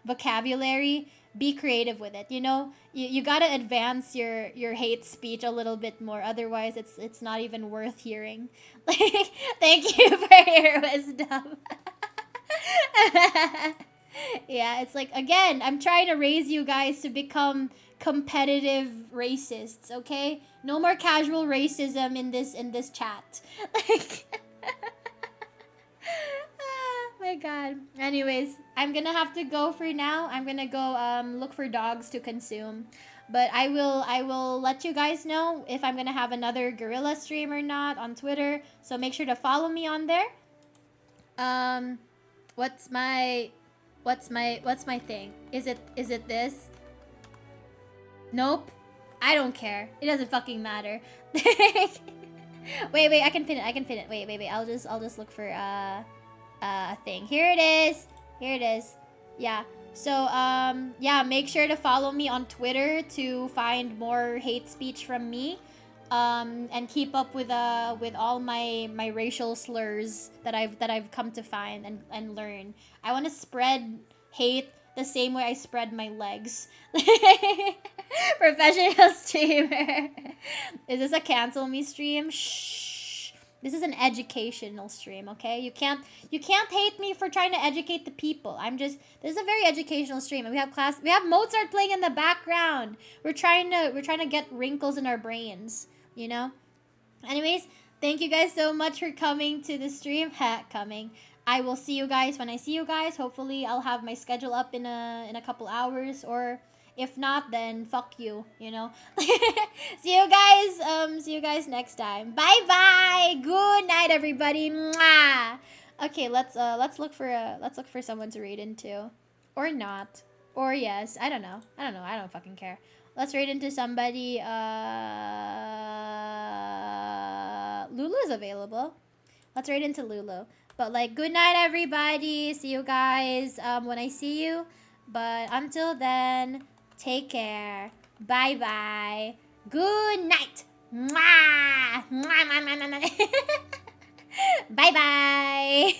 Speaker 1: vocabulary, be creative with it. You know, you gotta advance your hate speech a little bit more. Otherwise, it's not even worth hearing. Like, thank you for your wisdom. Yeah, it's like again, I'm trying to raise you guys to become competitive racists, okay? No more casual racism in this chat. Like oh my god. Anyways, I'm gonna have to go for now. I'm gonna go look for dogs to consume. But I will let you guys know if I'm gonna have another gorilla stream or not on Twitter. So make sure to follow me on there. What's my What's my thing? Is it this? Nope. I don't care. It doesn't fucking matter. Wait, I can pin it. Wait. I'll just look for a thing. Here it is. Yeah. So yeah, make sure to follow me on Twitter to find more hate speech from me. And keep up with all my racial slurs that I've come to find and learn. I want to spread hate the same way I spread my legs. Professional streamer. Is this a cancel me stream? Shh. This is an educational stream, okay? You can't hate me for trying to educate the people. This is a very educational stream, and we have Mozart playing in the background. We're trying to get wrinkles in our brains, you know? Anyways, thank you guys so much for coming to the stream. I will see you guys when I see you guys. Hopefully, I'll have my schedule up in a couple hours, or if not, then fuck you, you know. See you guys next time. Bye. Good night, everybody. Mwah. Okay, let's look for someone to raid into, or not, or yes. I don't know. I don't fucking care. Let's raid into somebody. Lulu's available. Let's raid into Lulu. But like, good night, everybody. See you guys when I see you. But until then, take care. Bye. Good night. Mwah. Bye.